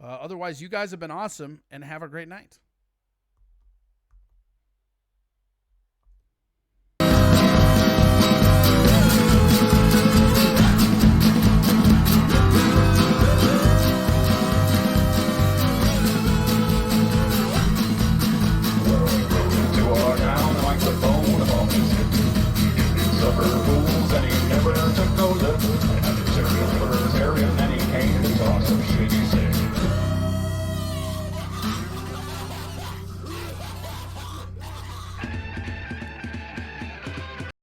Otherwise, you guys have been awesome, and have a great night.